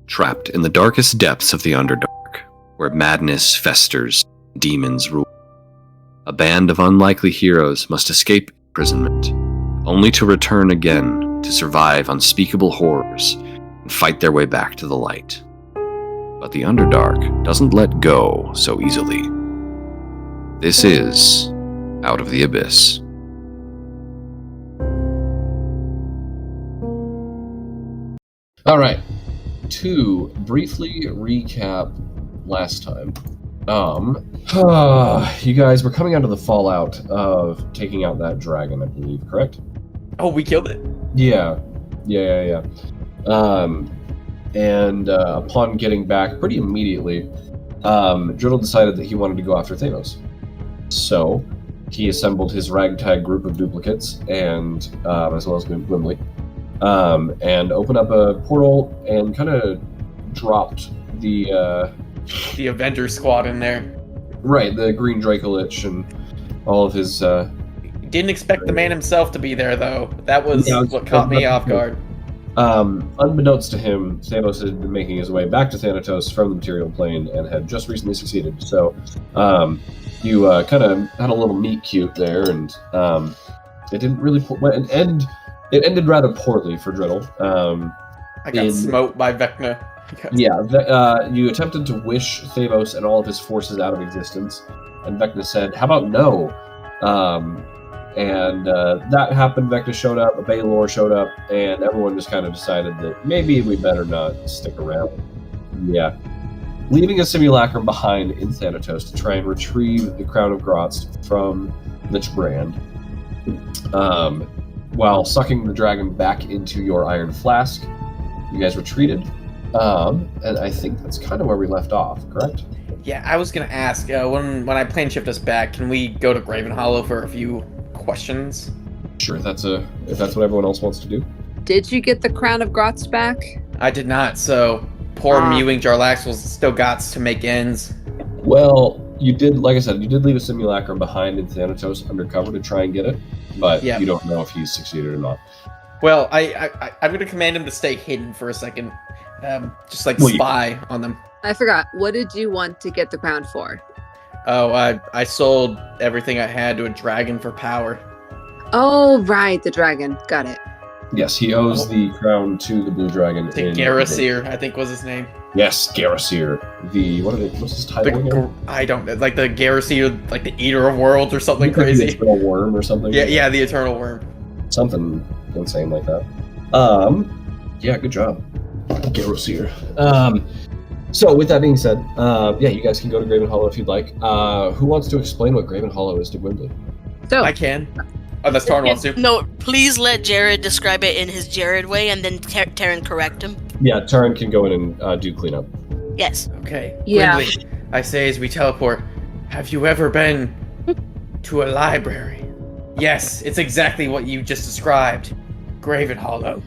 trapped in the darkest depths of the Underdark, where madness festers, demons rule. A band of unlikely heroes must escape imprisonment, only to return again to survive unspeakable horrors and fight their way back to the light. But the Underdark doesn't let go so easily. This is Out of the Abyss. All right. To briefly recap last time, you guys were coming out of the fallout of taking out that dragon, I believe, correct? Oh, we killed it. Yeah. And upon getting back pretty immediately, Driddle decided that he wanted to go after Thanos. So he assembled his ragtag group of duplicates, and as well as Gimli, and opened up a portal and kind of dropped the Avenger squad in there. Right, the Green Dracolich and all of his... Didn't expect the man himself to be there, though. That was what caught me off guard. Unbeknownst to him, Thanos had been making his way back to Thanatos from the material plane and had just recently succeeded. So you kind of had a little meet cute there, and it didn't really... It ended rather poorly for Driddle. I got smoked by Vecna. Yeah, you attempted to wish Thanos and all of his forces out of existence, and Vecna said, "How about no?" And that happened. Vecna showed up, a Baylor showed up, and everyone just kind of decided that maybe we better not stick around. Yeah. Leaving a simulacrum behind in Thanatos to try and retrieve the Crown of Grotz from Lich Brand, while sucking the dragon back into your iron flask, you guys retreated. And I think that's kind of where we left off, correct? Yeah, I was gonna ask, when I plane shift us back, can we go to Graven Hollow for a few questions? Sure, if that's what everyone else wants to do. Did you get the Crown of Grotz back? I did not, so poor mewing Jarlaxle still got to make ends. Well, you did, like I said, you did leave a simulacrum behind in Thanatos undercover to try and get it, but you don't know if he's succeeded or not. Well, I'm going to command him to stay hidden for a second, just spy on them. I forgot. What did you want to get the crown for? Oh, I sold everything I had to a dragon for power. Oh, right, the dragon. Got it. Yes, he owes the crown to the blue dragon. To Garasir, I think was his name. Yes, Garasir. What's his title again? I don't know, like the Garasir, like the Eater of Worlds or something crazy. The Eternal Worm or something. Yeah, the Eternal Worm. Something insane like that. Yeah, good job, Garasir. So with that being said, you guys can go to Graven Hollow if you'd like. Who wants to explain what Graven Hollow is to Gimli? So I can. Unless Taryn wants to. No, please let Jared describe it in his Jared way, and then Taryn correct him. Yeah, Taryn can go in and do cleanup. Yes. Okay. Yeah. Gimli, I say as we teleport, have you ever been to a library? Yes, it's exactly what you just described. Graven Hollow.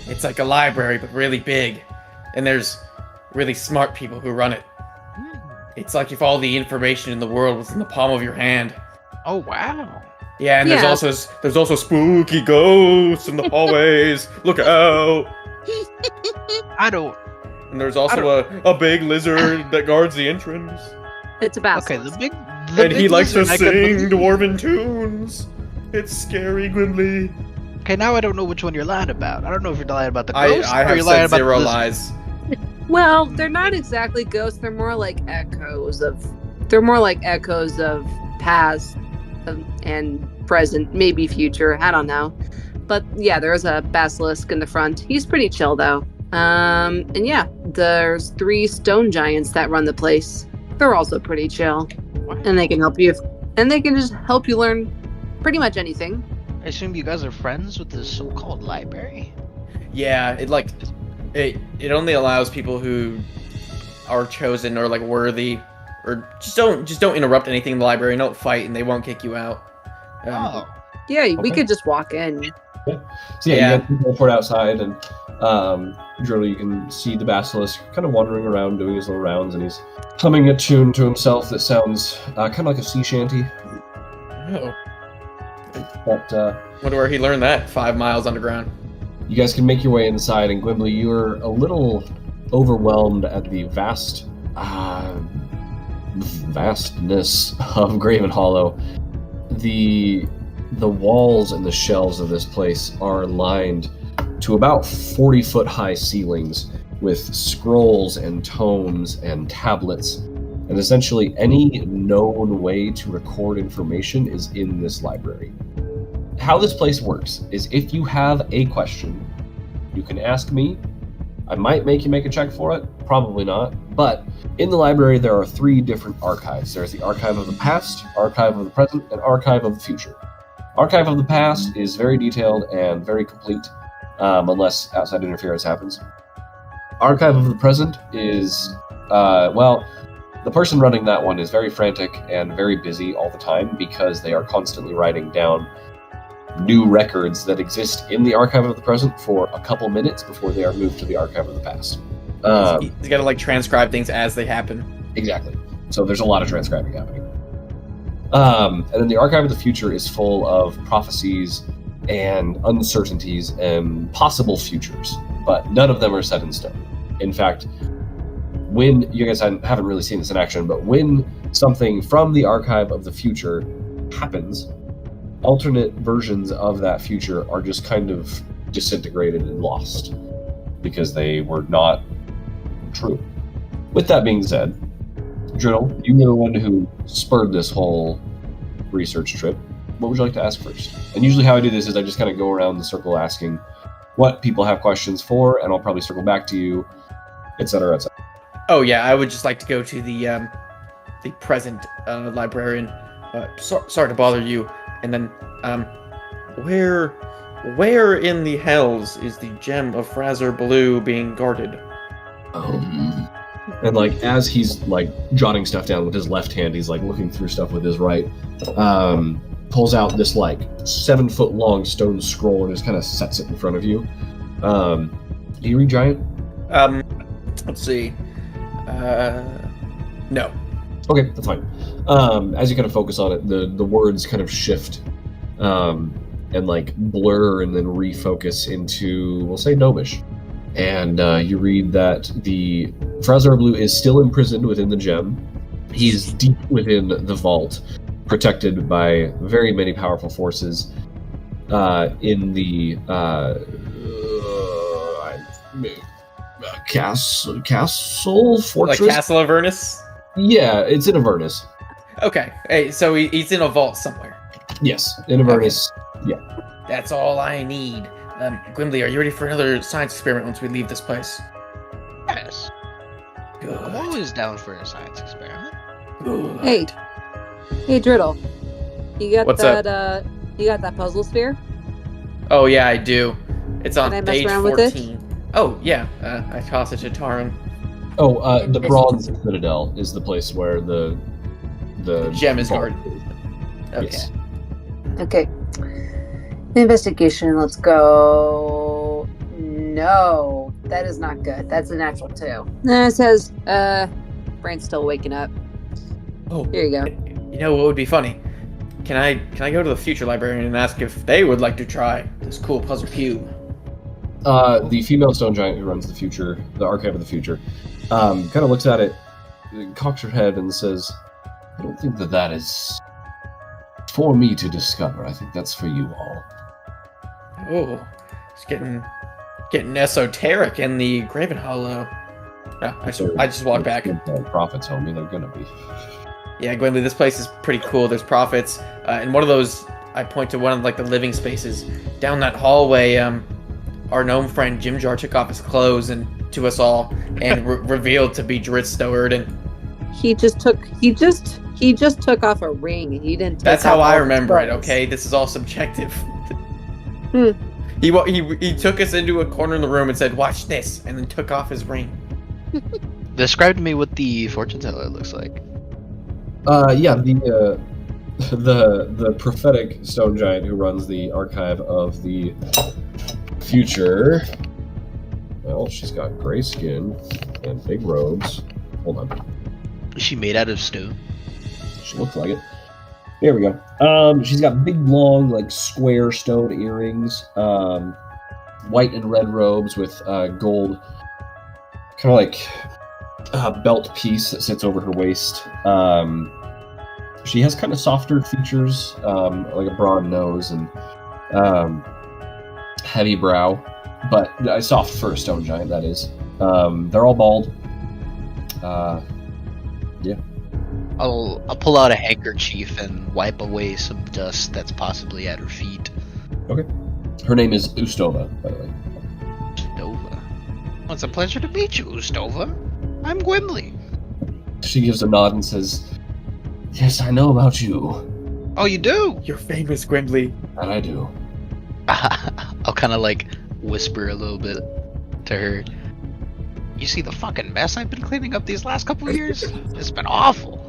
It's like a library, but really big. And there's really smart people who run it. It's like if all the information in the world was in the palm of your hand. Oh, wow. Yeah, and there's also spooky ghosts in the hallways. Look out! I don't... And there's also a big lizard that guards the entrance. It's a basilisk. Okay, the big And he likes to lizard, sing dwarven tunes. It's scary, Gimli. Okay, now I don't know which one you're lying about. I don't know if you're lying about the I ghost or have you're lying said about zero the lies. Well, they're not exactly ghosts. They're more like echoes of past and present, maybe future. I don't know. But yeah, there's a basilisk in the front. He's pretty chill though. And yeah, there's 3 stone giants that run the place. They're also pretty chill, and they can help you. And they can just help you learn pretty much anything. I assume you guys are friends with this so-called library? Yeah, it only allows people who are chosen or like worthy, or just don't interrupt anything in the library. Don't fight, and they won't kick you out. Yeah, we could just walk in. Yeah. So you guys can teleport outside, and Driddle, you can see the basilisk kind of wandering around, doing his little rounds, and he's humming a tune to himself that sounds kind of like a sea shanty. Oh. But Wonder where he learned that. 5 miles underground. you guys can make your way inside, and Gimli, you're a little overwhelmed at the vastness of Graven Hollow. The walls and the shelves of this place are lined to about 40-foot high ceilings with scrolls and tomes and tablets, and essentially any known way to record information is in this library. How this place works is if you have a question, you can ask me. I might make you make a check for it, probably not, but in the library there are 3 different archives. There's the Archive of the Past, Archive of the Present, and Archive of the Future. Archive of the Past is very detailed and very complete, unless outside interference happens. Archive of the Present is, the person running that one is very frantic and very busy all the time because they are constantly writing down new records that exist in the Archive of the Present for a couple minutes before they are moved to the Archive of the Past. You gotta like transcribe things as they happen. Exactly. So there's a lot of transcribing happening. And then the Archive of the Future is full of prophecies and uncertainties and possible futures, but none of them are set in stone. In fact, when you guys haven't really seen this in action, but when something from the Archive of the Future happens, alternate versions of that future are just kind of disintegrated and lost because they were not true. With that being said, Driddle, you were the one who spurred this whole research trip. What would you like to ask first? And usually how I do this is I just kind of go around the circle asking what people have questions for, and I'll probably circle back to you, etc., etc. Oh yeah, I would just like to go to the present librarian. Sorry to bother you. And then, where in the hells is the gem of Frazer Blue being guarded? And like as he's like jotting stuff down with his left hand, he's like looking through stuff with his right. Pulls out this like 7-foot long stone scroll and just kind of sets it in front of you. Do you read Giant? Let's see. No. Okay, that's fine. As you kind of focus on it, the words kind of shift and like blur and then refocus into, we'll say, Gnomish. And you read that the Frazer Blue is still imprisoned within the gem. He's deep within the vault, protected by very many powerful forces in the castle fortress? Like Castle of Avernus? Yeah, it's in Avernus. Okay. Hey, so he's in a vault somewhere. Yes, in Avernus. Okay. Yeah. That's all I need. Gwimli, are you ready for another science experiment once we leave this place? Yes. Good. I'm always down for a science experiment. Good. Hey, Driddle. You got What's that? up? You got that puzzle sphere? Oh yeah, I do. It's on Can I mess page around with it? 14. Oh yeah, I toss it to Tarum. Oh, the Bronze Citadel is the place where the Gem is vault guarded. is. Okay. Yes. Okay. Investigation. Let's go. No, that is not good. That's a natural 2. It says, brain's still waking up. Oh, Here you go. you know what would be funny? Can I go to the future librarian and ask if they would like to try this cool puzzle cube? The female stone giant who runs the Archive of the Future, kind of looks at it, cocks her head, and says, "I don't think that is for me to discover. I think that's for you all." Oh, it's getting esoteric in the Graven Hollow. No, I just walk back. Prophets tell me they're gonna be. Yeah, Gwendolyn, this place is pretty cool. There's prophets, and one of those, I point to one of like the living spaces down that hallway. Our gnome friend Jim Jar took off his clothes and to us all, and revealed to be Dritz Stoerden. He just took off a ring. He didn't. That's take how off I all his remember it. clothes. Okay, this is all subjective. Hmm. He took us into a corner in the room and said, "Watch this," and then took off his ring. Describe to me what the fortune teller looks like. Yeah, the prophetic stone giant who runs the Archive of the Future. Well, she's got gray skin and big robes. Hold on. Is she made out of stone? She looks like it. There we go. She's got big, long, like square stone earrings, white and red robes with gold kind of like a belt piece that sits over her waist. She has kind of softer features, like a broad nose and heavy brow, but soft for a stone giant, that is. They're all bald. Yeah. I'll pull out a handkerchief and wipe away some dust that's possibly at her feet. Okay. Her name is Ustova, by the way. Ustova. Well, it's a pleasure to meet you, Ustova. I'm Gwimly. She gives a nod and says, "Yes, I know about you." Oh, you do? You're famous, Grimly. And I do. I'll kind of like whisper a little bit to her. You see the fucking mess I've been cleaning up these last couple of years? It's been awful.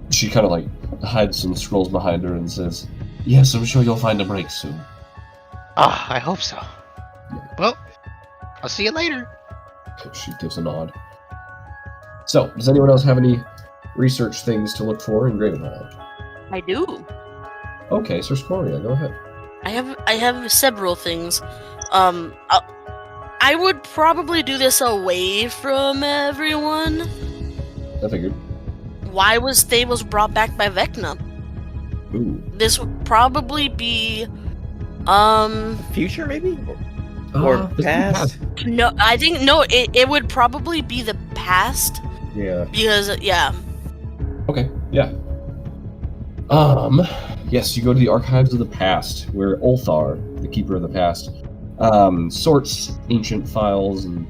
She kind of like hides some scrolls behind her and says, "Yes, I'm sure you'll find a break soon." Ah, I hope so. Well, I'll see you later. She gives a nod. So, does anyone else have any research things to look for in Gravenhall? I do. Okay, Sir Scoria, go ahead. I have several things. I would probably do this away from everyone. I figured. Why was Thavos brought back by Vecna? Ooh. This would probably be Future, maybe? Or this past? no, I think no, it would probably be the past Yeah. because yeah. Okay, yeah. Yes, you go to the archives of the past, where Ulthar, the keeper of the past, sorts ancient files and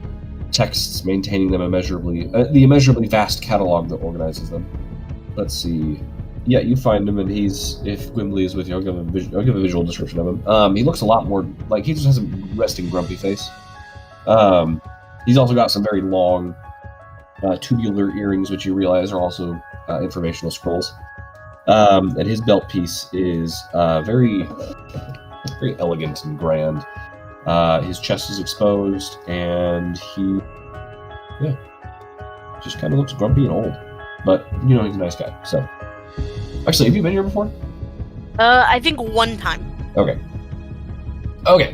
texts, maintaining them the immeasurably vast catalog that organizes them. Let's see. Yeah, you find him, and if Gwimly is with you, I'll give a visual description of him. He looks a lot more like he just has a resting, grumpy face. He's also got some very long, tubular earrings, which you realize are also informational scrolls. And his belt piece is very, very elegant and grand. His chest is exposed, and he, just kind of looks grumpy and old. But he's a nice guy. So, actually, have you been here before? I think one time. Okay.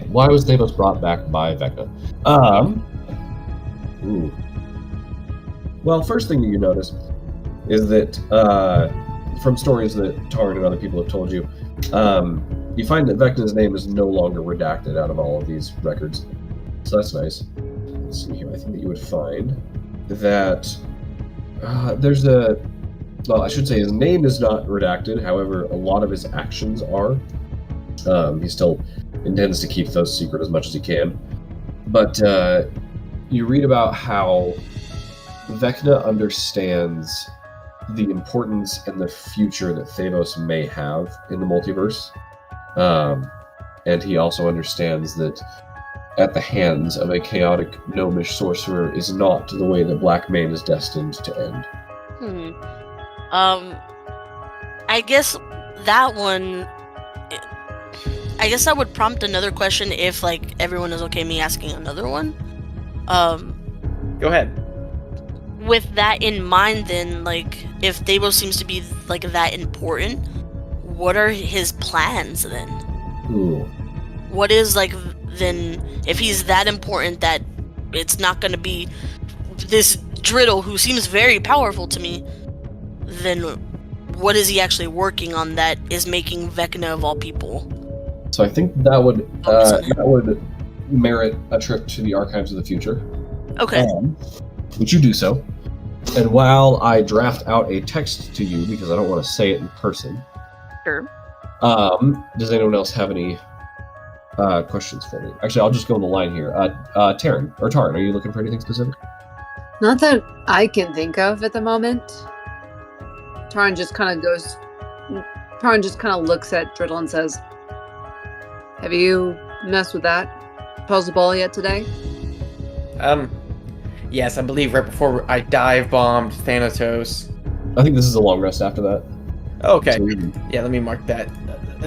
Why was Thavos brought back by Vecna? Well, first thing that you notice is that from stories that Tarn and other people have told you, you find that Vecna's name is no longer redacted out of all of these records. So that's nice. Let's see here. I think that you would find that there's I should say his name is not redacted. However, a lot of his actions are. He still intends to keep those secret as much as he can. But you read about how Vecna understands the importance and the future that Thavos may have in the multiverse. And he also understands that at the hands of a chaotic gnomish sorcerer is not the way that Blackmane is destined to end. I guess that one. I guess that would prompt another question if everyone is okay me asking another one. Go ahead. With that in mind, then, if Thavos seems to be that important, what are his plans then? Ooh. What is then if he's that important that it's not going to be this Driddle who seems very powerful to me? Then what is he actually working on that is making Vecna of all people? So I think that would merit a trip to the Archives of the Future. Okay. Would you do so? And while I draft out a text to you, because I don't want to say it in person. Sure. Does anyone else have any questions for me? Actually, I'll just go on the line here. Taryn, are you looking for anything specific? Not that I can think of at the moment. Tarn just kind of looks at Driddle and says, "Have you messed with that puzzle ball yet today?" Yes, I believe right before I dive bombed Thanatos. I think this is a long rest after that. Okay. So Yeah, let me mark that.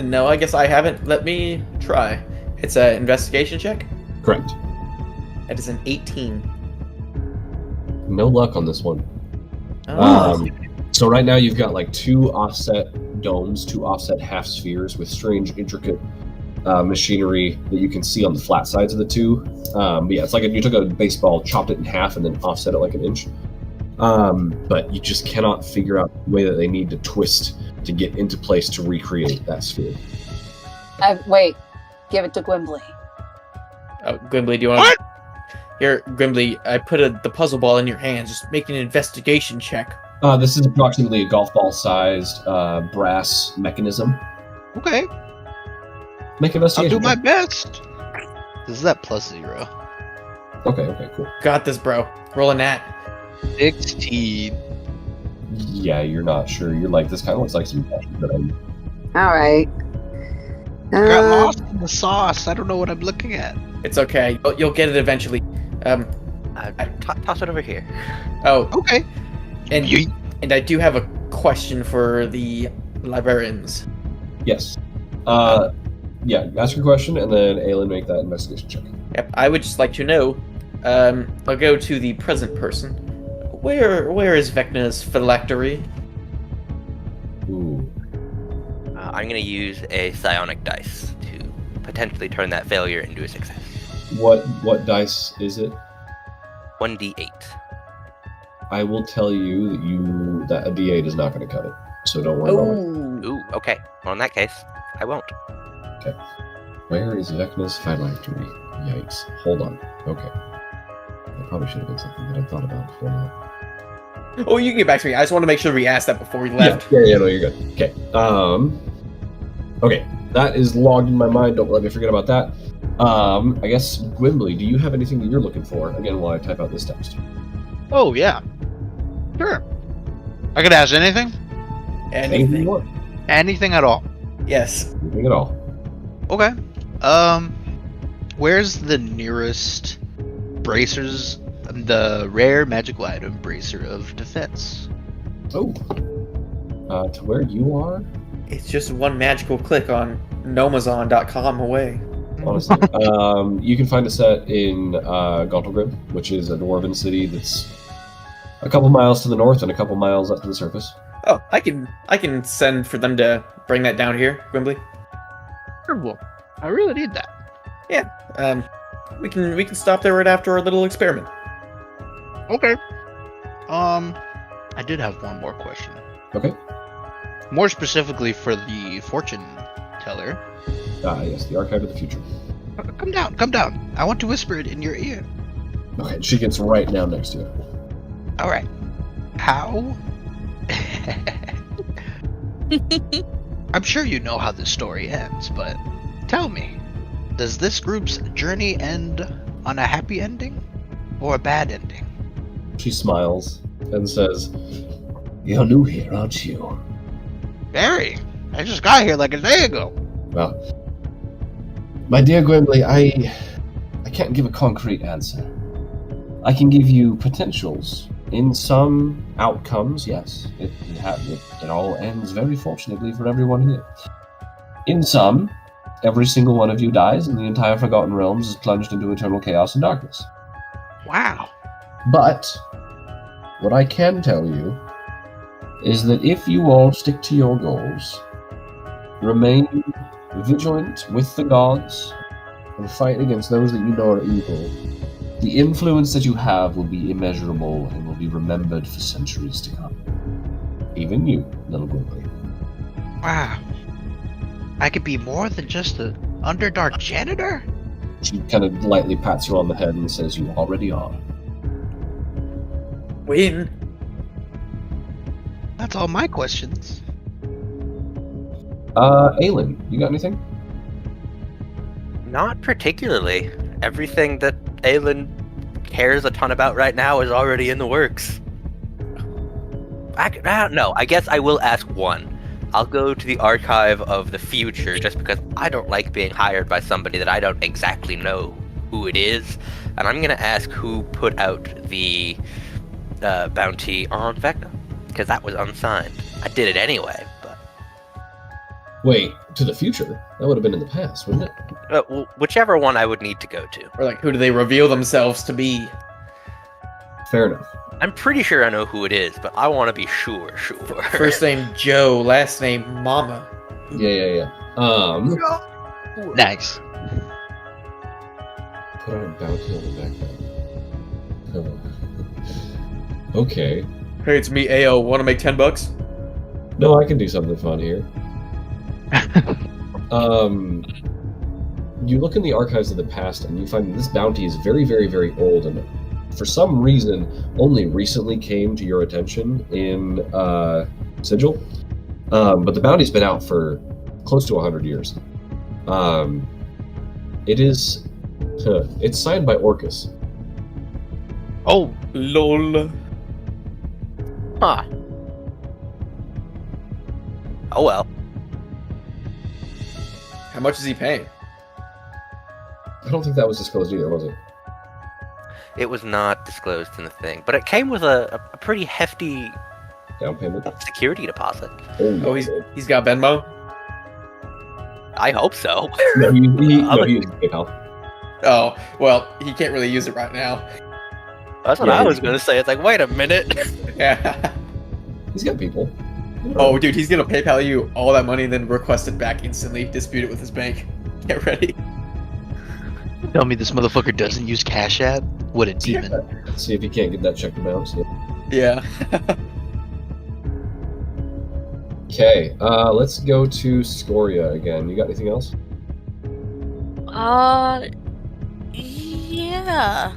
No, I guess I haven't. Let me try. It's an investigation check. correct. That is an 18. No luck on this one. Oh. So right now you've got 2 offset domes, 2 offset half spheres with strange, intricate machinery that you can see on the flat sides of the two. But yeah, it's like if you took a baseball, chopped it in half, and then offset it like an inch. But you just cannot figure out the way that they need to twist to get into place to recreate that sphere. Wait, give it to Gwimbly. Oh, Gwimbly, do you want What? Here, Gwimbly, I put the puzzle ball in your hands. Just make an investigation check. This is approximately a golf ball sized brass mechanism. Okay, Make an I'll investigation. do my best. This is at +0. Okay, cool. Got this, bro. Roll a nat. 16. Yeah, you're not sure. You're like, this kind of looks like some. All right. I got lost in the sauce. I don't know what I'm looking at. It's okay. You'll get it eventually. Toss it over here. Oh, Okay. and Yeet. and I do have a question for the librarians. Yes. Yeah, ask your question, and then Aelin make that investigation check. Yep. I would just like to know. I'll go to the present person. Where is Vecna's phylactery? Ooh. I'm going to use a psionic dice to potentially turn that failure into a success. What dice is it? 1d8. I will tell you that a D8 is not going to cut it, so don't worry about it. Ooh, okay. Well, in that case, I won't. Where is Vecna's phylactery? Yikes. Hold on. Okay. That probably should have been something that I thought about before now. Oh, you can get back to me. I just want to make sure we asked that before we left. Yeah, no, you're good. Okay. Okay. That is logged in my mind. Don't let me forget about that. I guess, Gwimbly, do you have anything that you're looking for? Again, while I type out this text. Oh, yeah. Sure. I could ask anything? Anything. you want. Anything at all. Yes. Anything at all. Okay. Where's the nearest bracers, the rare magical item bracer of defense? Oh. To where you are? It's just one magical click on nomazon.com away. Honestly. You can find a set in Gauntlgrib, which is a dwarven city that's a couple miles to the north and a couple miles up to the surface. Oh, I can send for them to bring that down here, Gwimbly. Terrible. I really need that. We can stop there right after our little experiment. Okay. I did have one more question. Okay. More specifically for the fortune teller. Yes, the Archive of the Future. Come down. I want to whisper it in your ear. Okay, she gets right down next to you. All right. How? I'm sure you know how this story ends, but tell me, does this group's journey end on a happy ending or a bad ending? She smiles and says, "You're new here, aren't you?" Very. I just got here like a day ago. Well, my dear Gwimbly, I can't give a concrete answer. I can give you potentials. In some outcomes, yes, it all ends very fortunately for everyone here. In some, every single one of you dies, and the entire Forgotten Realms is plunged into eternal chaos and darkness. Wow. But what I can tell you is that if you all stick to your goals, remain vigilant with the gods, and fight against those that you know are evil, the influence that you have will be immeasurable and will be remembered for centuries to come. Even you, little Gwimbly. Wow. I could be more than just the Underdark janitor? She kind of lightly pats you on the head and says, "You already are." Win. That's all my questions. Aelin, you got anything? Not particularly. Everything that Aelin cares a ton about right now is already in the works. I don't know. I guess I will ask one. I'll go to the Archive of the Future just because I don't like being hired by somebody that I don't exactly know who it is. And I'm going to ask who put out the bounty on Vecna. Because that was unsigned. I did it anyway, but... Wait, to the future? That would have been in the past, wouldn't it? Whichever one I would need to go to. Or like, who do they reveal themselves to be? Fair enough. I'm pretty sure I know who it is, but I want to be sure. First name Joe, last name Mama. Yeah. Nice. Put on a bounty on the backpack. Okay. Hey, it's me, AO. Want to make $10? No, I can do something fun here. You look in the archives of the past and you find that this bounty is very, very, very old and for some reason only recently came to your attention in Sigil. But the bounty's been out for close to 100 years. It's signed by Orcus. Oh, LOL. Huh. Oh well. How much is he paying? I don't think that was disclosed either, was it? It was not disclosed in the thing, but it came with a pretty hefty Down payment. security deposit. Oh, he's got Venmo? I hope so. No, he I'm uses PayPal. Oh, well, he can't really use it right now. That's what Yeah, I was gonna say. It's like, wait a minute. Yeah. He's got people. Oh, dude, he's gonna PayPal you all that money and then request it back instantly, dispute it with his bank. Get ready. tell me this motherfucker doesn't use Cash App? What a demon. See if he can't get that check to bounce. Yeah. Okay, let's go to Scoria again. You got anything else? Yeah.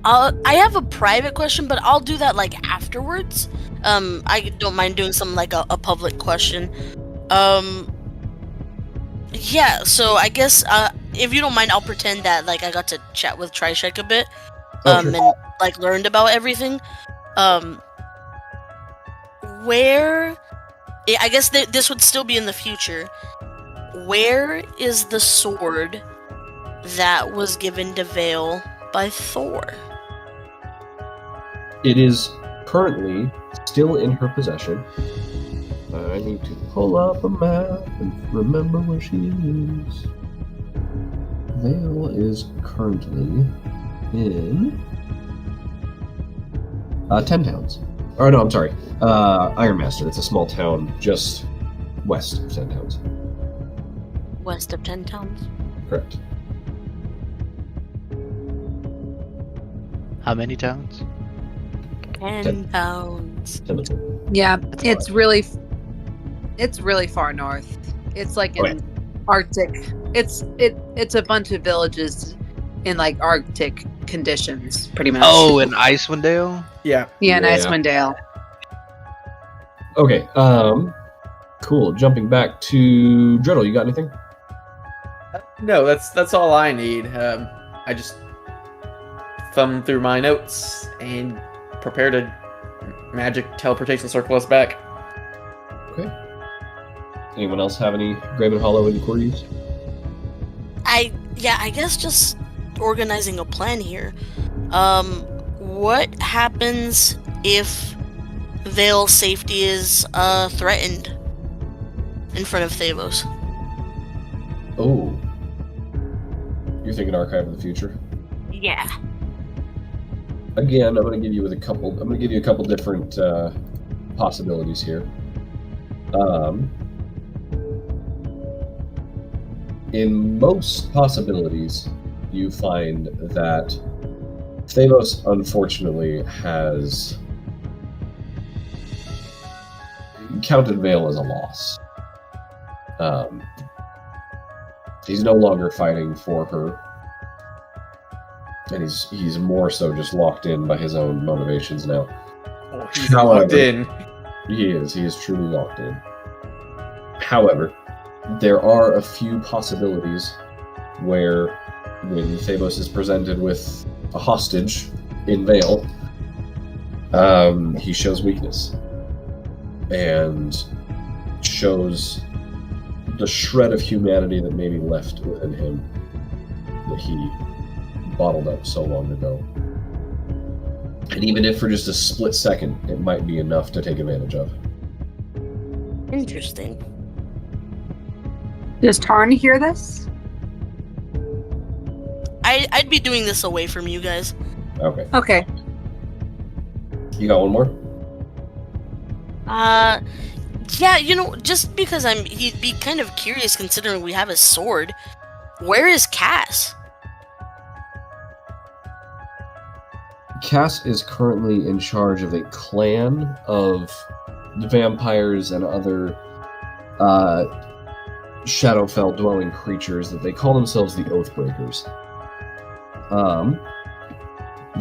I have a private question, but I'll do that like afterwards. I don't mind doing something like a public question. Yeah. So I guess if you don't mind, I'll pretend that like I got to chat with Trishek a bit, Oh, sure. and like learned about everything. Where? I guess this would still be in the future. Where is the sword that was given to Vale by Thor? It is currently still in her possession. I need to pull up a map and remember where she is. Vale is currently in 10 towns. Or no, I'm sorry. Ironmaster. It's a small town just west of 10 towns. West of 10 towns. Correct. How many towns? 10 towns. 10 of them. Yeah, it's really far north. It's like in Arctic. It's a bunch of villages in like Arctic conditions, pretty much. Oh, in Icewind Dale? Yeah. yeah, in Yeah. Icewind Dale. Okay, cool. Jumping back to Dreddle, you got anything? No, that's all I need. I just thumb through my notes and prepare to magic teleportation circle us back. Okay. Anyone else have any Graven Hollow inquiries? I guess just organizing a plan here. What happens if Vale's safety is threatened in front of Thavos? Oh. You're thinking Archive of the Future? Yeah. Again, I'm gonna give you a couple different possibilities here. In most possibilities, you find that Thavos unfortunately has counted Vale as a loss. He's no longer fighting for her, and he's more so just locked in by his own motivations now. Oh, he's However, locked in. He is truly locked in. However, there are a few possibilities where, when Thavos is presented with a hostage in Vale, he shows weakness and shows the shred of humanity that may be left within him that he bottled up so long ago. And even if for just a split second, it might be enough to take advantage of. Interesting. Does Tarn hear this? I'd be doing this away from you guys. Okay. Okay. You got one more? Yeah, just because he'd be kind of curious considering we have a sword. Where is Cass? Cass is currently in charge of a clan of vampires and other Shadowfell-dwelling creatures that they call themselves the Oathbreakers.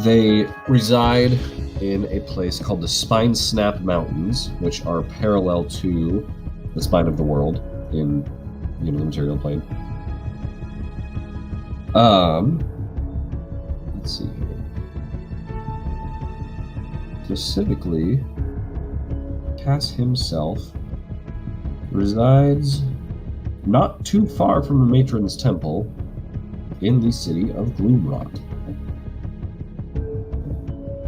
They reside in a place called the Spine Snap Mountains, which are parallel to the spine of the world in the material plane. Let's see here. Specifically, Cass himself resides not too far from the Matron's Temple in the city of Gloomrot.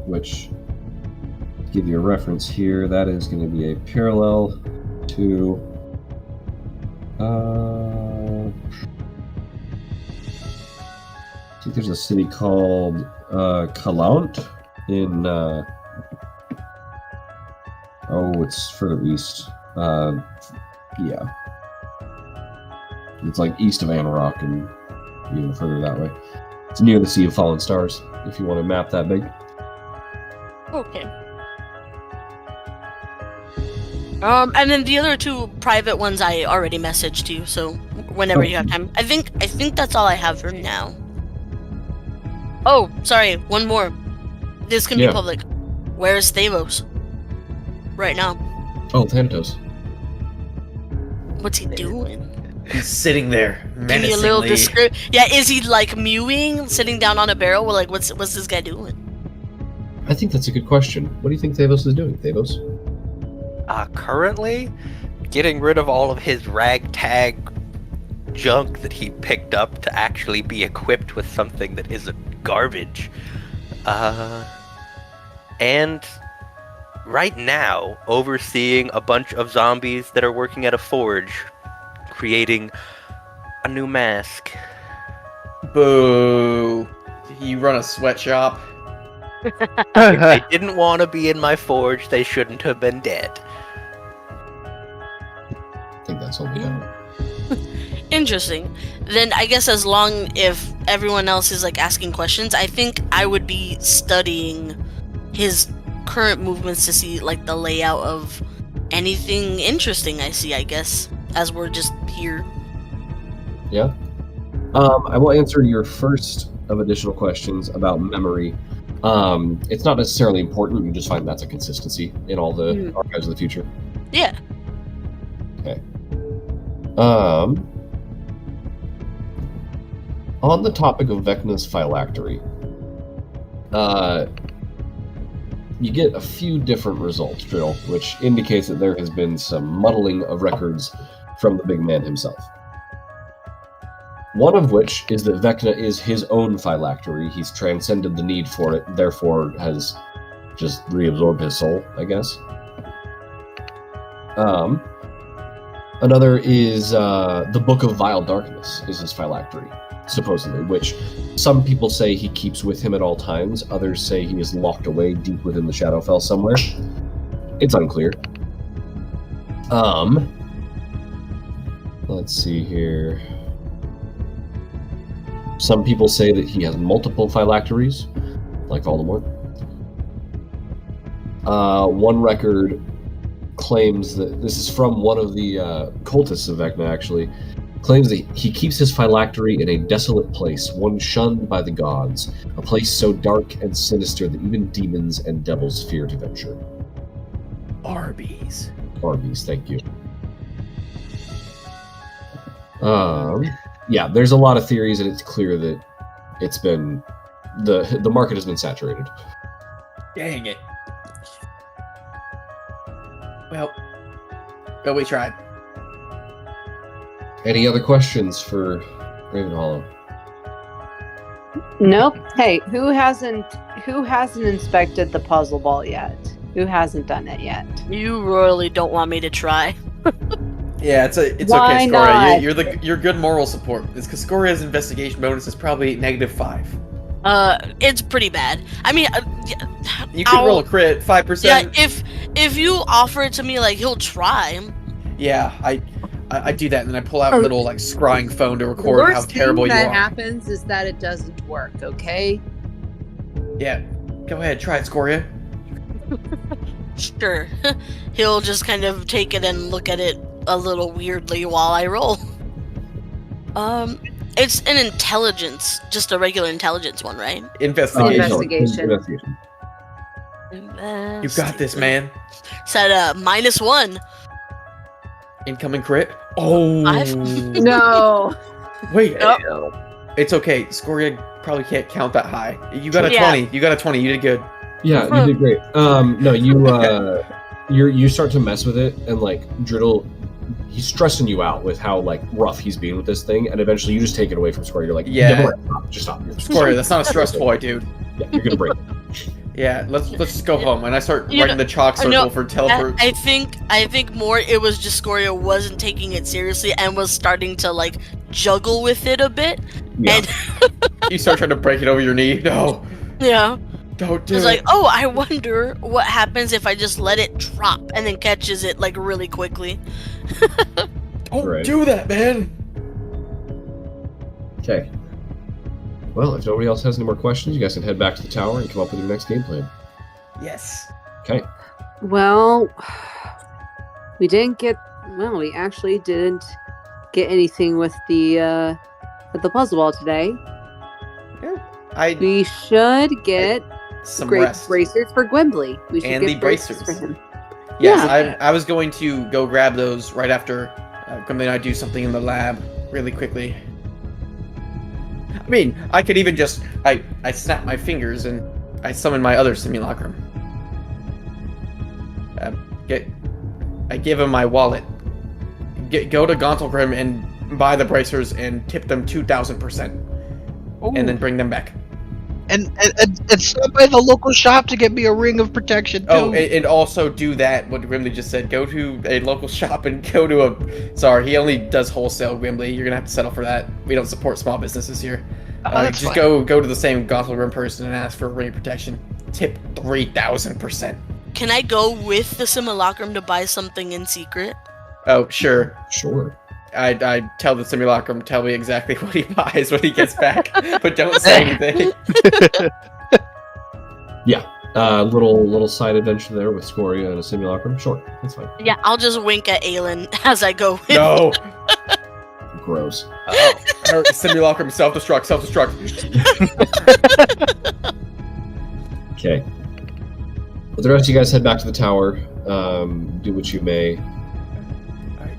Which, to give you a reference here, that is going to be a parallel to I think there's a city called Calount in it's further east. Yeah. It's like east of Anarok and even further that way. It's near the Sea of Fallen Stars, if you want to map that big. Okay. And then the other two private ones I already messaged you, so whenever you have time. I think that's all I have for now. Oh, sorry, one more. This can be public. Where is Thavos? Right now. Oh, Thanatos. What's he doing? He's sitting there, Give me a little menacingly. Yeah, is he like mewing, sitting down on a barrel? Well, like, what's this guy doing? I think that's a good question. What do you think Thavos is doing, Thavos? Currently, getting rid of all of his ragtag junk that he picked up to actually be equipped with something that isn't garbage. And right now, overseeing a bunch of zombies that are working at a forge, creating a new mask. Boo. You run a sweatshop. If they didn't want to be in my forge, they shouldn't have been dead. I think that's all we know. Interesting. Then I guess as long if everyone else is like asking questions, I think I would be studying his current movements to see like the layout of anything interesting I see, I guess, as we're just here. Yeah. I will answer your first of additional questions about memory. It's not necessarily important. You just find that's a consistency in all the archives of the future. Yeah. Okay. On the topic of Vecna's phylactery, you get a few different results, Drill, which indicates that there has been some muddling of records from the big man himself. One of which is that Vecna is his own phylactery. He's transcended the need for it, therefore has just reabsorbed his soul, I guess. Another is the Book of Vile Darkness is his phylactery, supposedly, which some people say he keeps with him at all times. Others say he is locked away deep within the Shadowfell somewhere. It's unclear. Let's see here. Some people say that he has multiple phylacteries, like Voldemort. One record claims that, this is from one of the cultists of Vecna actually, claims that he keeps his phylactery in a desolate place, one shunned by the gods, a place so dark and sinister that even demons and devils fear to venture. Arby's, thank you. Yeah, there's a lot of theories, and it's clear that it's been the market has been saturated. Dang it. Well, but we tried. Any other questions for Raven Hollow? Nope. Hey, who hasn't inspected the puzzle ball yet? Who hasn't done it yet? You royally don't want me to try. Yeah, it's Why okay, Scoria. not? You're good moral support. It's because Scoria's investigation bonus is probably -5. It's pretty bad. I mean, You could roll a crit, 5%. yeah. if you offer it to me, like, he'll try. Yeah, I do that, and then I pull out a little like scrying phone to The record how worst terrible thing you that are. happens is that it doesn't work, okay? Yeah, go ahead, try it, Scoria. Sure. He'll just kind of take it and look at it a little weirdly while I roll. It's an intelligence, just a regular intelligence one, right? Investigation. Investigation. You got this, man. Said -1. Incoming crit. Oh. No. Wait. Oh. It's okay. Scoria probably can't count that high. You got a Yeah. 20. You got a 20. You did good. Yeah, you did great. No, you start to mess with it, and like Driddle, he's stressing you out with how like rough he's being with this thing, and eventually you just take it away from Scoria. You're like, Yeah. stop, just stop. Scoria, that's not a stress toy, dude. Yeah, you're gonna break. Yeah, let's just go home. And I start You writing the chalk circle no, for teleport. I think more it was just Scoria wasn't taking it seriously and was starting to like juggle with it a bit. Yeah. And You start trying to break it over your knee. No, yeah. don't do It's it. like, oh, I wonder what happens if I just let it drop and then catches it like really quickly. Don't Right. do that, man. Okay. Well, if nobody else has any more questions, you guys can head back to the tower and come up with your next game plan. Yes. Okay. Well, we actually didn't get anything with the puzzle ball today. I We should get some great rest. bracers for Gwimbly. We should And get the bracers bracers. for him. Yes, Yeah. I was going to go grab those right after Grimly and I do something in the lab really quickly. I mean, I could even just I snap my fingers and I summon my other simulacrum. I give him my wallet. Go to Gauntlgrim and buy the bracers and tip them 2,000%, and then bring them back. And stop by the local shop to get me a ring of protection too. Oh, and also do that, what Grimly just said. Go to a local shop and go to a... Sorry, he only does wholesale, Grimly. You're going to have to settle for that. We don't support small businesses here. That's just fine. go to the same Gauntlgrim person and ask for a ring of protection. Tip 3,000%. Can I go with the simulacrum to buy something in secret? Oh, sure. Sure. I tell the simulacrum, tell me exactly what he buys when he gets back, but don't say anything. Yeah. Little side adventure there with Scoria and a simulacrum. Sure, that's fine. Yeah, I'll just wink at Aelin as I go with. No. Gross. Simulacrum, self-destruct. Okay. Well, the rest of you guys head back to the tower. Do what you may.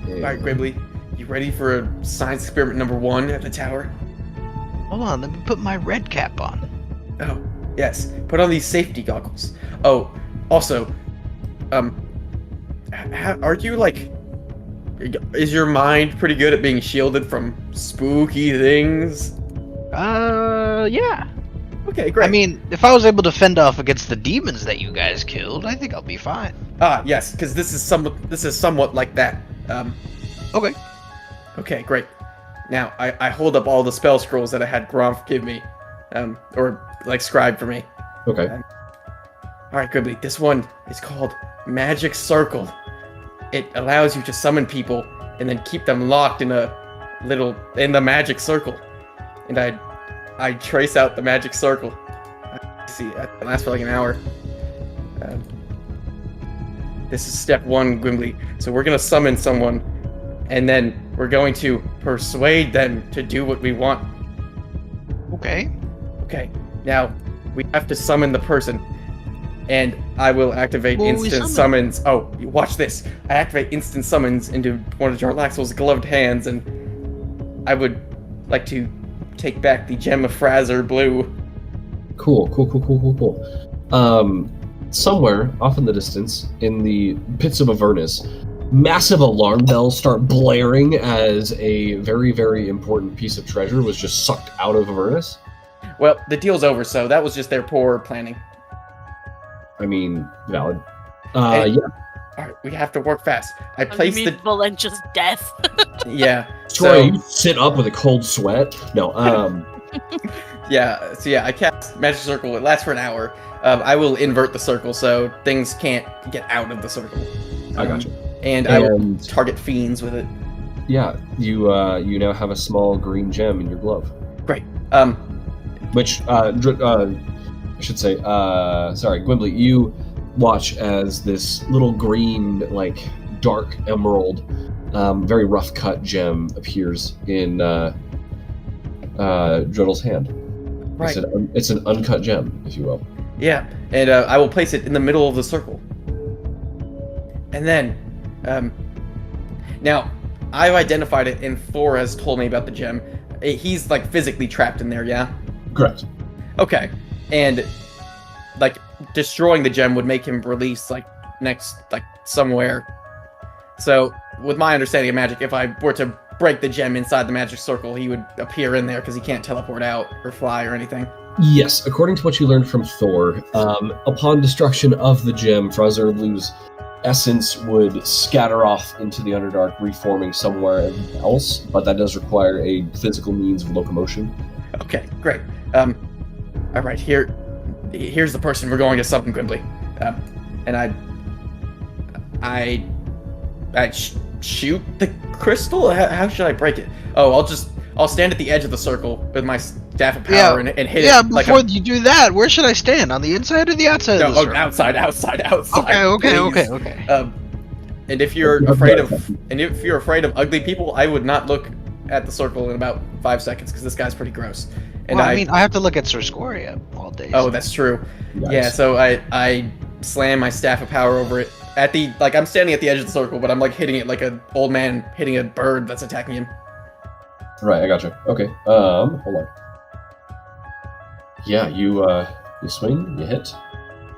Alright, Grimly, you ready for science experiment number 1 at the tower? Hold on, let me put my red cap on. Oh, yes. Put on these safety goggles. Oh, also, are you like... Is your mind pretty good at being shielded from spooky things? Yeah. Okay, great. I mean, if I was able to fend off against the demons that you guys killed, I think I'll be fine. Yes, because this is somewhat like that. Okay. Okay, great. Now, I hold up all the spell scrolls that I had Gromf give me, or, like, scribe for me. Okay. Alright, Gribbly, this one is called Magic Circle. It allows you to summon people and then keep them locked in the magic circle. And I trace out the magic circle. Let's see, it lasts for like an hour. This is step 1, Gwimbly. So we're gonna summon someone, and then we're going to persuade them to do what we want. Okay. Okay, now we have to summon the person, and I will activate Who will we instant summon? summons. Oh, watch this! I activate instant summons into one of Jarlaxle's gloved hands, and I would like to take back the gem of Frazer Blue. Cool. Somewhere off in the distance, in the pits of Avernus, massive alarm bells start blaring as a very, very important piece of treasure was just sucked out of Avernus. Well, the deal's over, so that was just their poor planning. I mean, valid. Hey. Yeah. Alright, we have to work fast. I You place mean the... Valentia's death. Yeah, Troy, you sit up with a cold sweat. No, Yeah, so I cast Magic Circle. It lasts for an hour. I will invert the circle so things can't get out of the circle. I gotcha. And I will target fiends with it. Yeah, you now have a small green gem in your glove. Great. Which, I should say, sorry, Gwimbly, you watch as this little green, like, dark emerald, very rough cut gem appears in Dreddle's hand. Right. It's an uncut gem, if you will. Yeah, and I will place it in the middle of the circle. And then, now, I've identified it, and Thor has told me about the gem. He's, like, physically trapped in there, yeah? Correct. Okay, and, like, destroying the gem would make him release, like, next, like, somewhere. So, with my understanding of magic, if I were to break the gem inside the magic circle, he would appear in there because he can't teleport out or fly or anything. Yes, according to what you learned from Thor, upon destruction of the gem, Frazor Blue's essence would scatter off into the Underdark, reforming somewhere else, but that does require a physical means of locomotion. Okay, great. Alright, here's the person we're going to summon, Gwimbly. And I shoot the crystal? How should I break it? Oh, I'll stand at the edge of the circle with my staff of power and hit it. Yeah, before you do that, where should I stand? On the inside or the outside of the circle? Outside. Okay. And if you're afraid of ugly people, I would not look at the circle in about 5 seconds because this guy's pretty gross. And well, I mean, I have to look at Sir Scoria all day. Oh, that's true. Nice. Yeah, so I slam my staff of power over it I'm standing at the edge of the circle, but I'm like hitting it like an old man hitting a bird that's attacking him. Right, I gotcha. Okay, hold on. Yeah, you swing, you hit.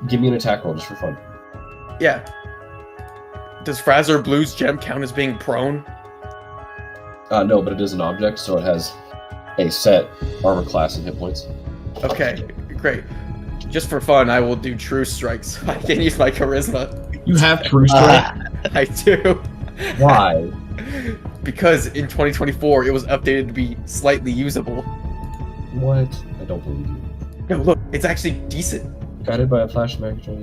Give me an attack roll just for fun. Yeah. Does Frazor Blue's gem count as being prone? No, but it is an object, so it has a set armor class and hit points. Okay, great. Just for fun, I will do true strikes. I can use my charisma. You have true strike? I do. Why? Because in 2024, it was updated to be slightly usable. What? I don't believe you. No, look, it's actually decent. Guided by a flash magic.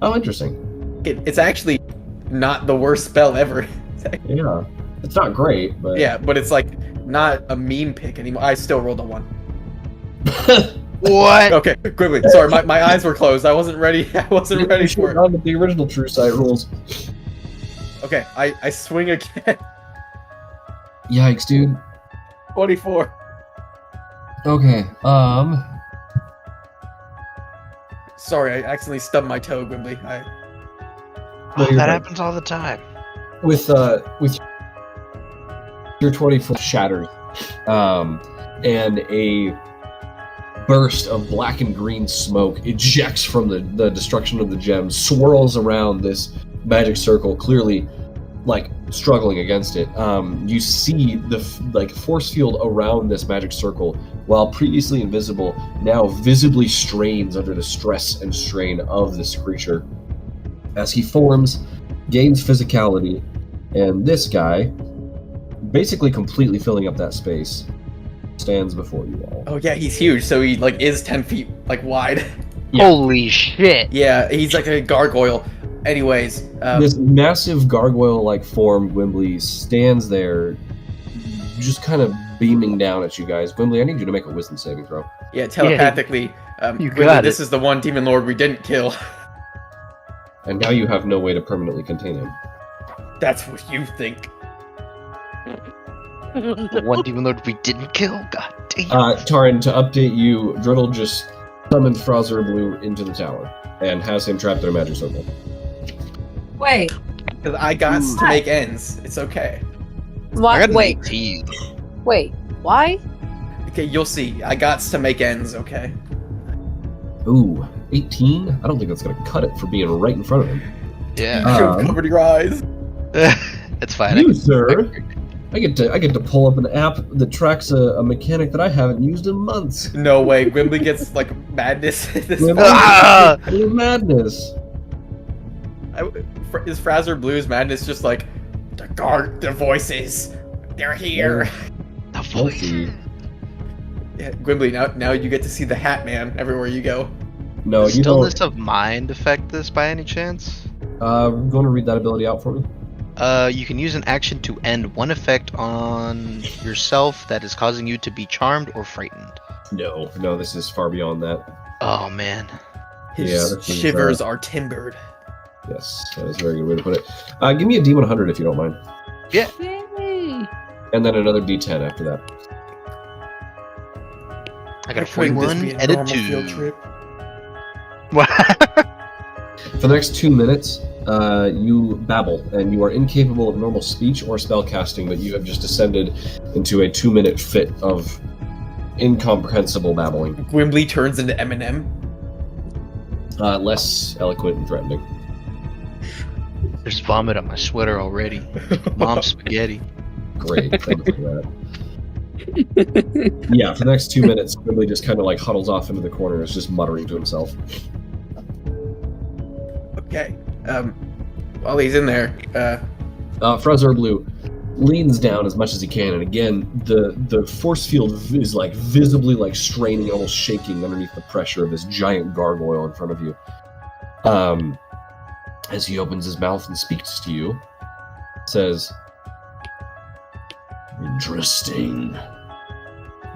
Oh, interesting. It's actually not the worst spell ever. Yeah. It's not great, but... Yeah, but it's like not a meme pick anymore. I still rolled a 1. What? Okay, quickly. Sorry, my eyes were closed. I wasn't ready. For it. On with the original true sight rules. Okay, I swing again. Yikes, dude. 24. Okay, Sorry, I accidentally stubbed my toe, Gwimbly. That happens all the time. With your 24 shatters, and a burst of black and green smoke ejects from the destruction of the gem, swirls around this magic circle, clearly like struggling against it. You see the force field around this magic circle, while previously invisible, now visibly strains under the stress and strain of this creature as he forms, gains physicality, and this guy, basically completely filling up that space, stands before you all. Oh yeah, he's huge, so he like is 10 feet like wide. Yeah. Holy shit! Yeah, he's like a gargoyle. Anyways, this massive gargoyle-like form, Gwimbly, stands there, just kind of beaming down at you guys. Gwimbly, I need you to make a wisdom saving throw. Yeah, telepathically. You Gwimbly, got this it. is the one demon lord we didn't kill. And now you have no way to permanently contain him. That's what you think. The one demon lord we didn't kill? God damn. Taran, to update you, Driddle just summoned Frazor Blue into the tower and has him trapped in a magic circle. Wait. Because I got to make ends. It's okay. I What? got an Wait. 18. Wait. Why? Okay, you'll see. I got to make ends, okay? Ooh, 18? I don't think that's going to cut it for being right in front of him. Yeah. You should have covered your eyes. It's fine. You, sir! I get to pull up an app that tracks a mechanic that I haven't used in months. No way. Gwimbly gets, like, madness. Ah! Madness. Is Frazor Blue's madness just like, the voices, they're here. The voice. Yeah, Gwimbly, now you get to see the Hat Man everywhere you go. No, Does you don't. stillness of mind affect this by any chance? Going to read that ability out for me? You can use an action to end one effect on yourself that is causing you to be charmed or frightened. No, this is far beyond that. Oh man. His Yeah, this is, shivers are timbered. Yes, that is a very good way to put it. Give me a D100 if you don't mind. Yeah. Yay! And then another D10 after that. I got a Couldn't this 41 be a and a normal field 2. trip? For the next 2 minutes, you babble, and you are incapable of normal speech or spell casting, but you have just descended into a 2-minute fit of incomprehensible babbling. Gwimbly turns into Eminem. Less eloquent and threatening. There's vomit on my sweater already. Mom spaghetti. Great, thank you for that. Yeah, for the next 2 minutes, Gimli just kind of like huddles off into the corner, is just muttering to himself. Okay. While he's in there, Frezar Blue leans down as much as he can, and again, the force field is like visibly like straining, almost shaking underneath the pressure of this giant gargoyle in front of you. As he opens his mouth and speaks to you, says, "Interesting,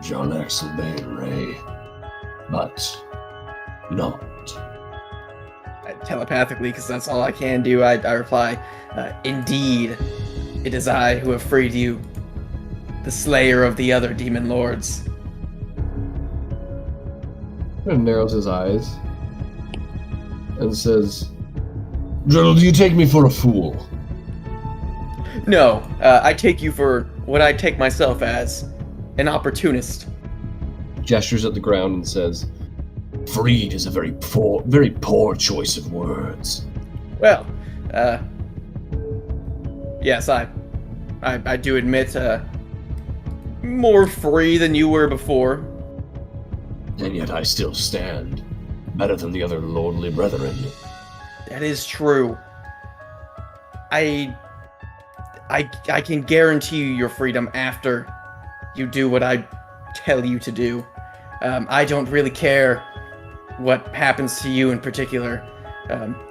John Axelbane Ray, but not." telepathically, because that's all I can do, I reply, "Indeed, it is I who have freed you, the slayer of the other demon lords." And narrows his eyes and says, "Driddle, do you take me for a fool?" No, I take you for what I take myself as, an opportunist. Gestures at the ground and says, "Freed is a very poor choice of words." Well, yes, I do admit, more free than you were before. And yet I still stand, better than the other lordly brethren. That is true. I can guarantee you your freedom after you do what I tell you to do. I don't really care what happens to you in particular.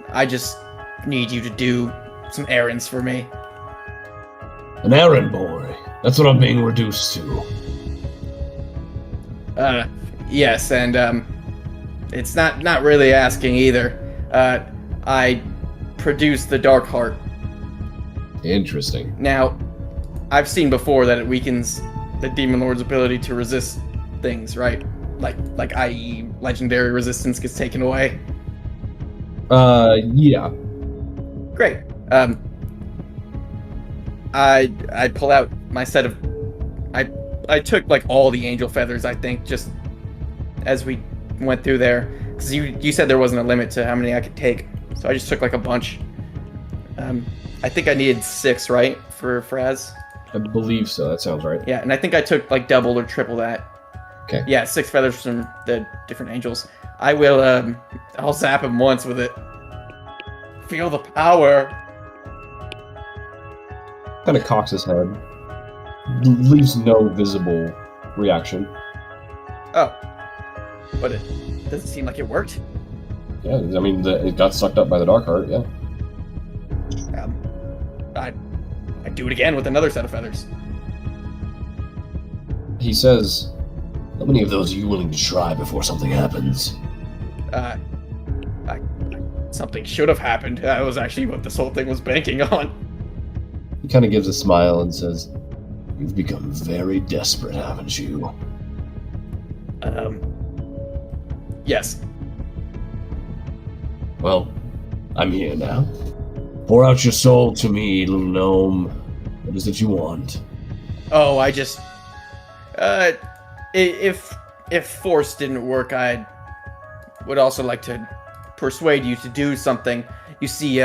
I just need you to do some errands for me. An errand boy. That's what I'm being reduced to. Yes, and it's not really asking either. I produced the Dark Heart. Interesting. Now, I've seen before that it weakens the Demon Lord's ability to resist things, right? Like i.e. legendary resistance gets taken away. Yeah. Great. I pull out my set of... I took, like, all the angel feathers, I think, just as we went through there. Because you said there wasn't a limit to how many I could take. So I just took, like, a bunch. I think I needed 6, right? For Fraz? I believe so. That sounds right. Yeah, and I think I took, like, double or triple that. Okay. Yeah, 6 feathers from the different angels. I will, I'll zap him once with it. Feel the power. Kind of cocks his head. Leaves no visible reaction. Oh. But it doesn't seem like it worked. Yeah, I mean, it got sucked up by the Dark Heart, yeah. I'd do it again with another set of feathers. He says, "How many of those are you willing to try before something happens?" Something should have happened. That was actually what this whole thing was banking on. He kind of gives a smile and says, "You've become very desperate, haven't you?" Yes. Well, I'm here now. Pour out your soul to me, little gnome. What is it you want? Oh, I just... if force didn't work, I would also like to persuade you to do something. You see,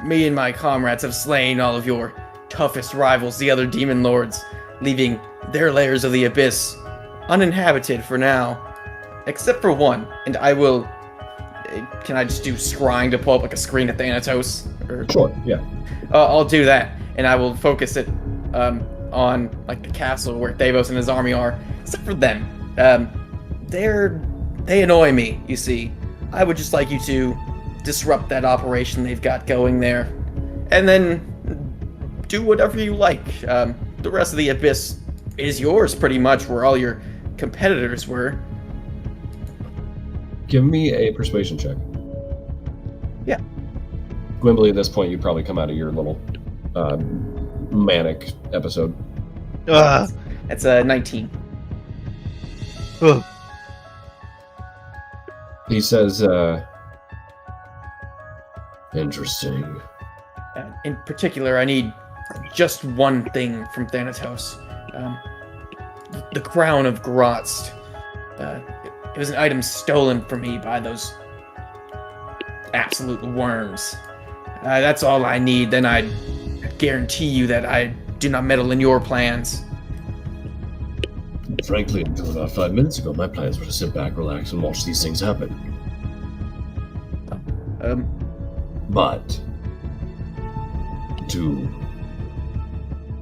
me and my comrades have slain all of your toughest rivals, the other demon lords, leaving their layers of the abyss uninhabited for now. Except for one, and I will... Can I just do scrying to pull up like a screen at Thanatos? Or... Sure, yeah. I'll do that, and I will focus it on like the castle where Thavos and his army are, except for them. They annoy me, you see. I would just like you to disrupt that operation they've got going there, and then do whatever you like. The rest of the Abyss is yours, pretty much, where all your competitors were. Give me a persuasion check. Yeah. Gwimbly, at this point, you probably come out of your little manic episode. That's a 19. He says, interesting. In particular, I need just one thing from Thanatos. The Crown of Grotst. It was an item stolen from me by those absolute worms. That's all I need, then I guarantee you that I do not meddle in your plans. Frankly, until about 5 minutes ago, my plans were to sit back, relax, and watch these things happen. But to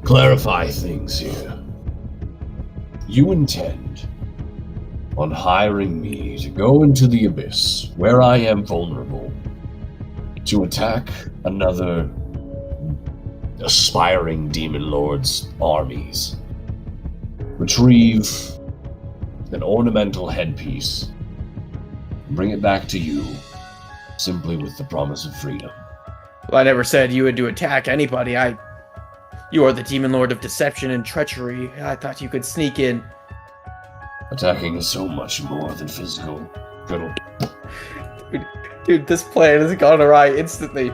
clarify things here, you intend on hiring me to go into the Abyss, where I am vulnerable, to attack another aspiring demon lord's armies, retrieve an ornamental headpiece, and bring it back to you, simply with the promise of freedom. Well, I never said you would to attack anybody. You are the Demon Lord of Deception and Treachery. I thought you could sneak in. Attacking is so much more than physical. Good. Dude, this plan has gone awry instantly.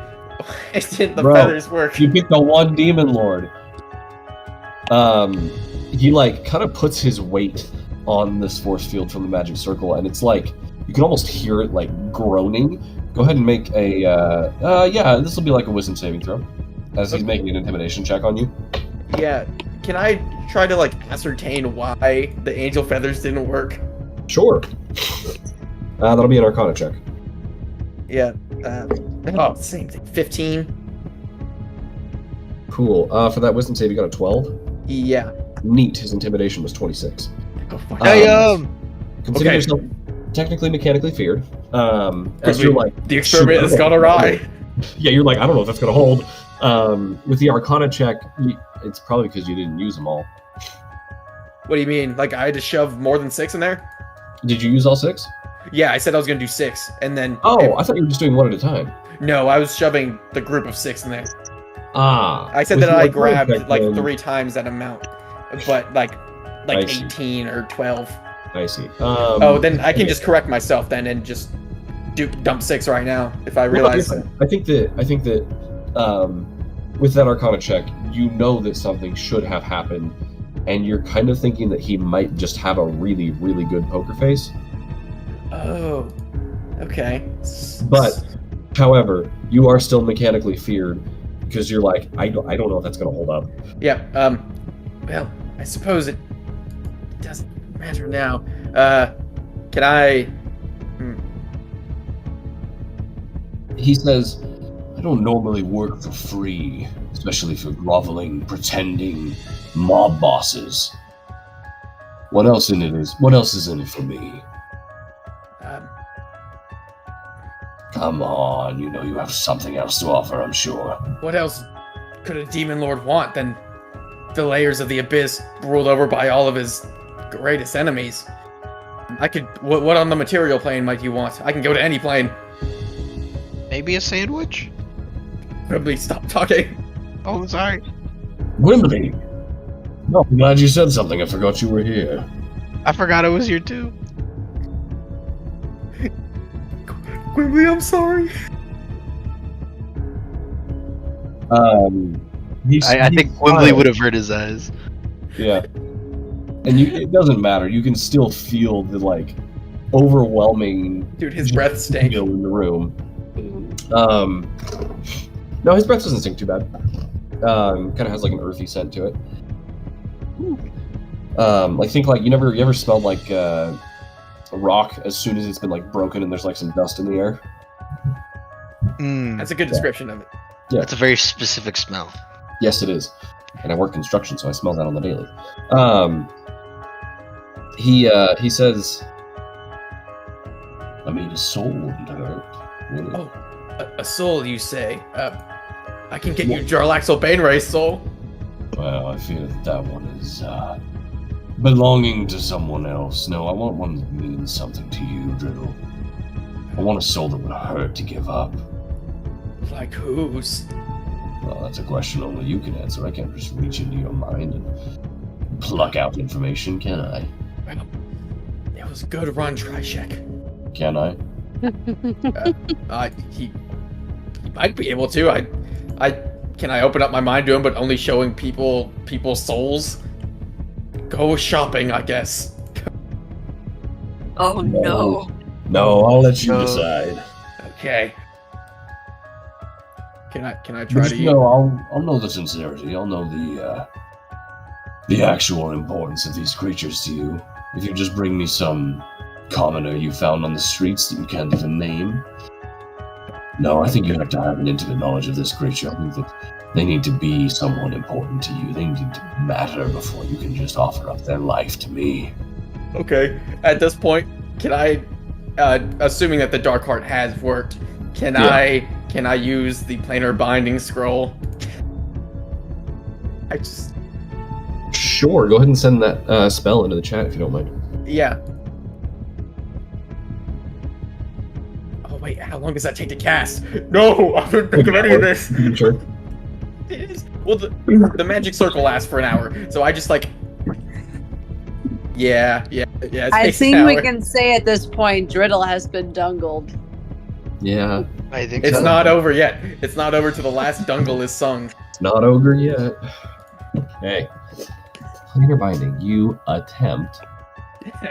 It didn't the Bro, feathers work? You picked the one demon lord. He kind of puts his weight on this force field from the magic circle, and it's like you can almost hear it groaning. Go ahead and make a this will be like a wisdom saving throw, as he's making an intimidation check on you. Yeah, can I try to ascertain why the angel feathers didn't work? Sure. That'll be an Arcana check. Yeah. Same thing. 15. Cool. For that wisdom save, you got a 12. Yeah. Neat. His intimidation was 26. Oh, fuck. Consider Okay. yourself technically mechanically feared. As you're the experiment has gone awry. Yeah, you're I don't know if that's gonna hold. With the Arcana check, it's probably because you didn't use them all. What do you mean? I had to shove more than 6 in there? Did you use all 6? Yeah, I said I was gonna do 6, and then. I thought you were just doing one at a time. No, I was shoving the group of 6 in there. I said that I grabbed 3 times that amount, but I see. 18 or 12. I see. Then I can just correct myself then and just dump 6 right now if I realize. I think that with that Arcana check, you know that something should have happened, and you're kind of thinking that he might just have a really, really good poker face. Oh, okay. But, however, you are still mechanically feared because you're I don't know if that's going to hold up. Yeah. Well, I suppose it doesn't matter now. Can I? He says, I don't normally work for free, especially for groveling, pretending mob bosses. What else is in it for me? Come on, you know you have something else to offer, I'm sure. What else could a demon lord want than the layers of the abyss ruled over by all of his greatest enemies? I could. What on the material plane might you want? I can go to any plane. Maybe a sandwich? Probably stop talking. Oh, I'm sorry. Wimbley! No, I'm glad you said something. I forgot you were here. I forgot it was here too. Quickly, I'm sorry. I think Wimbley would have hurt his eyes. Yeah. And it doesn't matter. You can still feel the overwhelming Dude, his breath stank. feel in the room. No, his breath doesn't stink too bad. Kind of has an earthy scent to it. Think you ever smelled a rock as soon as it's been broken and there's some dust in the air. That's a good description of it. Yeah. That's a very specific smell. Yes, it is. And I work construction, so I smell that on the daily. He says, I mean, a soul wouldn't hurt, would it? Oh, a soul, you say? I can get you Jarlaxle Baneray soul. Well, I fear that one is, belonging to someone else. No, I want one that means something to you, Driddle. I want a soul that would hurt to give up. Like whose? Well, that's a question only you can answer. I can't just reach into your mind and pluck out information, can I? Well, it was a good run, Trishek. Can I? He might be able to. Can I open up my mind to him, but only showing people's souls? Go shopping, I guess. Oh no. No, I'll let you decide. Okay. Can I try But to? you know, I'll know the sincerity. I'll know the actual importance of these creatures to you. If you just bring me some commoner you found on the streets that you can't even name. No, I think you have to have an intimate knowledge of this creature. I think that they need to be someone important to you. They need to matter before you can just offer up their life to me. Okay. At this point, can I, assuming that the Dark Heart has worked, can I use the planar binding scroll? Sure, go ahead and send that spell into the chat if you don't mind. Yeah. Oh wait, how long does that take to cast? No, I don't think of any of this. Sure. It is. Well, the magic circle lasts for an hour, so I just like. Yeah. It I takes an think we hour. can say at this point, Driddle has been dungled. Yeah, I think It's so. not over yet. It's not over till the last dungle is sung. it's not ogre yet. Okay. Planar binding. You attempt.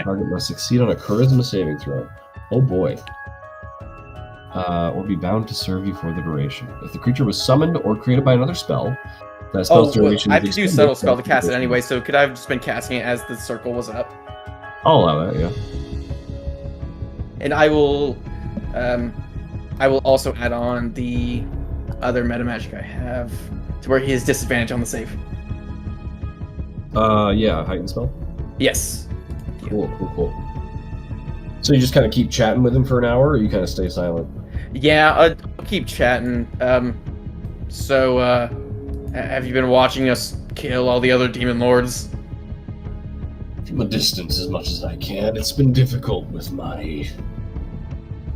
Target must succeed on a charisma saving throw. Oh boy. Or be bound to serve you for the duration. If the creature was summoned or created by another spell, that spell's duration I have to is do extended subtle spell to from cast it duration. anyway, so could I have just been casting it as the circle was up? I'll allow that, yeah. And I will also add on the other meta magic I have to where he has disadvantage on the save. Yeah, heightened spell. Yes. Cool. So you just kind of keep chatting with him for an hour, or you kind of stay silent? Yeah, I'll keep chatting. So, have you been watching us kill all the other demon lords? From a distance as much as I can. It's been difficult with my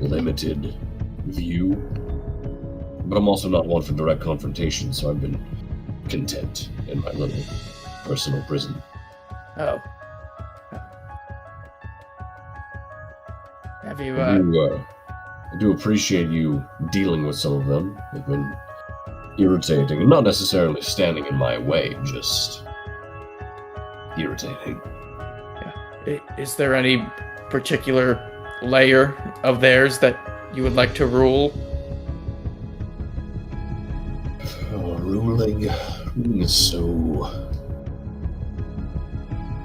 limited view. But I'm also not one for direct confrontation, so I've been content in my little personal prison. Oh. Have you, I do appreciate you dealing with some of them. They've been irritating, and not necessarily standing in my way, just irritating. is there any particular layer of theirs that you would like to rule? Ruling is so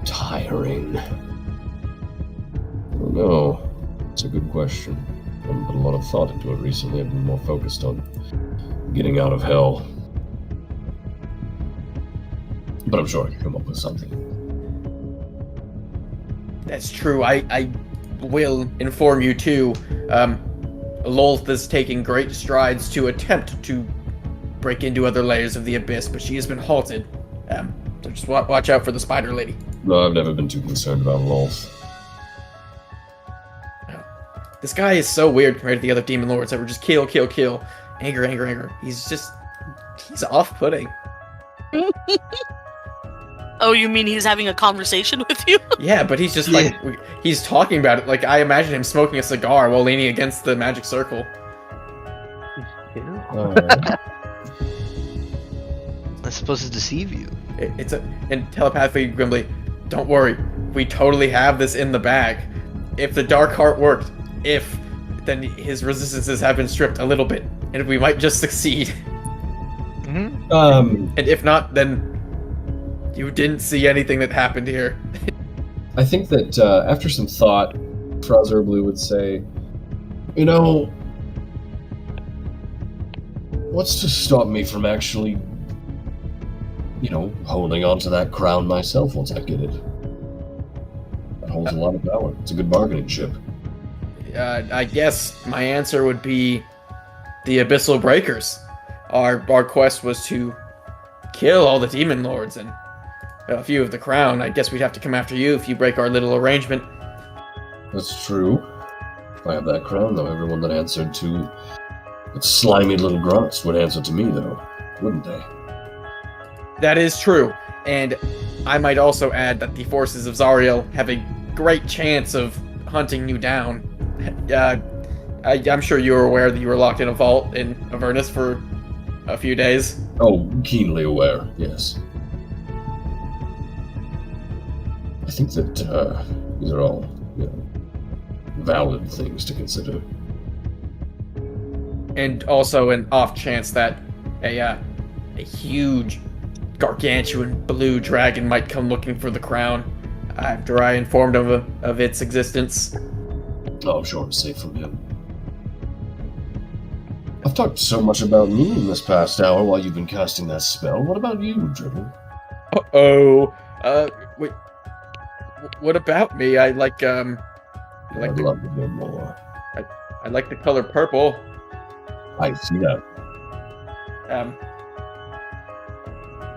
tiring. I don't know. It's a good question. I haven't put a lot of thought into it recently. I've been more focused on getting out of hell. But I'm sure I can come up with something. That's true. I will inform you too. Lolth is taking great strides to attempt to break into other layers of the abyss, but she has been halted. So just watch out for the spider lady. No, I've never been too concerned about Lolth. This guy is so weird compared to the other demon lords that were just kill, anger. He's off-putting. Oh, you mean he's having a conversation with you? Yeah, but he's just like he's talking about it. Like I imagine him smoking a cigar while leaning against the magic circle. That's supposed to deceive you. And telepathically, Grimly, don't worry, we totally have this in the bag. If the Dark Heart worked, then his resistances have been stripped a little bit, and we might just succeed. Mm-hmm. And if not, then you didn't see anything that happened here. I think that after some thought, Frozzer Blue would say, you know, what's to stop me from actually, holding on to that crown myself once I get it? holds a lot of power. It's a good bargaining chip. I guess my answer would be the Abyssal Breakers. Our quest was to kill all the demon lords and a few of the crown. I guess we'd have to come after you if you break our little arrangement. That's true. If I have that crown, though, everyone that answered to the slimy little grunts would answer to me, though, wouldn't they? That is true. And I might also add that the forces of Zariel have a great chance of hunting you down. I'm sure you were aware that you were locked in a vault in Avernus for a few days. Oh, keenly aware, yes. I think that these are all, valid things to consider. And also an off chance that a huge, gargantuan blue dragon might come looking for the crown after I informed him of its existence. Oh, I'm sure I'm safe from him. I've talked so much about me in this past hour while you've been casting that spell. What about you, Dribble? Uh-oh. Wait. What about me? I'd love to hear more. I like the color purple. I see that.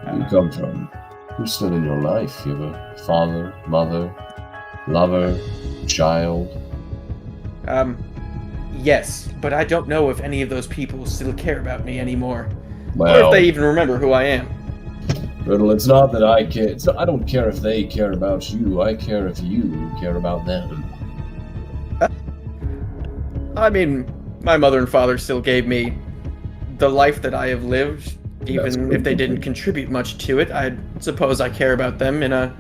Where do you come from? Who's still in your life? You have a father, mother, lover, child? Yes, but I don't know if any of those people still care about me anymore. Well, or if they even remember who I am. Riddle, it's not that I care. I don't care if they care about you. I care if you care about them. I mean, my mother and father still gave me the life that I have lived, even if they didn't contribute much to it. I suppose I care about them in a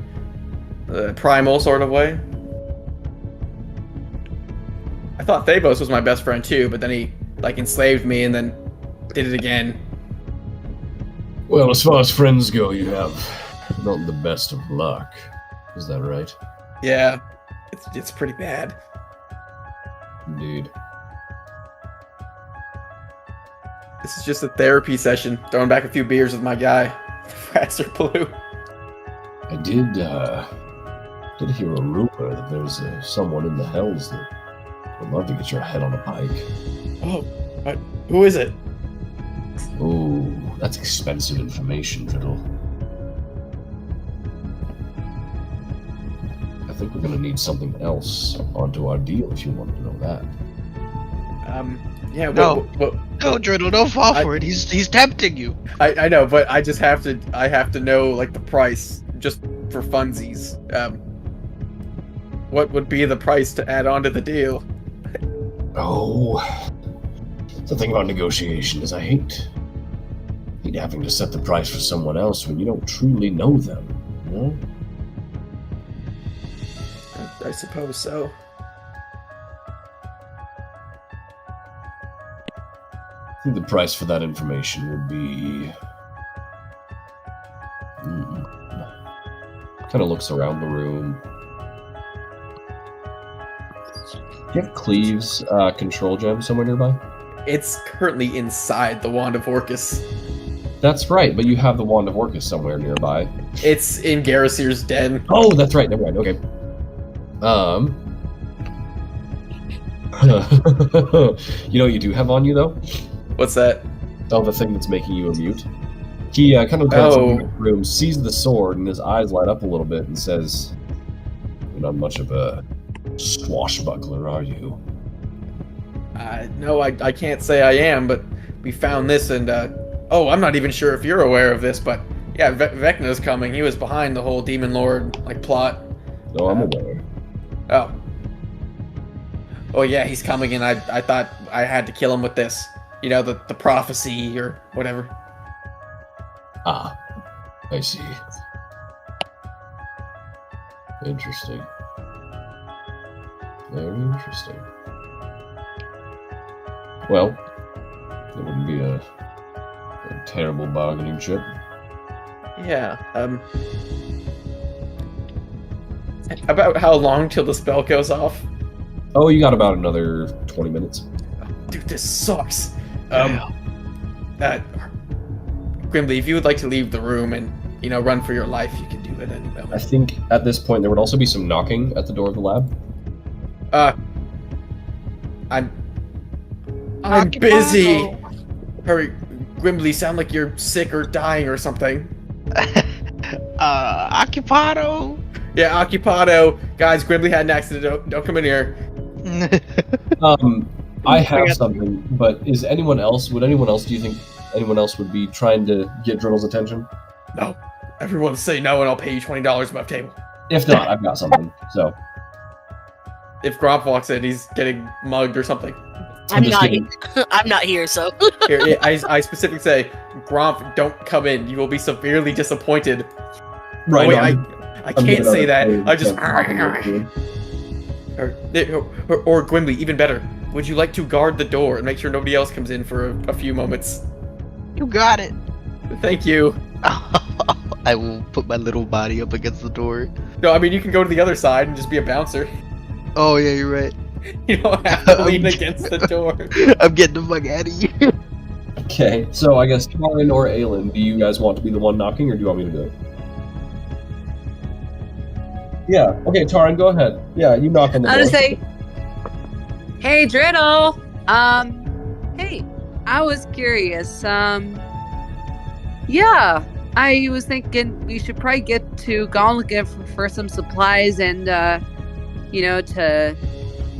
primal sort of way. I thought Thabos was my best friend too, but then he, enslaved me and then did it again. Well, as far as friends go, you have not the best of luck. Is that right? Yeah, it's pretty bad. Indeed. This is just a therapy session, throwing back a few beers with my guy, Professor Blue. I did hear a rumor that there's someone in the Hells that would love to get your head on a pike. Oh, who is it? Oh, that's expensive information, Fiddle. I think we're gonna need something else onto our deal if you want to know that. Yeah, No, Driddle, don't fall for it. He's tempting you. I know, but I just have to know the price just for funsies. What would be the price to add on to the deal? Oh, the thing about negotiation is I hate having to set the price for someone else when you don't truly know them, you know? I suppose so. I think the price for that information would be... Kind of looks around the room. Do you have Cleave's control gem somewhere nearby? It's currently inside the Wand of Orcus. That's right, but you have the Wand of Orcus somewhere nearby. It's in Garasir's den. Oh, that's right. Never mind. Okay. You know what you do have on you, though? What's that? Oh, the thing that's making you a mute. He kind of goes into the room, sees the sword, and his eyes light up a little bit and says, "You're not much of a swashbuckler, are you?" No, I can't say I am, but we found this and, I'm not even sure if you're aware of this, but yeah, Vecna's coming. He was behind the whole Demon Lord, plot. No, I'm aware. Oh. Oh yeah, he's coming and I thought I had to kill him with this. You know, the prophecy or whatever. Ah, I see. Interesting. Very interesting. Well, it wouldn't be a terrible bargaining chip. Yeah, about how long till the spell goes off? Oh, you got about another 20 minutes. Dude, this sucks. Grimly, if you would like to leave the room and run for your life, you can do it any I moment. think at this point there would also be some knocking at the door of the lab. I'm busy. Hurry, Grimly, sound like you're sick or dying or something. Occupado. Yeah, Occupado. Guys, Grimly had an accident. Don't come in here. I have something, but would anyone else, do you think anyone else would be trying to get Driddle's attention? No. Everyone say no and I'll pay you $20 above table. If not, I've got something, so. If Gromp walks in, he's getting mugged or something. I'm just not. kidding. I'm not here, so. Here, I specifically say, Gromp, don't come in. You will be severely disappointed. Right, Oh, wait, no, I can't say that. I just... Yeah. Or Gwimly, even better. Would you like to guard the door and make sure nobody else comes in for a few moments? You got it. Thank you. I will put my little body up against the door. No, I mean, you can go to the other side and just be a bouncer. Oh yeah, you're right. You don't have to lean against the door. I'm getting the fuck out of here. Okay, so I guess Taran or Aelin, do you guys want to be the one knocking, or do you want me to do it? Yeah, okay, Taran, go ahead. Yeah, you knock on the door. I'm gonna say, hey, Driddle. Hey, I was curious. Yeah, I was thinking we should probably get to Gauntlet for some supplies and, to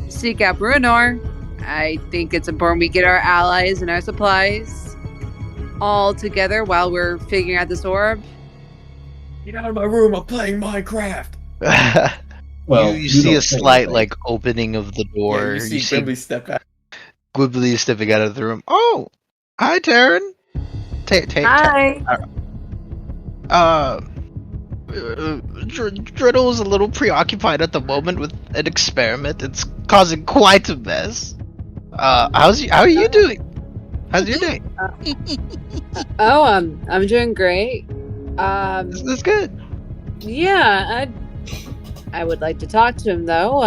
seek out Bruenor. I think it's important we get our allies and our supplies all together while we're figuring out this orb. Get out of my room, I'm playing Minecraft. Well, you see don't a say slight anything. opening of the door. Yeah, you see Grimly step back. Gwibbly stepping out of the room. Oh, hi, Taryn. Hi. Driddle is a little preoccupied at the moment with an experiment. It's causing quite a mess. How are you doing? How's your day? Oh, I'm doing great. That's good. Yeah, I would like to talk to him though.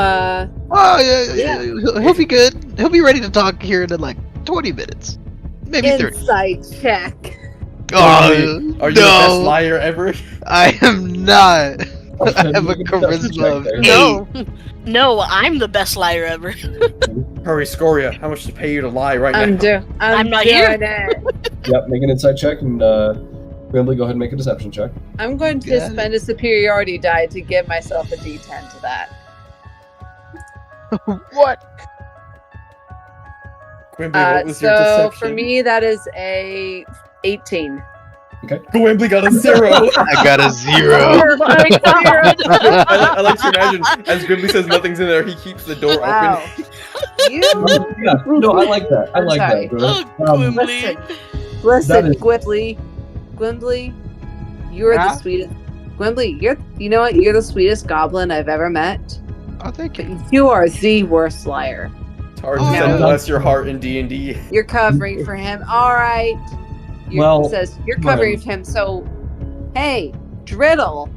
Oh yeah. He'll be good. He'll be ready to talk here in like 20 minutes, maybe 30. Insight check. Oh, Are you no. the best liar ever? I am not. I have a Make deception check charisma. there. No, I'm the best liar ever. Hurry, Scoria, how much to pay you to lie right now? I'm not doing here. it. Yep, make an insight check, and Grimly, go ahead and make a deception check. I'm going to Got it. spend a superiority die to give myself a D10 to that. What? Grimly, what was your So deception? for me, that is a 18. Grimly got a 0. I got a 0. I like to imagine, as Grimly says nothing's in there, he keeps the door Wow. open. You Yeah, no, I like that. I I'm like sorry. that. Oh, Grimly. Gwibbly. listen, That is- Gwimbly, you're Yeah? the sweetest. Gwimbly, you know what? You're the sweetest goblin I've ever met. Oh, thank But you. you are the worst liar. It's hard Oh, to say no. bless your heart in D&D. You're covering for him. All right. Well, Says you're covering for him. So, hey, Driddle,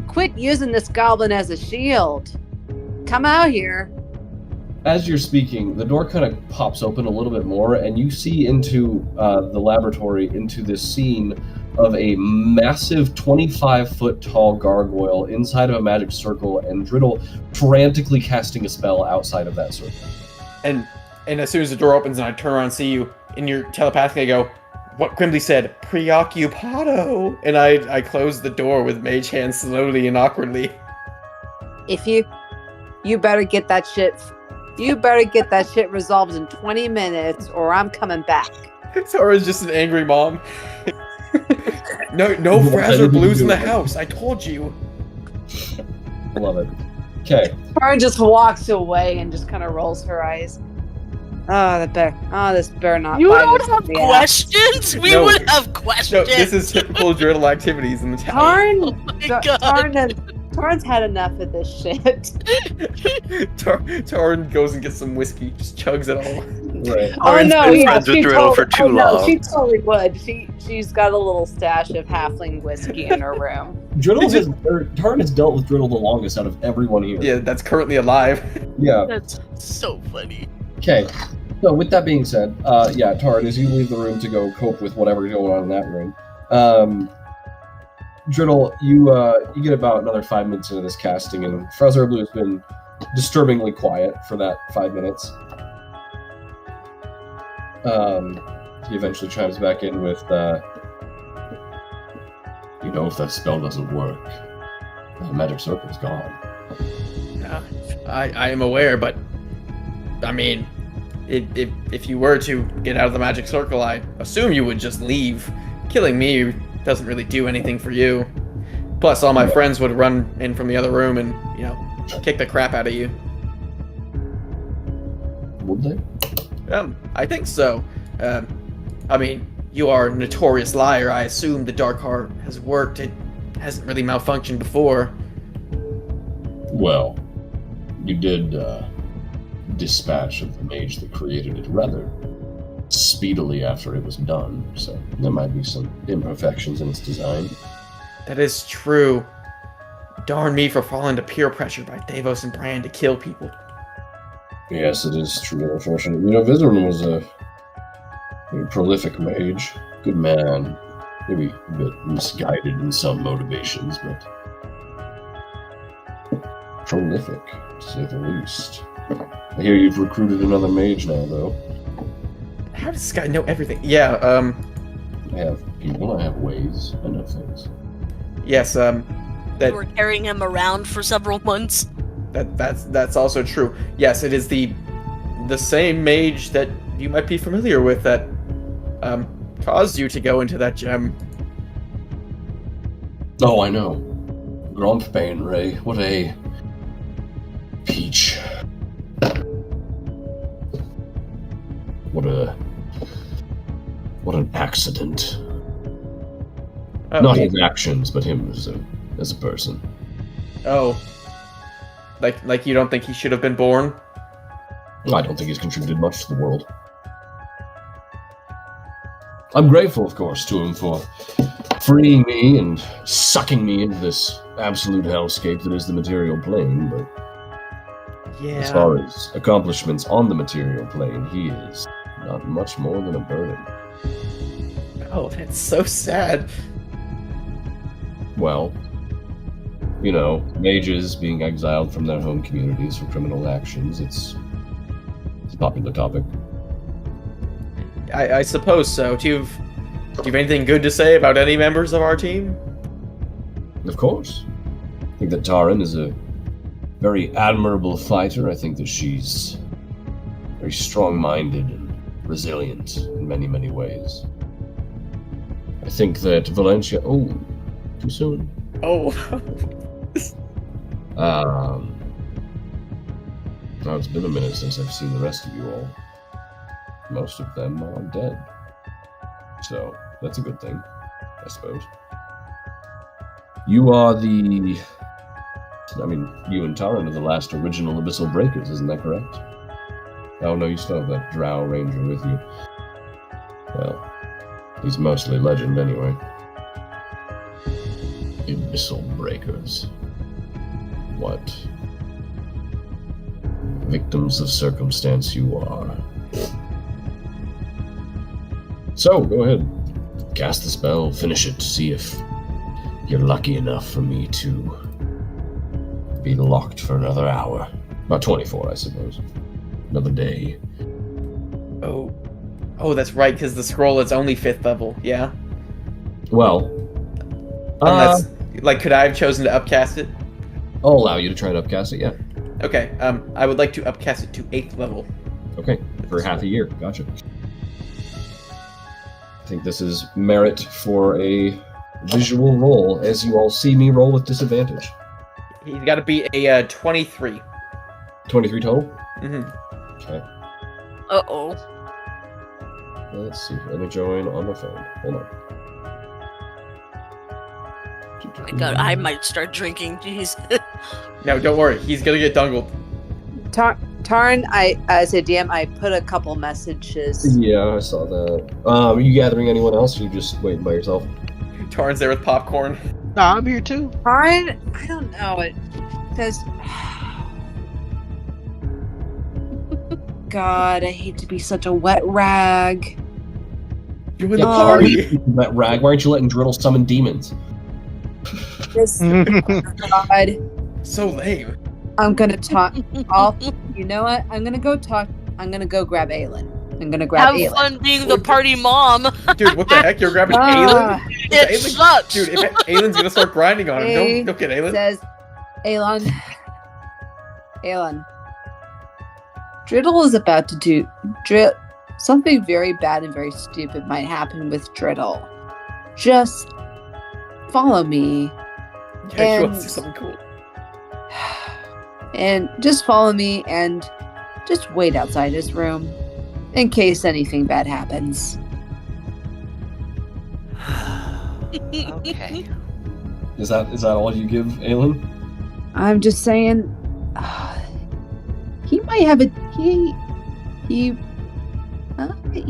quit using this goblin as a shield. Come out here. As you're speaking, the door kind of pops open a little bit more, and you see into the laboratory, into this scene of a massive 25-foot tall gargoyle inside of a magic circle, and Driddle frantically casting a spell outside of that circle. And as soon as the door opens and I turn around and see you, in your telepathic I go, what Grimly said, preoccupado, and I close the door with mage hand slowly and awkwardly. If you better get that shit. You better get that shit resolved in 20 minutes, or I'm coming back. Sora's just an angry mom. No Fraz or blues in the house, I told you. I love it. Okay. Karen just walks away and just kind of rolls her eyes. Oh, this better not. You bite don't us have in the ass. questions? We No. would have questions. No, this is typical Driddle activities in the town. Tarn, Oh my God. Tarn's had enough of this shit. Tarn goes and gets some whiskey, just chugs it all. Right. Tarn's been friends with Driddle for too long. She totally would. She's got a little stash of halfling whiskey in her room. Tarn has dealt with Driddle the longest out of everyone here. Yeah, that's currently alive. Yeah. That's so funny. Okay. So with that being said, Tarn, as you leave the room to go cope with whatever's going on in that room, Driddle, you get about another 5 minutes into this casting, and Frezzer Blue has been disturbingly quiet for that 5 minutes. He eventually chimes back in with, if that spell doesn't work, the magic circle's gone. I am aware, but I mean, if you were to get out of the magic circle, I assume you would just leave. Killing me doesn't really do anything for you. Plus, all my friends would run in from the other room and, kick the crap out of you. Would they? I think so. I mean, you are a notorious liar. I assume the Dark Heart has worked. It hasn't really malfunctioned before. Well, you did dispatch of the mage that created it rather speedily after it was done, so there might be some imperfections in its design. That is true. Darn me for falling to peer pressure by Davos and Brian to kill people. Yes, it is true, unfortunately. Vizern was a very prolific mage. Good man. Maybe a bit misguided in some motivations, but prolific, to say the least. I hear you've recruited another mage now, though. How does this guy know everything? Yeah, I have people, I have ways, I know things. Yes, You were carrying him around for several months. That's also true. Yes, it is the same mage that you might be familiar with that caused you to go into that gem. Oh, I know. Grumpbane, Ray. What a peach. What an accident. Not his actions, but him as a person. Oh. Like you don't think he should have been born? I don't think he's contributed much to the world. I'm grateful, of course, to him for freeing me and sucking me into this absolute hellscape that is the material plane, but as far as accomplishments on the material plane, he is not much more than a burden. Oh, that's so sad. Well, mages being exiled from their home communities for criminal actions, it's a popular topic. I suppose so. Do you have anything good to say about any members of our team? Of course. I think that Taran is a very admirable fighter. I think that she's very strong-minded and resilient in many, many ways. I think that Valencia... Oh, too soon. Oh. It's been a minute since I've seen the rest of you all. Most of them are dead. So, that's a good thing, I suppose. You are you and Taran are the last original Abyssal Breakers, isn't that correct? Oh no, you still have that drow ranger with you. Well, he's mostly legend anyway. Abyssal Breakers. What victims of circumstance you are. So, go ahead. Cast the spell, finish it, see if you're lucky enough for me to be locked for another hour. About 24, I suppose. Another day. Oh, that's right, because the scroll is only 5th level, yeah? Well, Unless, could I have chosen to upcast it? I'll allow you to try and upcast it, yeah. Okay, I would like to upcast it to 8th level. Okay, for half a year, gotcha. I think this is merit for a visual roll, as you all see me roll with disadvantage. He's got to be a 23. 23 total? Mm-hmm. Okay. Uh-oh. Let's see. Let me join on my phone. Hold on. Oh my god, I might start drinking. Jeez. No, don't worry. He's gonna get dungled. Tarn, as a DM, I put a couple messages. Yeah, I saw that. Are you gathering anyone else, or are you just waiting by yourself? Tarn's there with popcorn. Nah, I'm here too. Tarn, I don't know. It says, God, I hate to be such a wet rag. You in the party. That rag. Why aren't you letting Driddle summon demons? This God, So lame. I'm gonna talk. You know what? I'm gonna go talk. I'm gonna go grab Aelin. I'm gonna grab Have Aelin. fun being the party mom. Dude, what the heck? You're grabbing Ah. Aelin? It Aelin- sucks. Dude, if Aelin's gonna start grinding on him, don't get Aelin. Says, Aelin. Driddle is about to do something very bad and very stupid might happen with Driddle. Just follow me. Yeah, she wants to do something cool. And just follow me and just wait outside his room in case anything bad happens. Okay. Is that all you give, Aelin? I'm just saying, he might have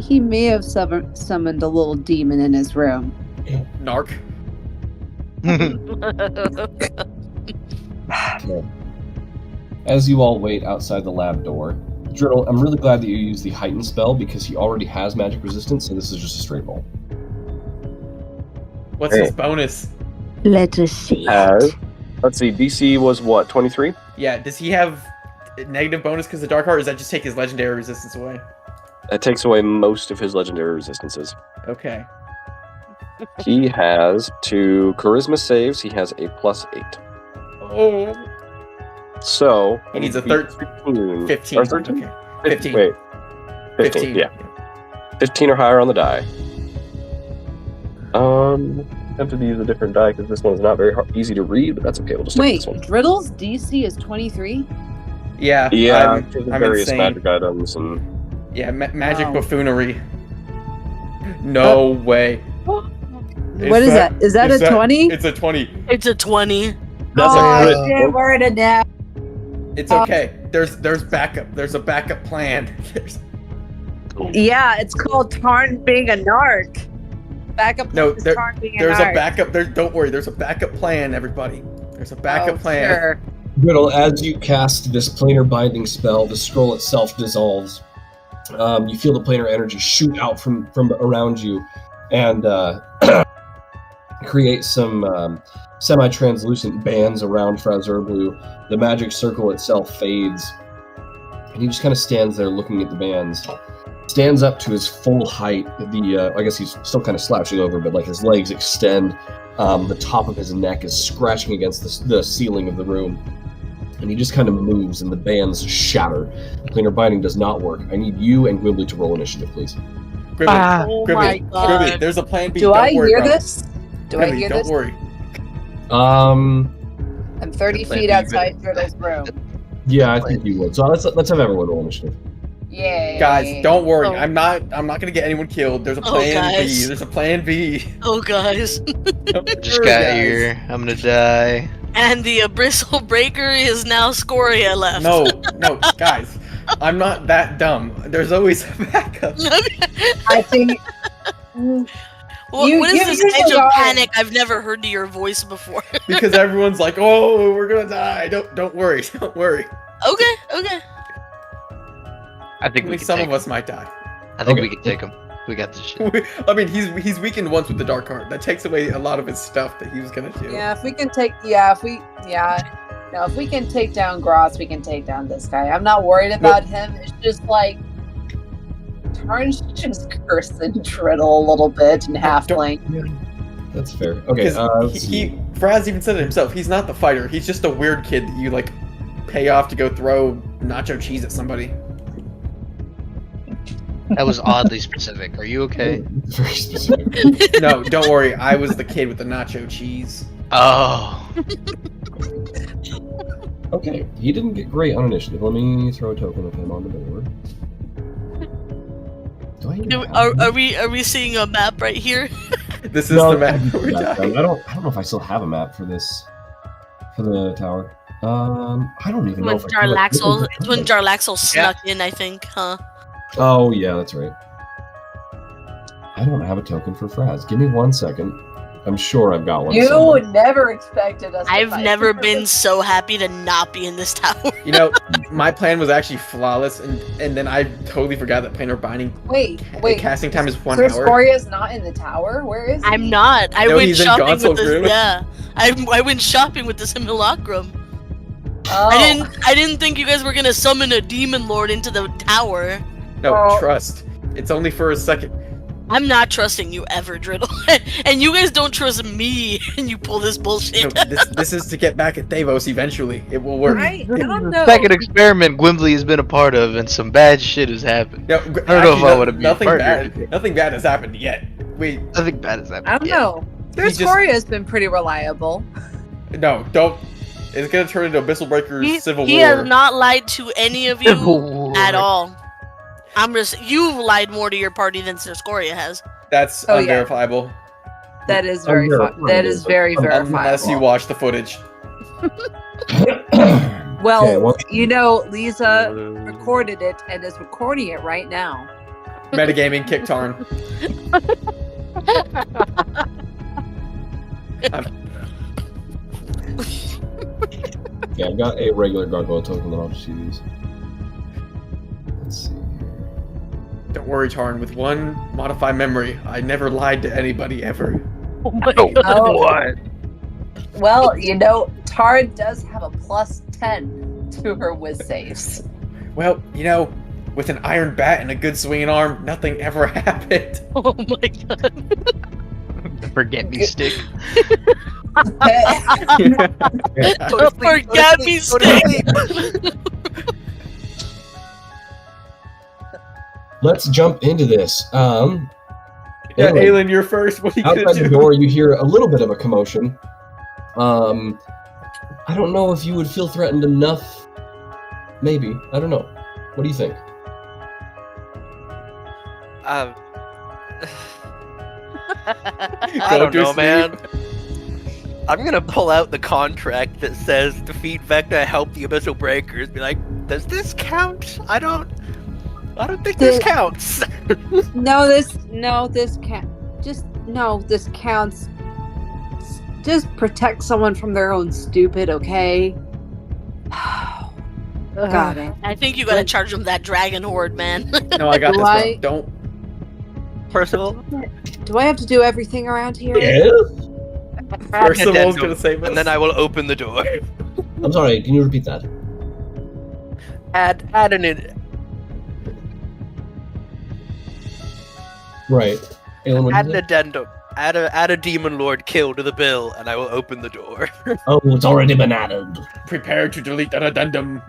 he may have summoned a little demon in his room. Narc. Okay. As you all wait outside the lab door, Driddle, I'm really glad that you used the heightened spell because he already has magic resistance, so this is just a straight roll. What's his bonus? Let us see. Let's see, DC was what, 23? Yeah, does he have negative bonus because of Dark Heart, or does that just take his legendary resistance away? That takes away most of his legendary resistances. Okay. He has 2 charisma saves, he has a +8. Oh. So He needs a 15. 15. Or 13? Okay. 15. 15. Wait. 15, yeah. 15 or higher on the die. Tempted to use a different die because this one's not very easy to read, but that's okay. We'll just stick Wait, with this one. Driddle's DC is 23? Yeah. Yeah, I'm various insane. magic items and Yeah, magic Wow. buffoonery. No way. What is that? Is that a 20? It's a 20. It's a 20. that's Oh, a crit. shit, we're in a nap. It's okay. There's backup. There's a backup plan. Yeah, it's called Tarn being a narc. Backup No, is there- Tarn being There's a narc. a backup. Don't worry. There's a backup plan, everybody. There's a backup plan. Sure. Driddle, as you cast this planar binding spell, the scroll itself dissolves. You feel the planar energy shoot out from around you and create some semi-translucent bands around Frazerblue. The magic circle itself fades, and he just kind of stands there looking at the bands. Stands up to his full height. I guess he's still kind of slouching over, but like his legs extend. The top of his neck is scratching against the ceiling of the room. And he just kind of moves, and the bands shatter. Planar binding does not work. I need you and Gwibbly to roll initiative, please. Grimly, Oh Grimly, my God. Grimly, there's a plan B. Do Don't I worry hear about this? Do I Grimly, hear don't this? worry. I'm 30 Plan feet B, outside but- Driddle's room. Yeah, I think you would. So let's have everyone roll initiative. Yay. Guys, don't worry. Oh. I'm not gonna get anyone killed. There's a Oh, plan B. guys. There's a plan B. Oh, guys. Just Worry, got guys. here. I'm gonna die. And the Abyssal Breaker is now Scoria left. No, guys. I'm not that dumb. There's always a backup. I think. What You- is you this usually edge of are. panic I've never heard to your voice before? Because everyone's like, "Oh, we're gonna die." Don't worry. Don't worry. Okay. I think Only we can some take of him. us might die. I think Okay. we can take him. We got this shit. I mean, he's weakened once with the Dark Heart. That takes away a lot of his stuff that he was gonna do. Yeah, if we can take. Yeah, if we can take down Gross, we can take down this guy. I'm not worried about him. It's just like. Tarn's just cursing Driddle a little bit and halfling. That's fair. Okay. Because Let's see. Fraz even said it himself. He's not the fighter. He's just a weird kid that you like pay off to go throw nacho cheese at somebody. That was oddly specific. Are you okay? Very specific. No, don't worry. I was the kid with the nacho cheese. Oh. Okay, he didn't get great on initiative. Let me throw a token of him on the board. Do I even have Are we seeing a map right here? This is No, the map I we're dying. don't know if I still have a map for this, for the tower. I don't even know When if I Jarlaxle, it's when Jarlaxle snuck in, I think, huh? Oh yeah, that's right. I don't have a token for Fraz. Give me 1 second. I'm sure I've got one. You somewhere. never expected us to I've fight. never been so happy to not be in this tower. You know, my plan was actually flawless, and then I totally forgot that planar binding Wait. casting time is 1 Sir hour. Scoria's not in the tower? Where is he? I'm not. I No, went he's in shopping console with this. room. Yeah, I went shopping with the simulacrum. Oh. I didn't think you guys were gonna summon a demon lord into the tower. No, Oh. trust. It's only for a second. I'm not trusting you ever, Driddle. And you guys don't trust me, and you pull this bullshit. No, this is to get back at Thavos eventually. It will work. I don't know. Second experiment Gwimbley has been a part of, and some bad shit has happened. No, I don't know if I want to be a nothing partner. bad. Nothing bad has happened yet. Wait, Nothing bad has happened. I don't know. Sir He just- Scoria's been pretty reliable. no, don't. It's gonna turn into Abyssal Breaker's Civil he War. has not lied to any of you at all. You've lied more to your party than Sir Scoria has. That's Oh, yeah. unverifiable. That is very fun. That is very verifiable. Unless you watch the footage. Well, Okay, well- you know, Lisa recorded it and is recording it right now. Metagaming, kick Tarn. Okay, I've got a regular gargoyle token that I'll just use. Let's see here. Don't worry, Tarn. With one modified memory, I never lied to anybody ever. Oh my Oh, god. Oh. what? Well, you know, Tara does have a plus 10 to her whiz saves. Well, you know, with an iron bat and a good swinging arm, nothing ever happened. Oh my god. Forget me stick. Forget me stick. Let's jump into this. Yeah, Anyway, Aelin, you're first. What are you outside gonna the do? door, you hear a little bit of a commotion. I don't know if you would feel threatened enough. Maybe. I don't know. What do you think? I Go don't to know, sleep. man. I'm gonna pull out the contract that says defeat Vecna, help the Abyssal Breakers. Be like, does this count? I don't think this counts. This counts. Just protect someone from their own stupid, okay? Got it. I think you gotta charge him that dragon horde, man. No, I got Do this I- one. Don't. Percival, Do I have to do everything around here? Percival's gonna save us. and then I will open the door. I'm sorry, can you repeat that? Add an Right. Aelin, what add did an you say? addendum. Add a demon lord kill to the bill, and I will open the door. Oh, it's already been added. Prepare to delete that addendum.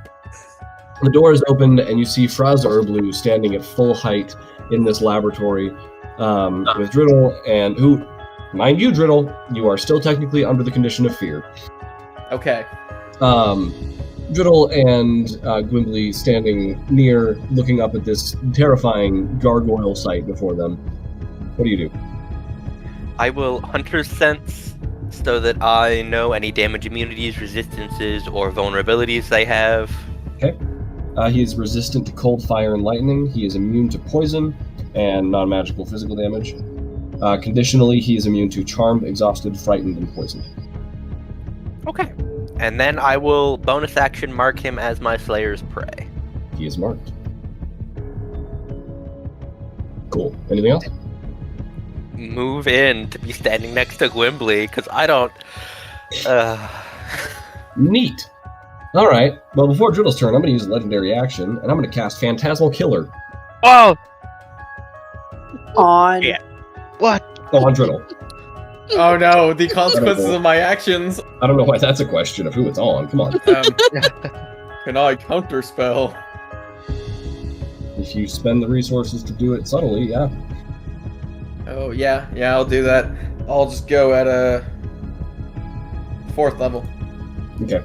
The door is opened, and you see Fraz Erblu standing at full height in this laboratory with Driddle, and who, mind you, Driddle, you are still technically under the condition of fear. Okay. Driddle and Gwimbley standing near, looking up at this terrifying gargoyle sight before them. What do you do? I will Hunter's Sense so that I know any damage immunities, resistances, or vulnerabilities they have. He is resistant to cold, fire, and lightning. He is immune to poison and non-magical physical damage. Conditionally, he is immune to charmed, exhausted, frightened, and poisoned. Okay. And then I will bonus action mark him as my Slayer's Prey. He is marked. Cool. Anything else? Move in to be standing next to Gwimbley, because I don't... Neat. All right. Well, before Driddle's turn, I'm going to use a legendary action, and I'm going to cast Phantasmal Killer. Oh, On. Yeah. what? Oh, on Driddle. Oh no, the consequences of my actions. I don't know why that's a question of who it's on. Come on. Can I counterspell? If you spend the resources to do it subtly, yeah. Oh yeah, I'll do that. I'll just go at a 4th level. Okay.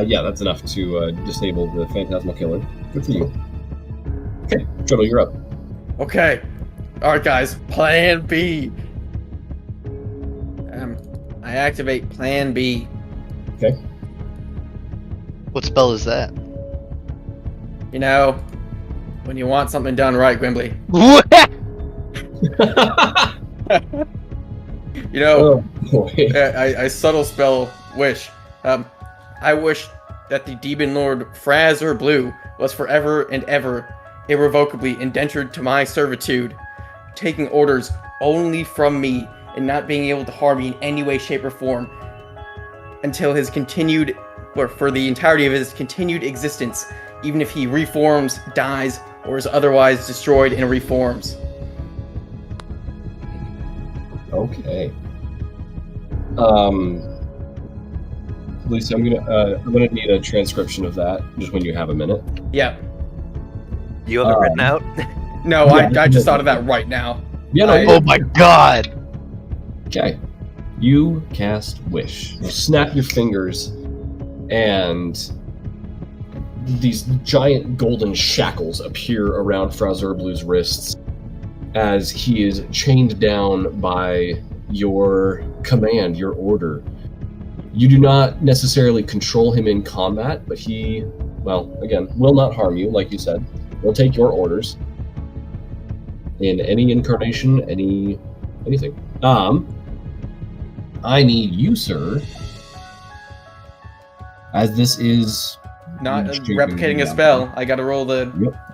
Yeah, that's enough to disable the Phantasmal Killer. Good for you. Okay, Driddle, you're up. Okay. Alright guys, plan B. I activate plan B. What spell is that? You know, when you want something done right, Gwimbley. You know, Oh boy. I subtle spell wish. I wish that the demon lord Frazor Blue was forever and ever irrevocably indentured to my servitude, taking orders only from me and not being able to harm me in any way, shape, or form until his continued, or for the entirety of his continued existence, even if he reforms, dies, or is otherwise destroyed and reforms. Okay. Lisa, I'm gonna need a transcription of that just when you have a minute. Yeah. You have it written out? No, Yeah, I just thought of that right now. Yeah, no, Oh my god! Okay. You cast Wish. You snap your fingers, and these giant golden shackles appear around Frazor Blue's wrists as he is chained down by your command, your order. You do not necessarily control him in combat, but he, well, again, will not harm you, like you said. He'll take your orders in any incarnation, anything. I need you, sir, as this is Not replicating a spell. I gotta roll the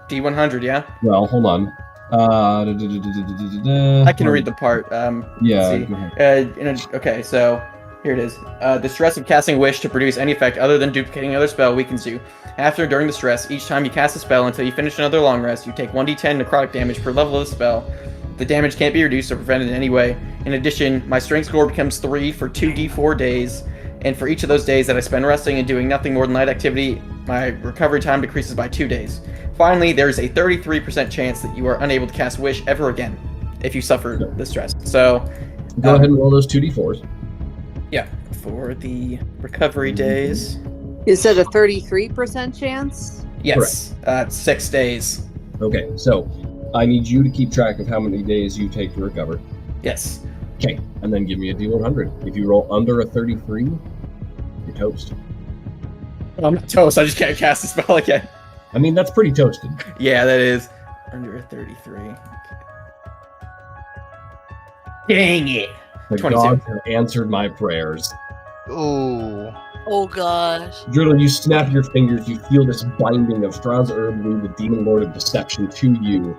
D100, yeah? Well, hold on. I can read the part. Yeah. Let's see. Okay, so here it is. The stress of casting Wish to produce any effect other than duplicating another spell weakens you. After, during the stress, each time you cast a spell until you finish another long rest, you take 1d10 necrotic damage per level of the spell. The damage can't be reduced or prevented in any way. In addition, my strength score becomes 3 for 2d4 days, and for each of those days that I spend resting and doing nothing more than light activity, my recovery time decreases by 2 days. Finally, there is a 33% chance that you are unable to cast Wish ever again if you suffer the stress. So, go ahead and roll those 2d4s. Yeah, for the recovery days. You said a 33% chance? Yes, 6 days. Okay, so I need you to keep track of how many days you take to recover. Yes. Okay, and then give me a d100. If you roll under a 33, you're toast. I'm not toast, I just can't cast the spell again. I mean, that's pretty toasted. Yeah, that is. Under a 33. Dang it! The 22. gods have answered my prayers. Ooh. Oh gosh. Driddle, you snap your fingers, you feel this binding of Frazor Blue, the Demon Lord of Deception, to you.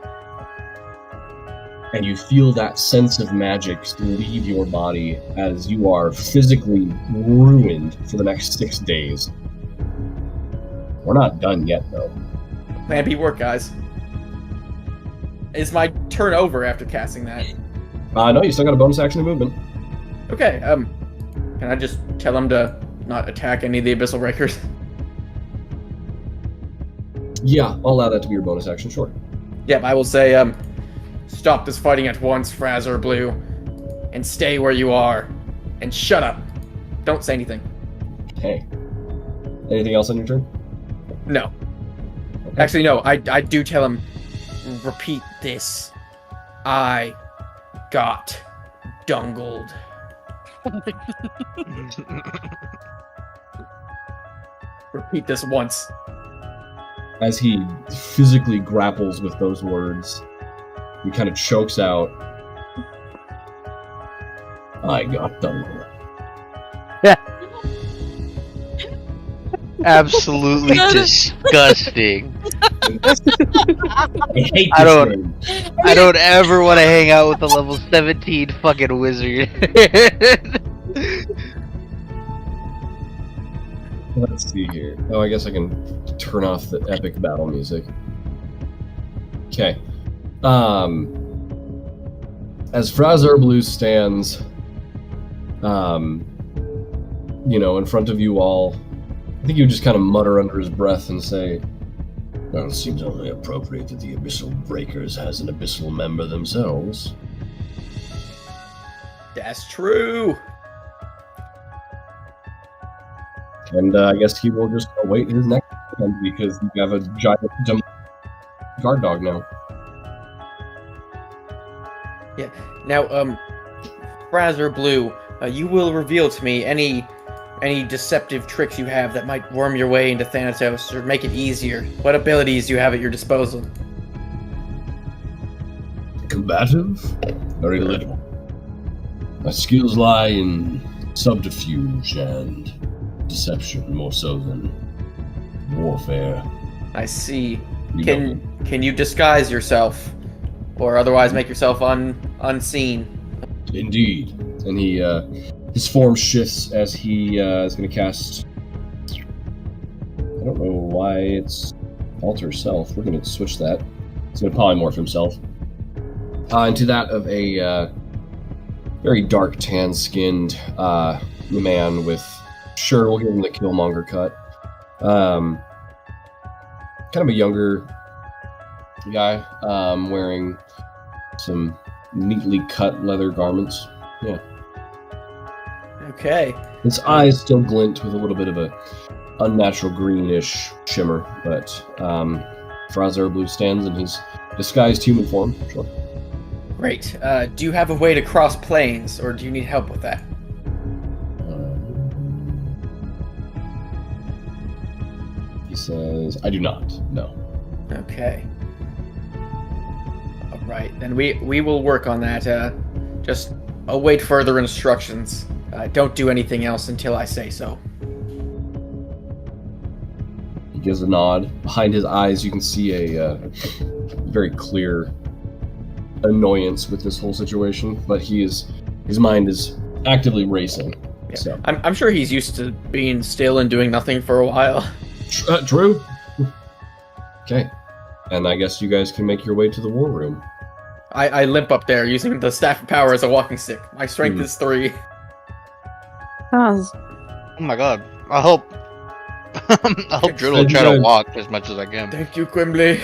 And you feel that sense of magic leave your body as you are physically ruined for the next 6 days. We're not done yet, though. Plan B work, guys. Is my turn over after casting that? No, you still got a bonus action and movement. Okay, can I just tell him to not attack any of the Abyssal Breakers? Yeah, I'll allow that to be your bonus action, sure. Yep, I will say, stop this fighting at once, Frazor Blue, and stay where you are, and shut up. Don't say anything. Okay. Anything else on your turn? No. Okay. Actually, no, I do tell him, repeat this. I got dungled. Repeat this once. As he physically grapples with those words, he kind of chokes out, I got dungled. Absolutely disgusting. I hate I this don't- game. I don't ever want to hang out with a level 17 fucking wizard. Let's see here. Oh, I guess I can turn off the epic battle music. Okay. As Frazor Blue stands, in front of you all, I think you just kind of mutter under his breath and say, well, it seems only appropriate that the Abyssal Breakers has an Abyssal member themselves. That's true. And I guess he will just await his next turn because you have a giant guard dog now. Yeah. Now, Frazor Blue, you will reveal to me any deceptive tricks you have that might worm your way into Thanatos or make it easier. What abilities do you have at your disposal? Combative? Very little. My skills lie in subterfuge and deception more so than warfare. I see. You know. Can you disguise yourself, or otherwise make yourself unseen? Indeed. And he, his form shifts as he is going to cast. I don't know why it's alter self. We're going to switch that. He's going to polymorph himself into that of a very dark tan-skinned man with. Sure, we'll give him the Killmonger cut. Kind of a younger guy, wearing some neatly cut leather garments. Yeah. Okay. His eyes still glint with a little bit of a unnatural greenish shimmer, but Frazer Blue stands in his disguised human form. Sure. Great. Do you have a way to cross planes, or do you need help with that? He says, I do not, no. Okay. Alright, then we will work on that. Just await further instructions. Don't do anything else until I say so. He gives a nod. Behind his eyes, you can see a very clear annoyance with this whole situation, but his mind is actively racing. Yeah. So. I'm sure he's used to being still and doing nothing for a while. True. Okay. And I guess you guys can make your way to the war room. I limp up there using the staff of power as a walking stick. My strength is 3. Oh, Oh my god. I hope Drew will try to walk as much as I can. Thank you, Quimbley.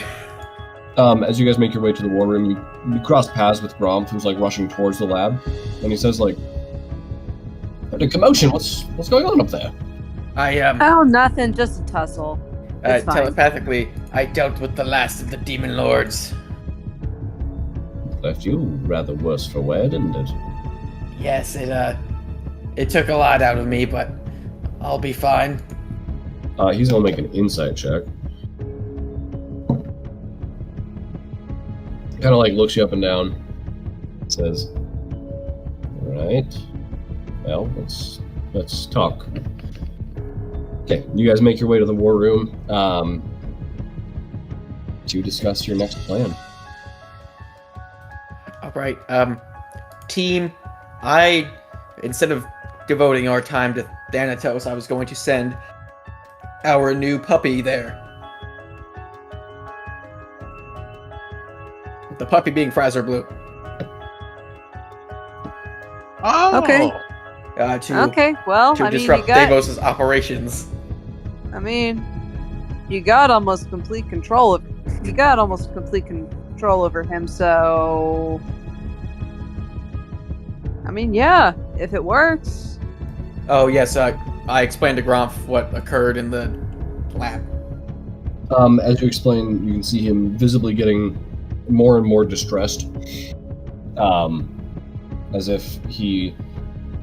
As you guys make your way to the war room, you cross paths with Gromp, who's like rushing towards the lab, and he says like, "What a commotion! What's going on up there?" oh, nothing. Just a tussle. It's fine. Telepathically, I dealt with the last of the demon lords. Left you rather worse for wear, didn't it? Yes, it took a lot out of me, but I'll be fine. He's gonna make an insight check. Kind of like looks you up and down. Says, "All right. Well, let's talk." Okay, you guys make your way to the war room to discuss your next plan. All right, team. Instead of devoting our time to Thanatos, I was going to send our new puppy there. The puppy being Frazer Blue. Oh! Okay. To well, to I mean, disrupt you got. Davos's operations. I mean, you got almost complete control of. You got almost complete control over him. So, I mean, yeah, if it works. Oh yes, I explained to Gromf what occurred in the lab. As you explain, you can see him visibly getting more and more distressed, as if he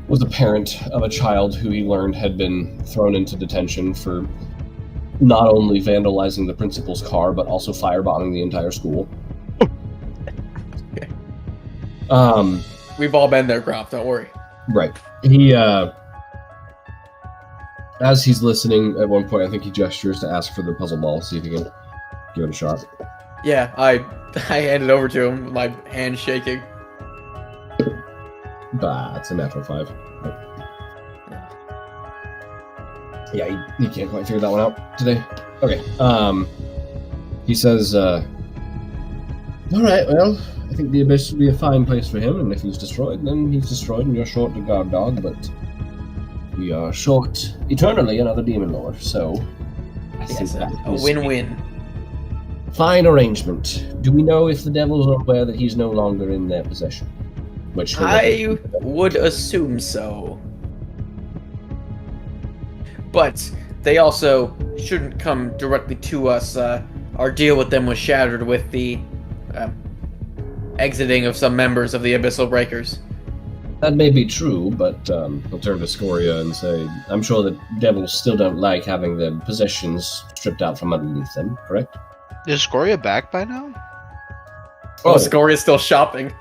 was a parent of a child who he learned had been thrown into detention for not only vandalizing the principal's car, but also firebombing the entire school. We've all been there, Gromf, don't worry. Right. He, as he's listening, at one point, I think he gestures to ask for the puzzle ball, see if he can give it a shot. Yeah, I hand it over to him, my hand shaking. Bah, it's a natural 5. Yeah, he can't quite figure that one out today. Okay, he says, alright, well, I think the Abyss would be a fine place for him, and if he's destroyed, then he's destroyed, and you're short the guard dog, but we are short eternally another demon lord, so I think that a is win-win. fine arrangement. Do we know if the devils are aware that he's no longer in their possession? Which I would assume so. But they also shouldn't come directly to us. Our deal with them was shattered with the exiting of some members of the Abyssal Breakers. That may be true, but he'll turn to Scoria and say, I'm sure the devils still don't like having their possessions stripped out from underneath them, correct? Is Scoria back by now? Oh, Scoria's still shopping.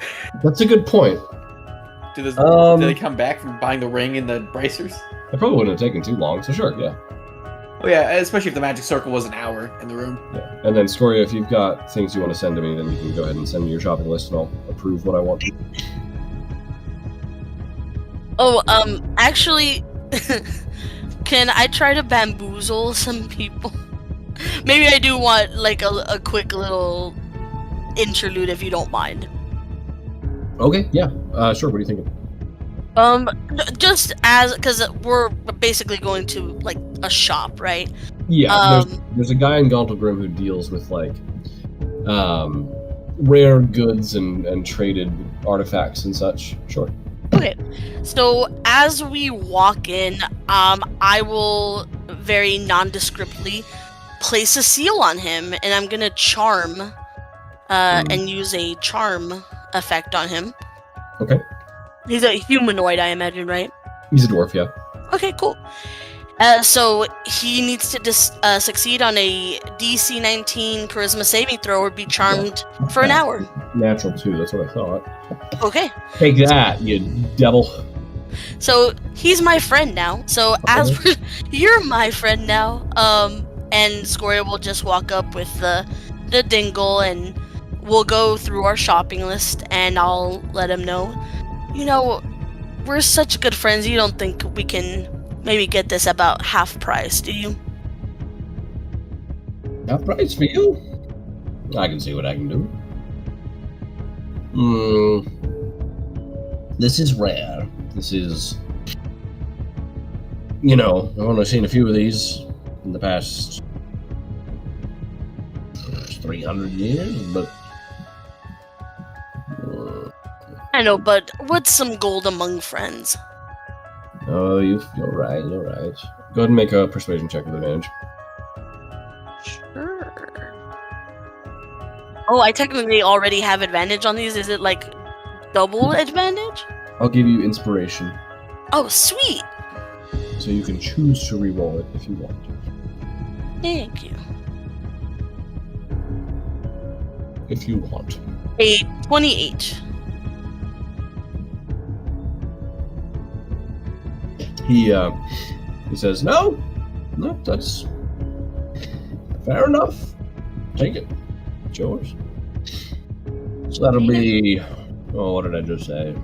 That's a good point. Do Um, they come back from buying the ring and the bracers? It probably wouldn't have taken too long, so sure, yeah. Oh yeah, especially if the magic circle was an hour in the room. Yeah. And then, Scoria, if you've got things you want to send to me, then you can go ahead and send me your shopping list and I'll approve what I want. Oh, actually, can I try to bamboozle some people? Maybe I do want, like, a quick little interlude, if you don't mind. Okay, yeah. Sure, what are you thinking? Just because we're basically going to, like, a shop, right? Yeah, there's a guy in Gauntlgrim who deals with, like, rare goods and traded artifacts and such. Sure. Okay, so as we walk in, I will very nondescriptly place a seal on him, and I'm gonna charm, and use a charm effect on him. Okay. He's a humanoid, I imagine, right? He's a dwarf, yeah. Okay, cool. So he needs to succeed on a DC 19 Charisma saving throw or be charmed for an hour. Natural 2, that's what I thought. Okay. Take that, you devil. So he's my friend now. So you're my friend now. And Scoria will just walk up with the dingle, and we'll go through our shopping list, and I'll let him know. You know, we're such good friends. You don't think we can maybe get this about half price, do you? Half price for you? I can see what I can do. This is rare. This is... You know, I've only seen a few of these in the past 300 years, but... I know, but what's some gold among friends? Oh, you're right. Go ahead and make a persuasion check with advantage. Sure. Oh, I technically already have advantage on these. Is it like double advantage? I'll give you inspiration, Oh, sweet. so you can choose to reroll it if you want. Thank you. If you want. A 28. He says, no, that's fair enough. Take it. It's yours. So that'll be, what did I just say?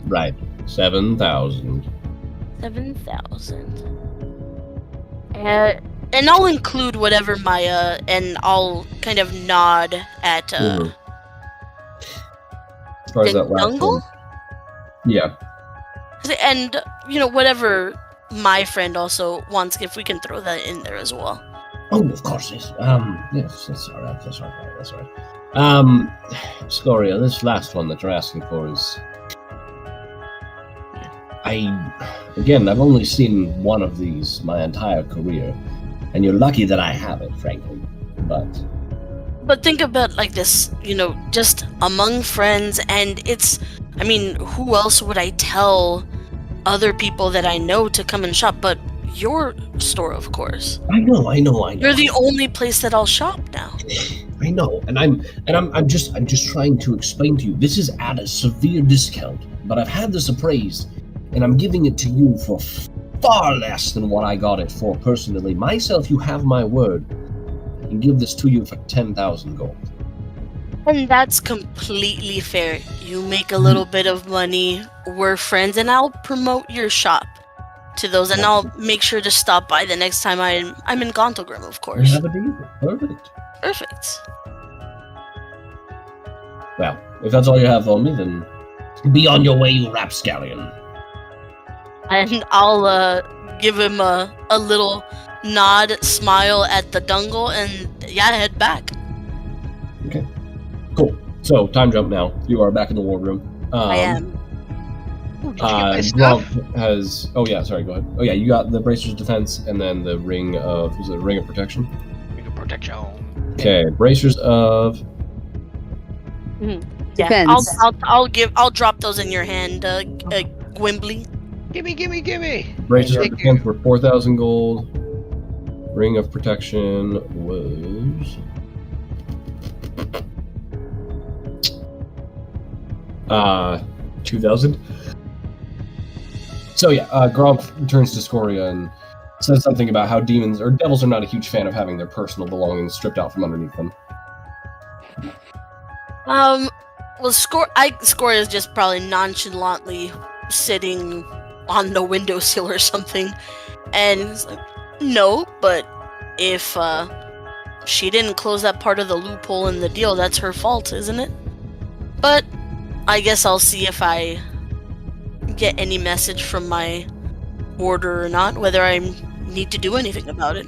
Right, 7,000. 7,000. And I'll include whatever my, and I'll kind of nod at, As far as that last Dungle? one. Yeah. And, you know, whatever my friend also wants, if we can throw that in there as well. Oh, of course, yes. Yes, that's alright. Scoria, this last one that you're asking for is... I've only seen one of these my entire career, and you're lucky that I have it, frankly. But think about like this, you know, just among friends, and I mean, who else would I tell other people that I know to come and shop but your store, of course. I know. You're the only place that I'll shop now. I know, and I'm just trying to explain to you. This is at a severe discount, but I've had this appraised, and I'm giving it to you for far less than what I got it for personally. Myself, you have my word. I can give this to you for 10,000 gold. And that's completely fair. You make a little bit of money, we're friends, and I'll promote your shop to those, and I'll make sure to stop by the next time I'm in Gauntlgrim, of course. We have a deal. Perfect. Well, if that's all you have for me, then be on your way, you rapscallion. And I'll give him a little nod, smile at the dungle, and head back. Okay. Cool. So, time jump now. You are back in the war room. I am. Ooh, did you get my stuff? Gronk has... Oh, yeah, sorry, go ahead. Oh, yeah, you got the Bracer's Defense and then the Ring of... Was it Ring of Protection? Ring of Protection. Okay, Bracers of... Yeah, Defense. I'll drop those in your hand, Gwimbly. Gimme! Bracers of Thank Defense were 4,000 gold. Ring of Protection was... 2,000. So yeah, Gromp turns to Scoria and says something about how demons or devils are not a huge fan of having their personal belongings stripped out from underneath them. Well, Scoria is just probably nonchalantly sitting on the windowsill or something, and it's like, no, but if she didn't close that part of the loophole in the deal, that's her fault, isn't it? But I guess I'll see if I get any message from my order or not, whether I need to do anything about it.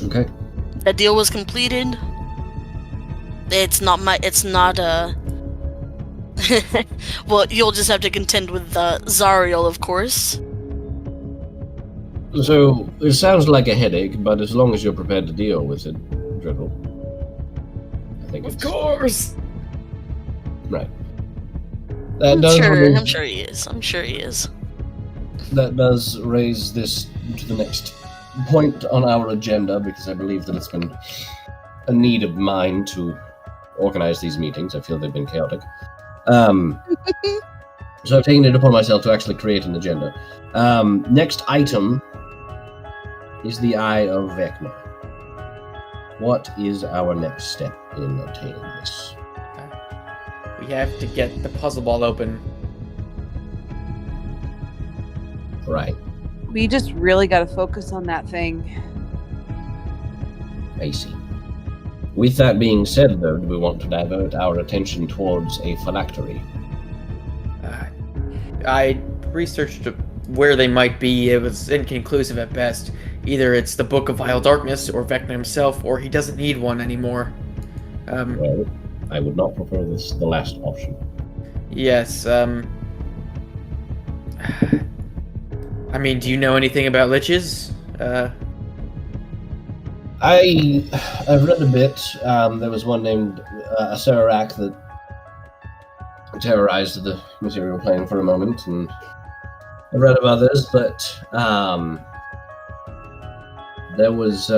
Okay. The deal was completed. It's not well, you'll just have to contend with Zariel, of course. So, it sounds like a headache, but as long as you're prepared to deal with it, Dribble. I think Of course! Right. I'm sure he is. I'm sure he is. That does raise this to the next point on our agenda, because I believe that it's been a need of mine to organize these meetings. I feel they've been chaotic. So I've taken it upon myself to actually create an agenda. Next item is the Eye of Vecna. What is our next step in obtaining this? We have to get the puzzle ball open. Right. We just really got to focus on that thing. I see. With that being said, though, do we want to divert our attention towards a phylactery? I researched where they might be. It was inconclusive at best. Either it's the Book of Vile Darkness, or Vecna himself, or he doesn't need one anymore. Well, I would not prefer the last option. Yes, I mean, do you know anything about liches? I've read a bit. There was one named Acerak that terrorized the material plane for a moment, and I read of others, but there was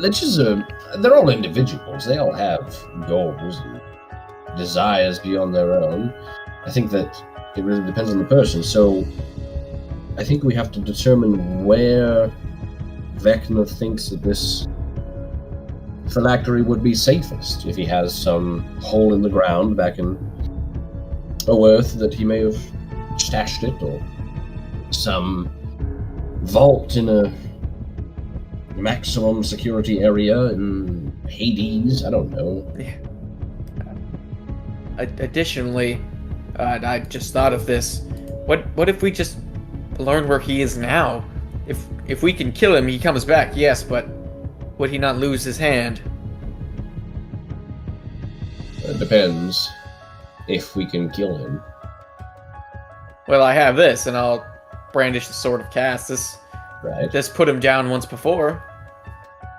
liches they're all individuals. They all have goals and desires beyond their own. I think that it really depends on the person. So I think we have to determine where Vecna thinks that this phylactery would be safest. If he has some hole in the ground back in Oerth that he may have stashed it, or some vault in a maximum security area in Hades, I don't know. Yeah. Additionally, I just thought of this. What if we just learn where he is now? If we can kill him, he comes back, yes, but would he not lose his hand? It depends if we can kill him. Well, I have this, and I'll brandish the Sword of Castus. Right. Just put him down once before.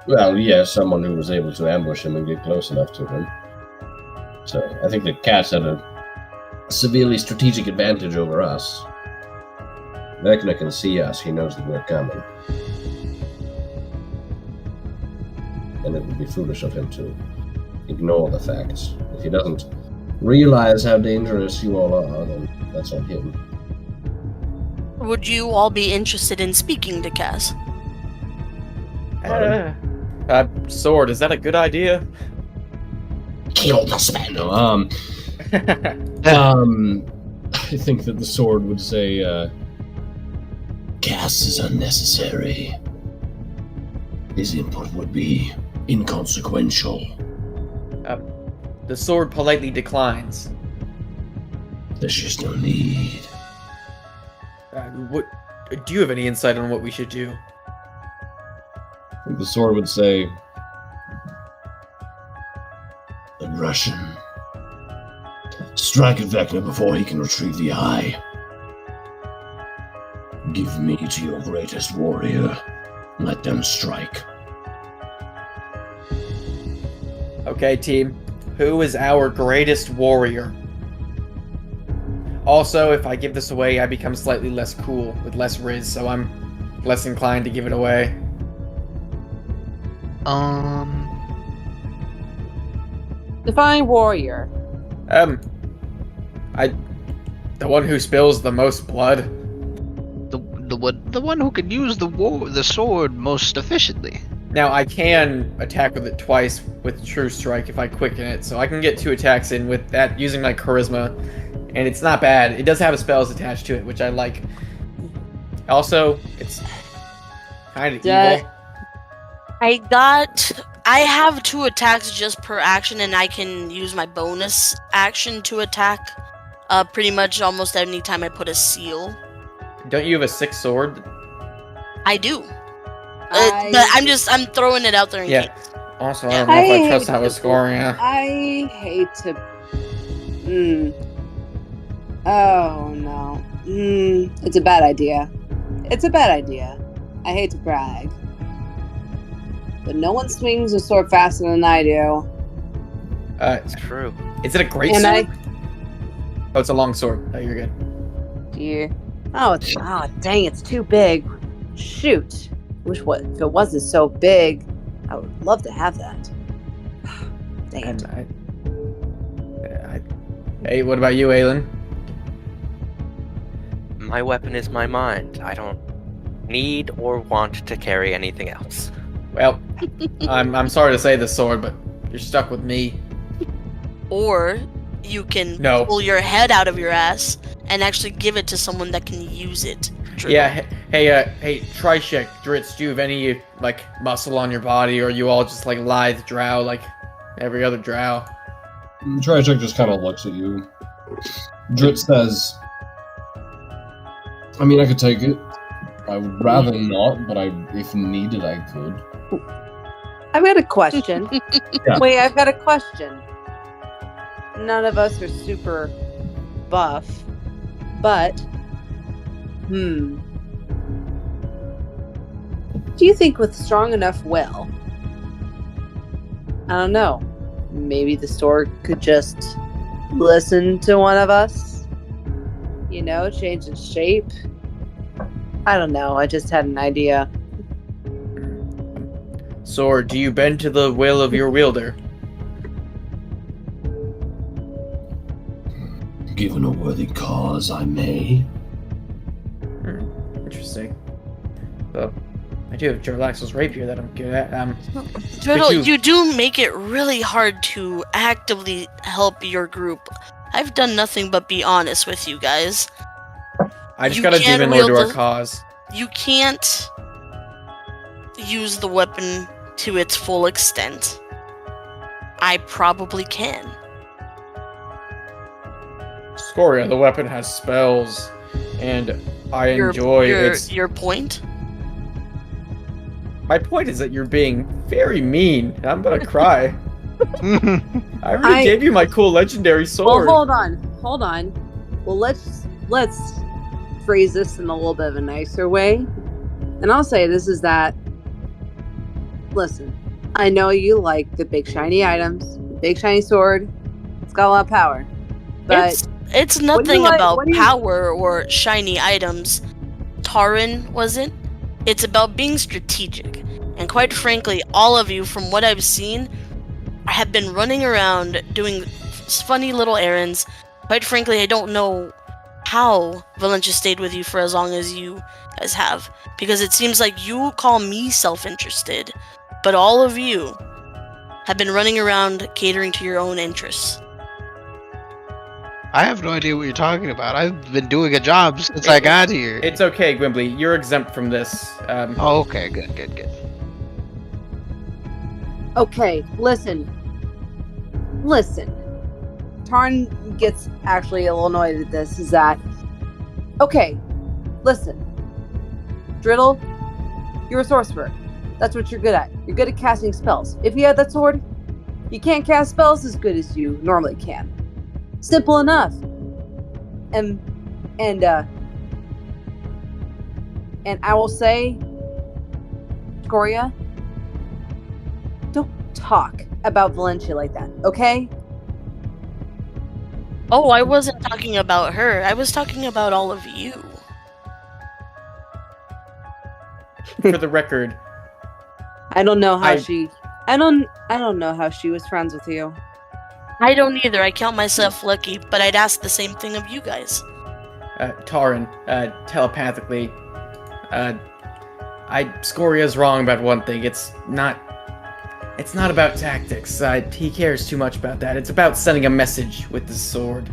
Well, yeah, someone who was able to ambush him and get close enough to him. So, I think the Cats had a severely strategic advantage over us. Vecna can see us, he knows that we're coming. And it would be foolish of him to ignore the facts. If he doesn't realize how dangerous you all are, then that's on him. Would you all be interested in speaking to Cass? Sword, is that a good idea? Kill the Spano. I think that the Sword would say, Cass is unnecessary. His input would be inconsequential. The Sword politely declines. There's just no need. What? Do you have any insight on what we should do? The Sword would say, the Russian. Strike at Vecna before he can retrieve the eye. Give me to your greatest warrior. Let them strike. Okay, team. Who is our greatest warrior? Also, if I give this away, I become slightly less cool with less riz, so I'm less inclined to give it away. Divine warrior. The one who spills the most blood. The one who can use the sword most efficiently. Now, I can attack with it twice with True Strike if I quicken it, so I can get 2 attacks in with that using my Charisma, and it's not bad. It does have spells attached to it, which I like. Also, it's kind of evil. I have 2 attacks just per action, and I can use my bonus action to attack pretty much almost any time I put a seal. Don't you have a 6 sword? I do. But I'm throwing it out there in case. Also, I don't know if I trust how it's scoring. I hate to. Oh no. It's a bad idea. I hate to brag, but no one swings a sword faster than I do. It's true. Is it a great sword? Oh, it's a long sword. Oh, you're good. Yeah. Oh, dang! It's too big. Shoot. If it wasn't so big, I would love to have that. Dang it. Hey, what about you, Aelin? My weapon is my mind. I don't need or want to carry anything else. Well, I'm sorry to say this, sword, but you're stuck with me. Or you can pull your head out of your ass and actually give it to someone that can use it. True. Yeah, hey, Trishek, Dritz, do you have any, like, muscle on your body, or are you all just, like, lithe drow, like every other drow? Trishek just kind of looks at you. Dritz says, I mean, I could take it. I would rather not, but if needed, I could. I've got a question. Yeah. Wait, I've got a question. None of us are super buff, but do you think with strong enough will, I don't know, maybe the sword could just listen to one of us? You know, change its shape? I don't know, I just had an idea. Sword, do you bend to the will of your wielder? Given a worthy cause, I may. Interesting. Well, I do have Jarlaxle's rapier that I'm good at. Driddle, you do make it really hard to actively help your group. I've done nothing but be honest with you guys. I just got a demon lord to our cause. You can't use the weapon to its full extent. I probably can. Scoria, the weapon has spells, and I enjoy its... Your point? My point is that you're being very mean. I'm gonna cry. I already gave you my cool legendary sword. Well, hold on. Well, let's phrase this in a little bit of a nicer way. And I'll say this is that, listen, I know you like the big shiny items, big shiny sword. It's got a lot of power. But it's nothing about power or shiny items. Taran wasn't. It's about being strategic. And quite frankly, all of you, from what I've seen, have been running around doing funny little errands. Quite frankly, I don't know how Valencia stayed with you for as long as you guys have. Because it seems like you call me self-interested, but all of you have been running around catering to your own interests. I have no idea what you're talking about. I've been doing a job since I got here. It's okay, Gwimbly. You're exempt from this. Oh, okay. Good. Okay, listen. Tarn gets actually a little annoyed at this, is that... Okay, listen. Driddle, you're a sorcerer. That's what you're good at. You're good at casting spells. If you had that sword, you can't cast spells as good as you normally can. Simple enough. And I will say, Scoria, don't talk about Valencia like that, okay? Oh, I wasn't talking about her. I was talking about all of you. For the record, I don't know how I don't know how she was friends with you. I don't either. I count myself lucky, but I'd ask the same thing of you guys. Taran, telepathically, Scoria's wrong about one thing. It's not about tactics. He cares too much about that. It's about sending a message with the sword.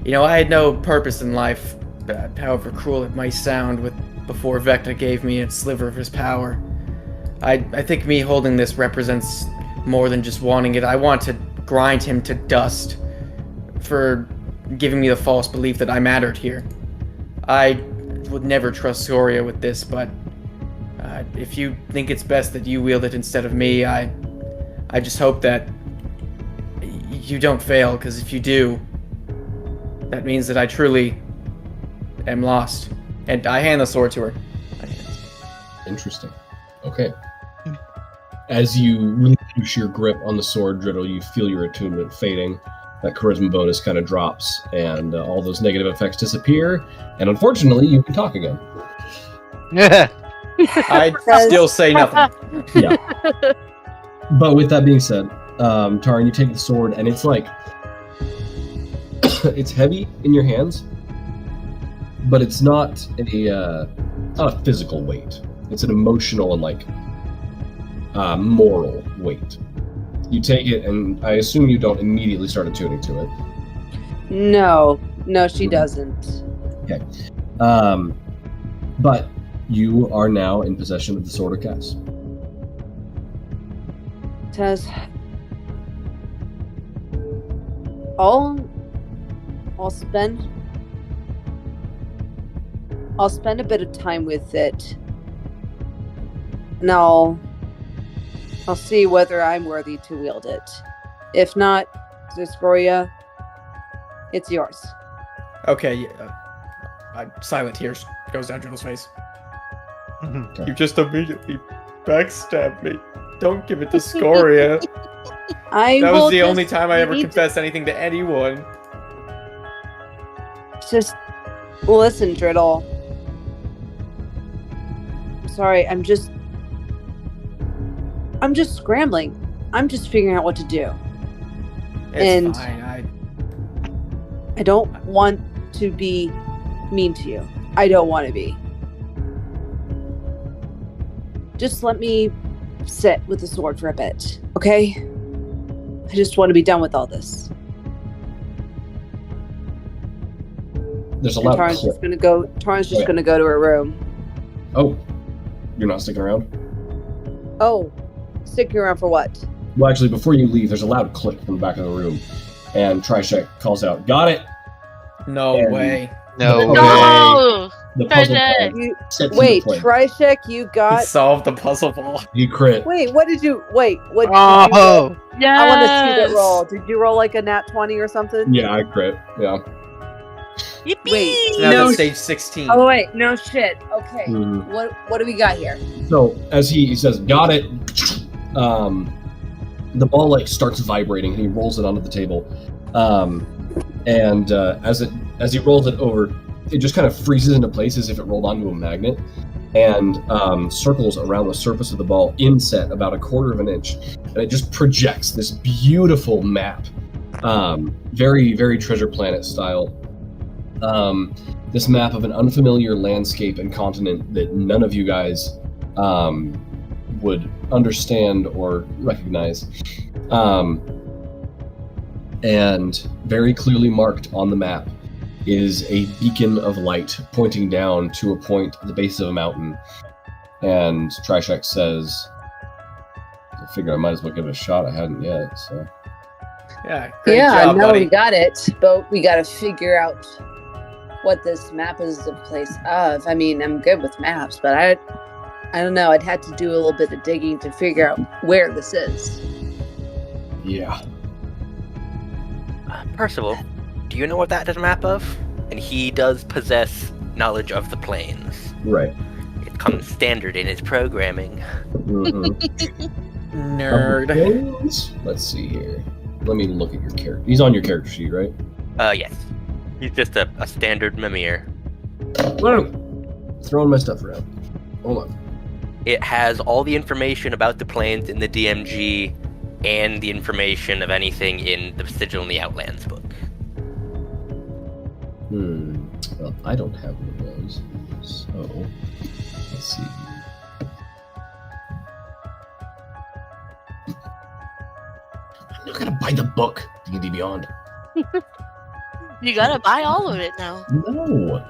You know, I had no purpose in life, however cruel it might sound, before Vecna gave me a sliver of his power. I think me holding this represents more than just wanting it. I want to grind him to dust for giving me the false belief that I mattered here. I would never trust Scoria with this, but if you think it's best that you wield it instead of me, I just hope that you don't fail, because if you do, that means that I truly am lost. And I hand the sword to her. Interesting. Okay. As you relinquish your grip on the sword, Driddle, you feel your attunement fading. That charisma bonus kind of drops, and all those negative effects disappear. And unfortunately, you can talk again. I'd still say nothing. Yeah. But with that being said, Taran, you take the sword, and it's like it's heavy in your hands, but it's not a physical weight. It's an emotional and moral weight. You take it, and I assume you don't immediately start attuning to it. No, she doesn't. Okay. But you are now in possession of the Sword of Cass. Tez, I'll spend a bit of time with it, and I'll see whether I'm worthy to wield it. If not, Scoria, it's yours. Okay, silent tears goes down Driddle's face. Okay. You just immediately backstabbed me. Don't give it to Scoria. That was the only time I ever confessed anything to anyone. Just listen, Driddle. I'm sorry, I'm just scrambling. I'm just figuring out what to do. It's fine. I don't want to be mean to you. I don't want to be. Just let me sit with the sword for a bit, okay? I just want to be done with all this. There's a loud Taran's click. just gonna go to her room. Oh, you're not sticking around? Oh, sticking around for what? Well, actually, before you leave, there's a loud click from the back of the room, and Trishek calls out, "Got it!" No And way. No way. No! The puzzle Trishek! ball sets Wait, into play. Trishek, you He got... solved the puzzle ball. You crit. Wait, what did you... Wait, what did you Oh! roll? Yes! I want to see that roll. Did you roll like a nat 20 or something? Yeah, I crit. Yeah. Yippee! Wait, Now No. that's stage 16. Oh, wait, no shit. Okay, Mhm. what do we got here? So as he says, "Got it," the ball starts vibrating, and he rolls it onto the table. And as he rolls it over, it just kind of freezes into place as if it rolled onto a magnet, and circles around the surface of the ball inset about a quarter of an inch, and it just projects this beautiful map, very, very Treasure Planet style. This map of an unfamiliar landscape and continent that none of you guys would understand or recognize. And very clearly marked on the map is a beacon of light pointing down to a point at the base of a mountain. And Trishek says, I figure I might as well give it a shot. I hadn't yet, so. Yeah, great Yeah, job, no, buddy. we got it, but we got to figure out what this map is a place of. I mean, I'm good with maps, but I don't know. I'd have to do a little bit of digging to figure out where this is. Yeah. Percival, do you know what that is a map of? And he does possess knowledge of the planes. Right. It comes standard in his programming. Mhm. Nerd. Planes? Let's see here. Let me look at your character. He's on your character sheet, right? Yes. He's just a standard Mimir. Throwing my stuff around. Hold on. It has all the information about the planes in the DMG and the information of anything in the Sigil in the Outlands book. Well, I don't have one of those, so let's see. I'm not gonna buy the book, D&D Beyond. You gotta buy all of it now. No.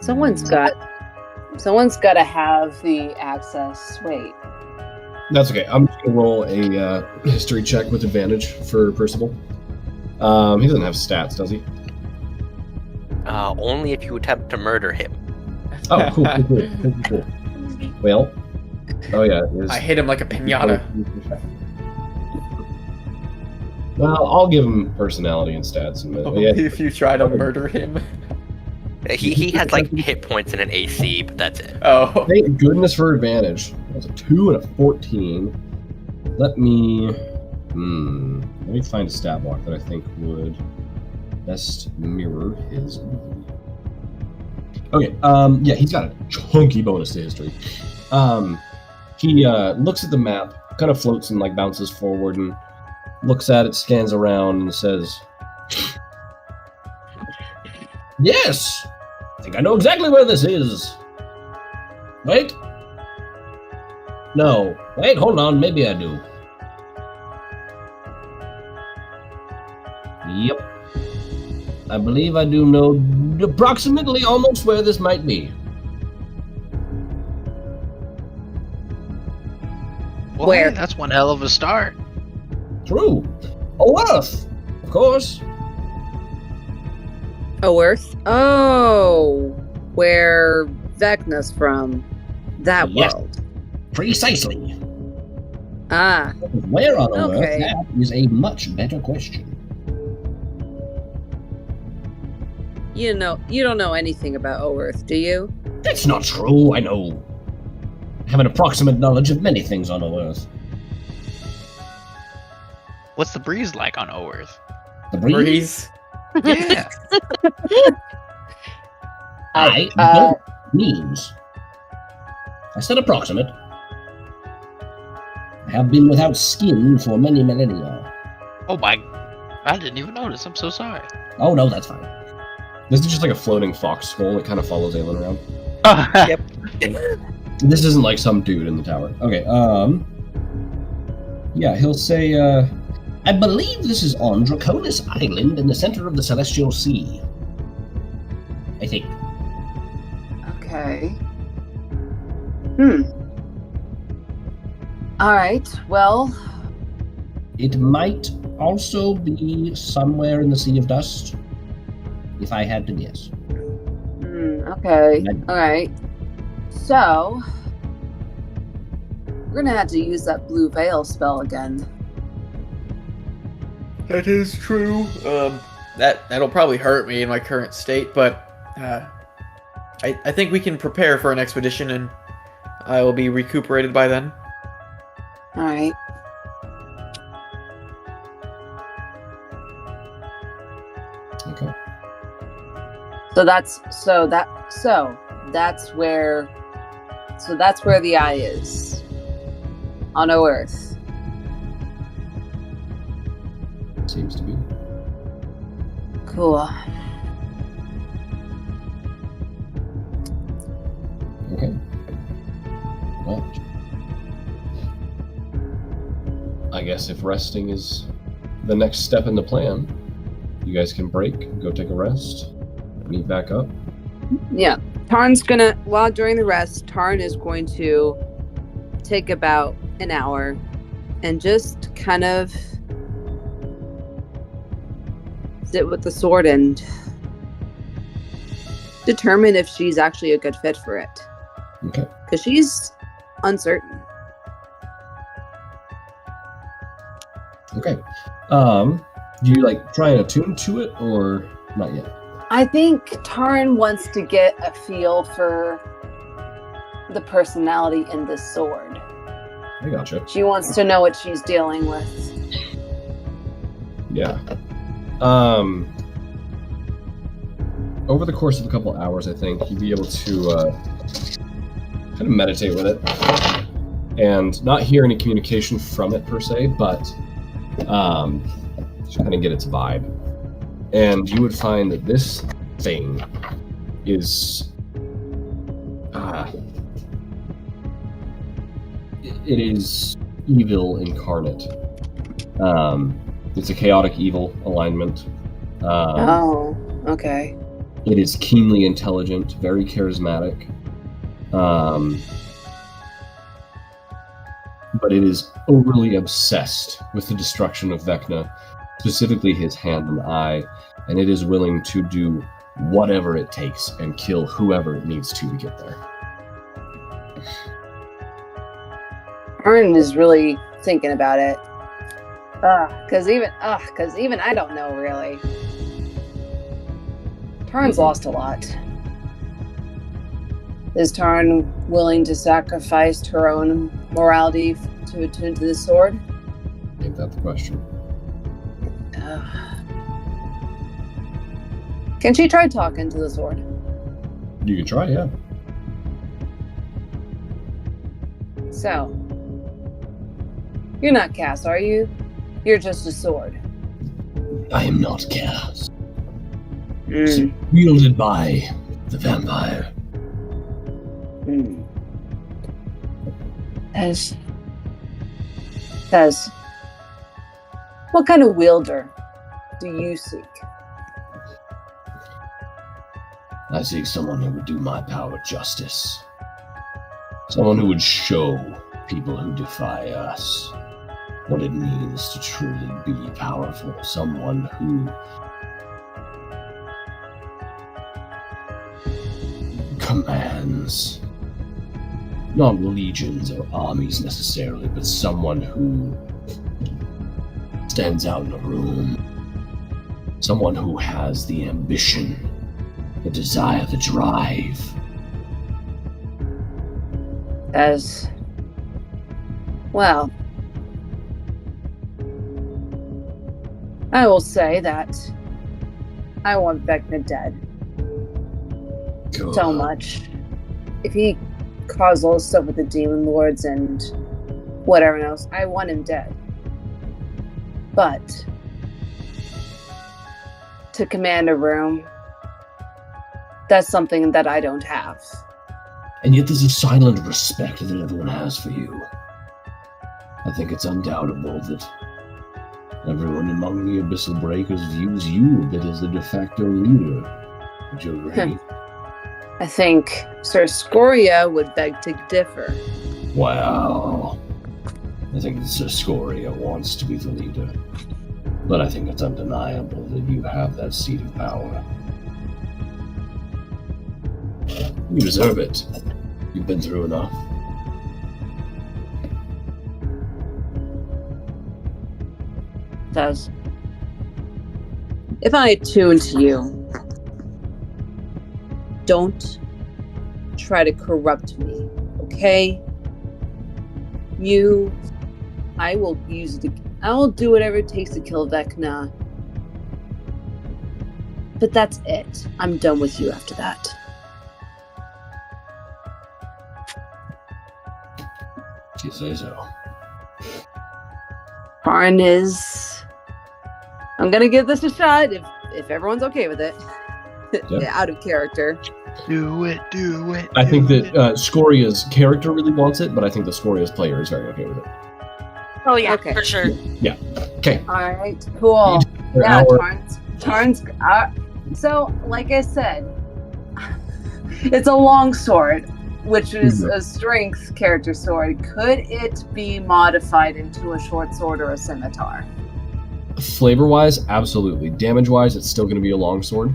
Someone's got to have the access. Wait. That's okay. I'm just gonna roll a history check with advantage for Percival. He doesn't have stats, does he? Only if you attempt to murder him. Oh, cool. Well, oh yeah. I hit him like a pinata. Well, I'll give him personality and stats in a minute. Only if you try to murder him. He has like hit points and an AC, but that's it. Oh. Thank goodness for advantage. That's a 2 and a 14. Let me find a stat block that I think would best mirror his ability. Okay, yeah, he's got a chunky bonus to history. He looks at the map, kind of floats and like bounces forward and looks at it, scans around, and says, "Yes! I think I know exactly where this is. Wait. No. Wait, hold on. Maybe I do. Yep. I believe I do know approximately almost where this might be." Well, Where? hey, that's one hell of a start. True. Earth, of course. Earth? Oh, where Vecna's from. That Yes. world. Precisely. Ah, Where on Earth? Okay. That is a much better question. you don't know anything about Earth, do you? That's not true. I know. I have an approximate knowledge of many things on Earth. What's the breeze like on Earth? The breeze? Breeze. Yeah. I don't means. I said approximate. I have been without skin for many millennia. Oh my! I didn't even notice. I'm so sorry. Oh no, that's fine. This is just like a floating fox skull that kind of follows Aelin around. Yep. This isn't like some dude in the tower. Okay, yeah, he'll say, I believe this is on Draconis Island in the center of the Celestial Sea. I think. Okay. Alright, well, It might also be somewhere in the Sea of Dust, if I had to guess. okay. Alright. So, we're gonna have to use that blue veil spell again. That is true. That'll probably hurt me in my current state, but I think we can prepare for an expedition, and I will be recuperated by then. Alright. Okay. So that's where the eye is. On Earth. Seems to be. Cool. Okay. Well, I guess if resting is the next step in the plan, you guys can break, go take a rest, meet back up. Yeah. Tarn's gonna, during the rest, Tarn is going to take about an hour and just kind of sit with the sword and determine if she's actually a good fit for it. Okay. Because she's uncertain. Okay. Do you like try and attune to it or not yet? I think Tarn wants to get a feel for the personality in this sword. I gotcha. She wants to know what she's dealing with. Yeah. Over the course of a couple hours, I think you'd be able to kind of meditate with it and not hear any communication from it per se, but just kind of get its vibe. And you would find that this thing is it is evil incarnate. It's a chaotic evil alignment. Oh, okay. It is keenly intelligent, very charismatic. But it is overly obsessed with the destruction of Vecna, specifically his hand and eye, and it is willing to do whatever it takes and kill whoever it needs to get there. Arn is really thinking about it. Cause even I don't know really. Tarn's lost a lot. Is Tarn willing to sacrifice her own morality to attune to the sword? Ain't that the question? Can she try talking to the sword? You can try, yeah. So, you're not Cass, are you? You're just a sword. I am not Cass. Mm. Wielded by the vampire. Mm. What kind of wielder do you seek? I seek someone who would do my power justice. Someone who would show people who defy us what it means to truly be powerful. Someone who commands not legions or armies necessarily, but someone who stands out in a room. Someone who has the ambition, the desire, the drive. As well, I will say that I want Vecna dead. Good. So much. If he caused all this stuff with the demon lords and whatever else, I want him dead. But to command a room, that's something that I don't have. And yet there's a silent respect that everyone has for you. I think it's undoubtable that everyone among the Abyssal Breakers views you a bit as the de facto leader. Would you agree? I think Sir Scoria would beg to differ. Wow. I think that Sir Scoria wants to be the leader. But I think it's undeniable that you have that seat of power. You deserve it. You've been through enough. Does. If I attune to you, don't try to corrupt me, okay? I will use I'll do whatever it takes to kill Vecna. But that's it. I'm done with you after that. You say so. Tarn is... I'm gonna give this a shot if everyone's okay with it. Yep. Out of character. Do it, do it. I think do that Scoria's character really wants it, but I think the Scoria's player is very okay with it. Oh yeah, Okay. for sure. Okay. Alright, cool. For Yeah, our- Tarn's so, like I said, it's a long sword, which is a strength character sword. Could it be modified into a short sword or a scimitar? Flavor-wise, absolutely. Damage-wise, it's still going to be a longsword.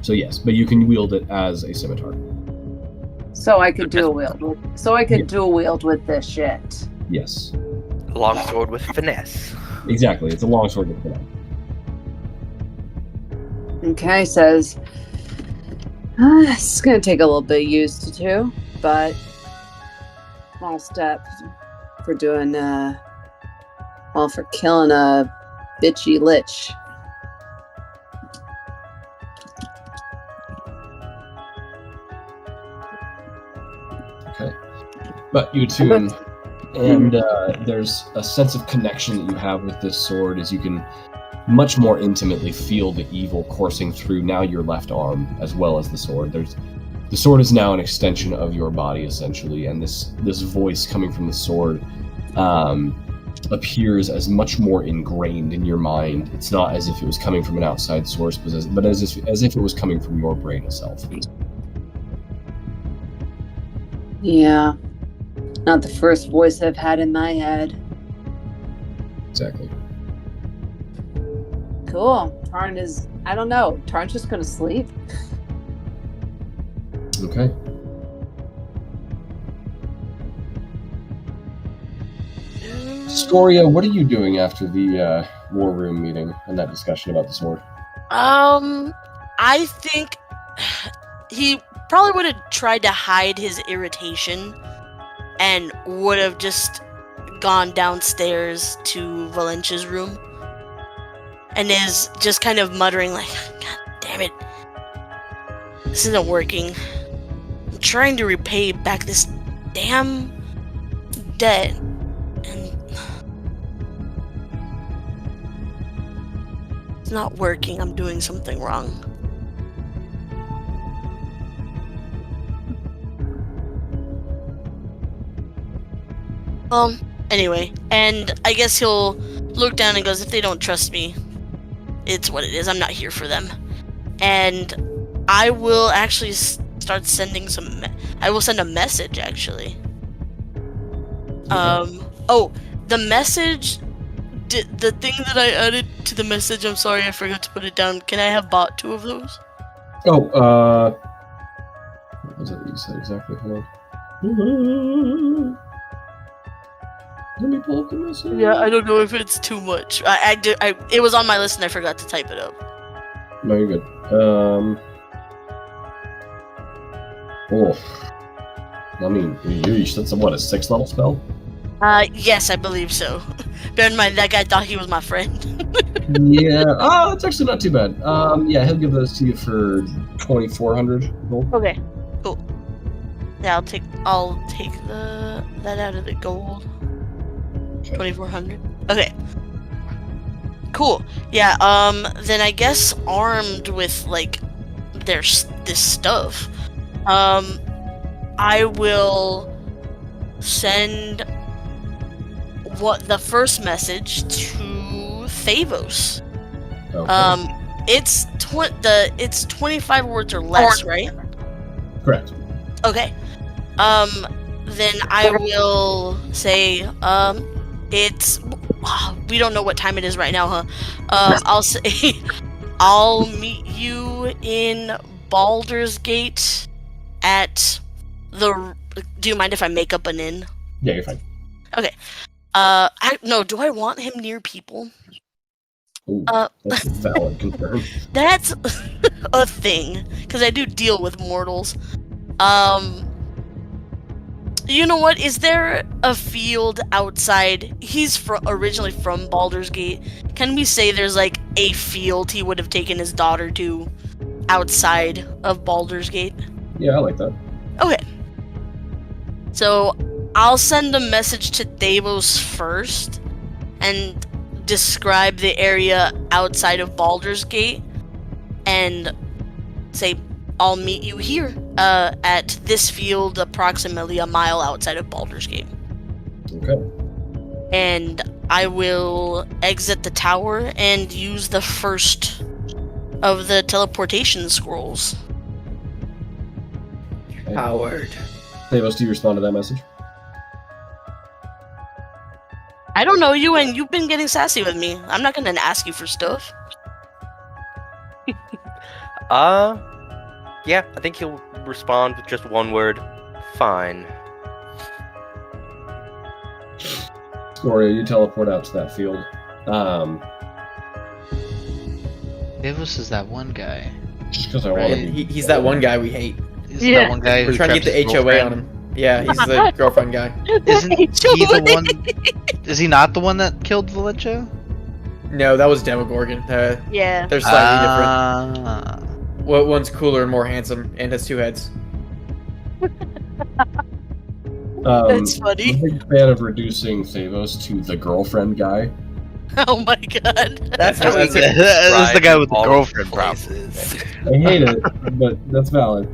So yes, but you can wield it as a scimitar. So I could dual wield with this shit. Yes. Longsword with finesse. Exactly. It's a longsword with that. Okay, says it's gonna take a little bit of use to do, but small step for doing for killing a bitchy lich. Okay. But you attune And there's a sense of connection that you have with this sword as you can much more intimately feel the evil coursing through now your left arm as well as the sword. The sword is now an extension of your body, essentially, and this voice coming from the sword appears as much more ingrained in your mind. It's not as if it was coming from an outside source, but as if it was coming from your brain itself. Yeah. Not the first voice I've had in my head. Exactly. Cool. Tarn is, I don't know. Tarn's just gonna sleep. Okay. Scoria, what are you doing after the war room meeting and that discussion about the sword? I think he probably would have tried to hide his irritation and would have just gone downstairs to Valencia's room and is just kind of muttering like, God damn it, this isn't working. I'm trying to repay back this damn debt, and it's not working. I'm doing something wrong. Anyway, and I guess he'll look down and goes, if they don't trust me, it's what it is. I'm not here for them. And I will actually start sending I will send a message, actually. The message, the thing that I added to the message, I'm sorry, I forgot to put it down. Can I have bought 2 of those? What was it that you said exactly? Hold on. Let me pull up the message. Yeah, I don't know if it's too much. It was on my list and I forgot to type it up. No, you're good. I mean, that's a 6th level spell? Yes, I believe so. Bear in mind, that guy thought he was my friend. Yeah. Oh, that's actually not too bad. Yeah, he'll give those to you for 2,400 gold. Okay, cool. Yeah, I'll take that out of the gold. 2,400. Okay. Cool. Yeah. Then I guess armed with like this stuff, I will send the first message to Thavos. Okay. It's 25 words or less, right? Correct. Okay. Then I will say, we don't know what time it is right now, huh? I'll say, I'll meet you in Baldur's Gate at the. Do you mind if I make up an inn? Yeah, you're fine. Okay. No, do I want him near people? Ooh, that's a valid concern. That's a thing, because I do deal with mortals. You know what? Is there a field outside? He's originally from Baldur's Gate. Can we say there's like a field he would have taken his daughter to outside of Baldur's Gate? Yeah, I like that. Okay. So I'll send a message to Thavos first and describe the area outside of Baldur's Gate and say, I'll meet you here at this field approximately a mile outside of Baldur's Gate. Okay. And I will exit the tower and use the first of the teleportation scrolls. Okay. Howard. Thavos, do you respond to that message? I don't know you, and you've been getting sassy with me. I'm not gonna ask you for stuff. Yeah, I think he'll respond with just one word. Fine. Scoria, you teleport out to that field. Davos is that one guy. Just because I want to be... He's that one guy we hate. Is that one guy We're who trying to get the traps his HOA on girlfriend? him. Yeah, he's the girlfriend guy. Isn't he the one? Is he not the one that killed Valencia? No, that was Demogorgon. Yeah. They're slightly different. One's cooler and more handsome, and has 2 heads. That's funny. I'm a big fan of reducing Thavos to the girlfriend guy. Oh my god. That's how we took That's the guy with the all girlfriend places. I hate it, but that's valid.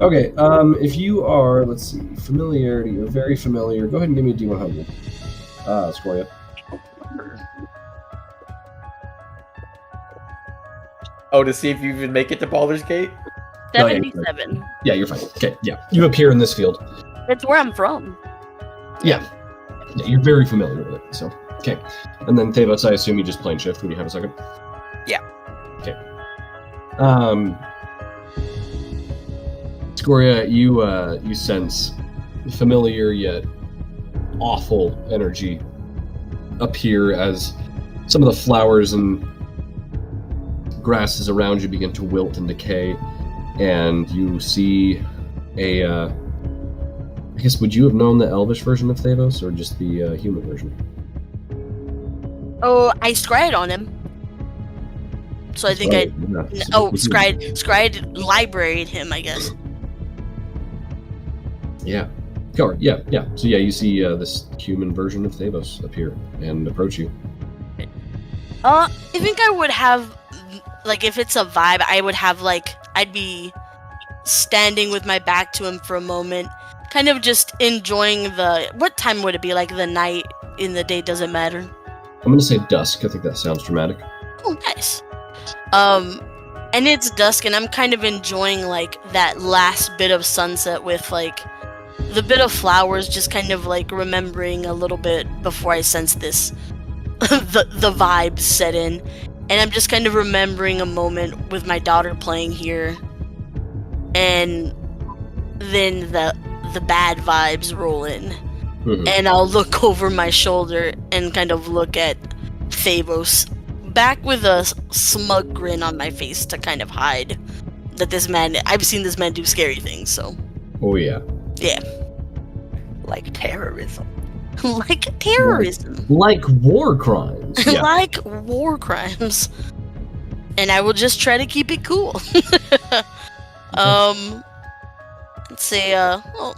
Okay, if you are, let's see, familiarity, you're very familiar, go ahead and give me a D100. Scoria. Oh, to see if you even make it to Baldur's Gate? No, yeah, 77. Yeah, you're fine. Okay, yeah. You appear in this field. That's where I'm from. Yeah. Yeah, you're very familiar with it, so. Okay. And then Thavos, I assume you just plane shift when you have a second? Yeah. Okay. Scoria, you sense familiar yet awful energy appear as some of the flowers and grasses around you begin to wilt and decay, and you see a I guess, would you have known the elvish version of Thavos, or just the human version? Oh, I scryed on him. So I think scryed libraried him, I guess. Yeah. Yeah. So yeah, you see this human version of Thavos appear and approach you. I think I would have, like, if it's a vibe, I would have, like, I'd be standing with my back to him for a moment, kind of just enjoying what time would it be? Like, the night, in the day, doesn't matter. I'm gonna say dusk. I think that sounds dramatic. Oh, nice. And it's dusk, and I'm kind of enjoying, like, that last bit of sunset with, like, the bit of flowers, just kind of, like, remembering a little bit before I sense this, the vibes set in. And I'm just kind of remembering a moment with my daughter playing here, and then the bad vibes roll in. Mhm. And I'll look over my shoulder and kind of look at Thavos, back with a smug grin on my face to kind of hide that I've seen this man do scary things, so. Oh yeah. Yeah. Like terrorism. Like terrorism. Like war crimes. Yeah. Like war crimes. And I will just try to keep it cool. Let's say, well,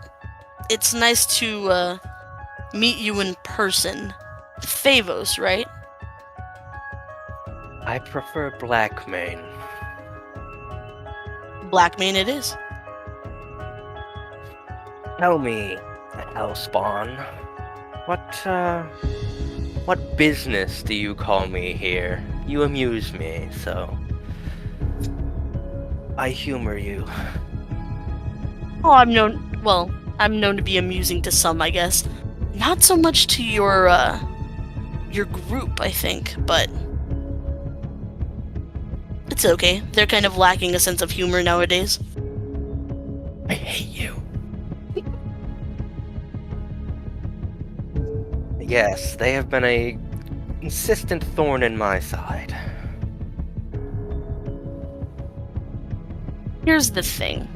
it's nice to meet you in person. Thavos, right? I prefer Blackmane. Blackmane it is. Tell me, Hellspawn, what business do you call me here? You amuse me, so I humor you. Oh, I'm known to be amusing to some, I guess. Not so much to your group, I think, but it's okay. They're kind of lacking a sense of humor nowadays. I hate you. Yes, they have been a consistent thorn in my side. Here's the thing.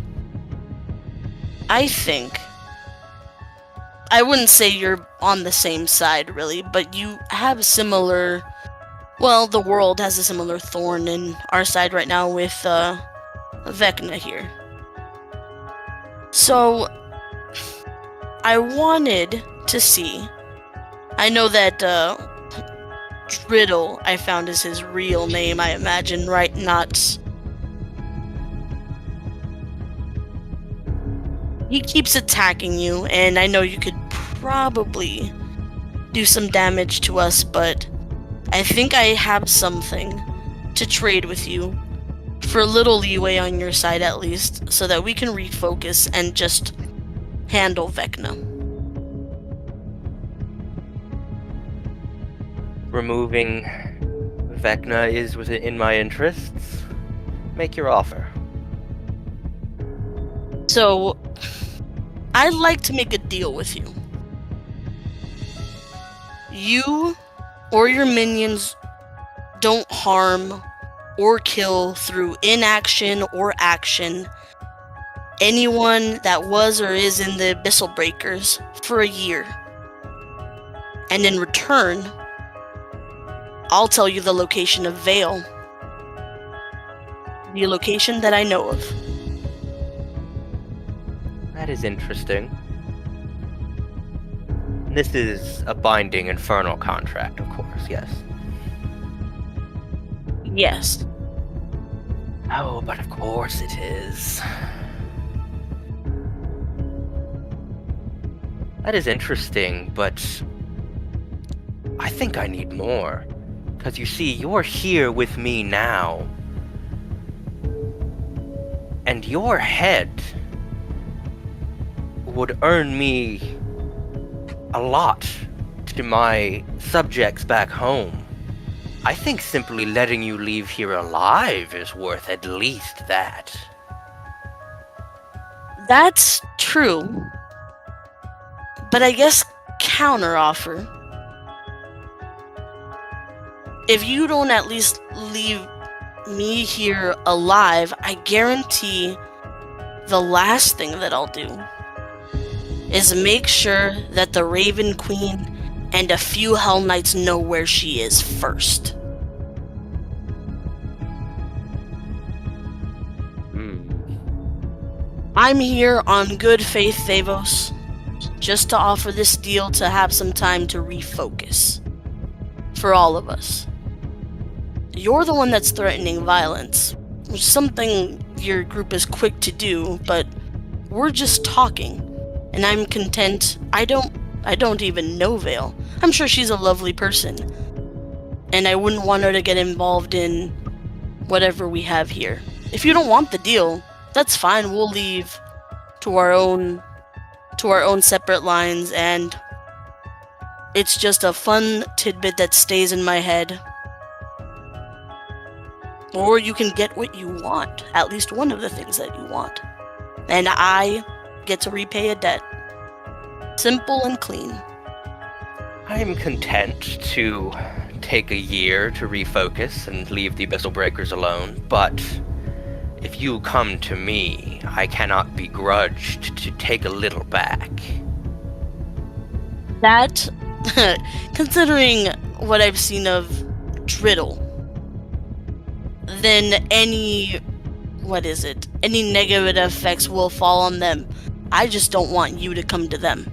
I think I wouldn't say you're on the same side, really, but you have similar. Well, the world has a similar thorn in our side right now with Vecna here. So, I wanted to see. I know that Driddle, I found, is his real name, I imagine, right? Not. He keeps attacking you, and I know you could probably do some damage to us, but I think I have something to trade with you for a little leeway on your side, at least, so that we can refocus and just handle Vecna. Removing Vecna is within my interests. Make your offer. So, I'd like to make a deal with you. You or your minions don't harm or kill through inaction or action anyone that was or is in the Abyssal Breakers for a year. And in return, I'll tell you the location of Vale. The location that I know of. That is interesting. This is a binding infernal contract, of course, yes. Yes. Oh, but of course it is. That is interesting, but I think I need more. Because you see, you're here with me now. And your head would earn me a lot to my subjects back home. I think simply letting you leave here alive is worth at least that. That's true. But I guess counteroffer. If you don't at least leave me here alive, I guarantee the last thing that I'll do is make sure that the Raven Queen and a few Hell Knights know where she is first. I'm here on good faith, Thavos, just to offer this deal to have some time to refocus. For all of us. You're the one that's threatening violence, which is something your group is quick to do, but we're just talking. And I'm content. I don't even know Vale. I'm sure she's a lovely person. And I wouldn't want her to get involved in whatever we have here. If you don't want the deal, that's fine. We'll leave to our own separate lines, and it's just a fun tidbit that stays in my head. Or you can get what you want, at least one of the things that you want. And I get to repay a debt. Simple and clean. I'm content to take a year to refocus and leave the Abyssal Breakers alone, but if you come to me, I cannot be grudged to take a little back. That, considering what I've seen of Driddle, then any negative effects will fall on them. I just don't want you to come to them.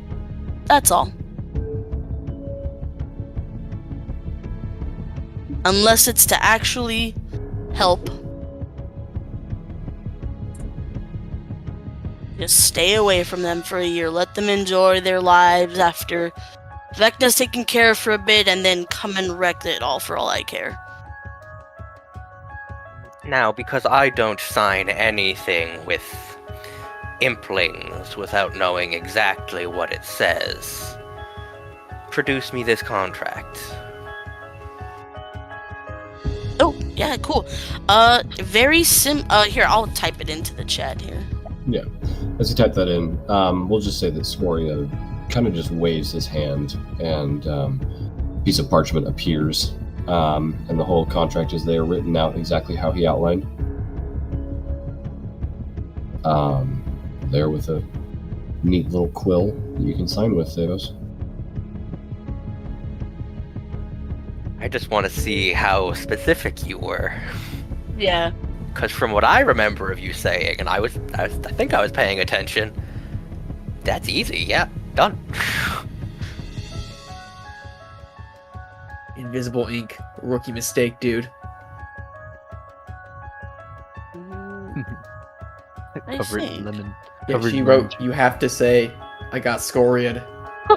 That's all. Unless it's to actually help. Just stay away from them for a year. Let them enjoy their lives after Vecna's taken care of for a bit, and then come and wreck it all for all I care. Now, because I don't sign anything with implings without knowing exactly what it says, produce me this contract. Oh, yeah, cool. Here, I'll type it into the chat here. Yeah. As you type that in, we'll just say that Scoria kind of just waves his hand, and a piece of parchment appears, and the whole contract is there, written out exactly how he outlined. There with a neat little quill that you can sign with, Thavos. I just want to see how specific you were. Yeah. Because from what I remember of you saying, and I think I was paying attention, that's easy, yeah, done. Invisible ink. Rookie mistake, dude. Covered in lemon. Yeah, she wrote, you have to say, I got scoriaed.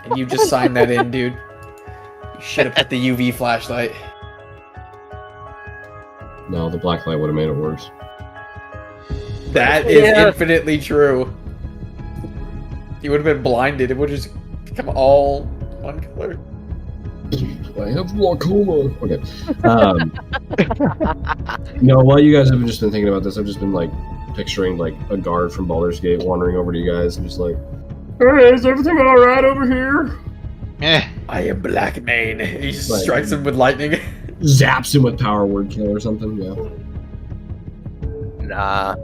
And you just signed that in, dude. You should have put the UV flashlight. No, the black light would have made it worse. That is infinitely true. You would have been blinded. It would have just become all one color. I have glaucoma. Okay. No, while you guys have just been thinking about this, I've just been like picturing like a guard from Baldur's Gate wandering over to you guys and just like, hey, is everything all right over here? I am Blackmane. He just strikes him with lightning. Zaps him with power word kill or something. Yeah. Nah.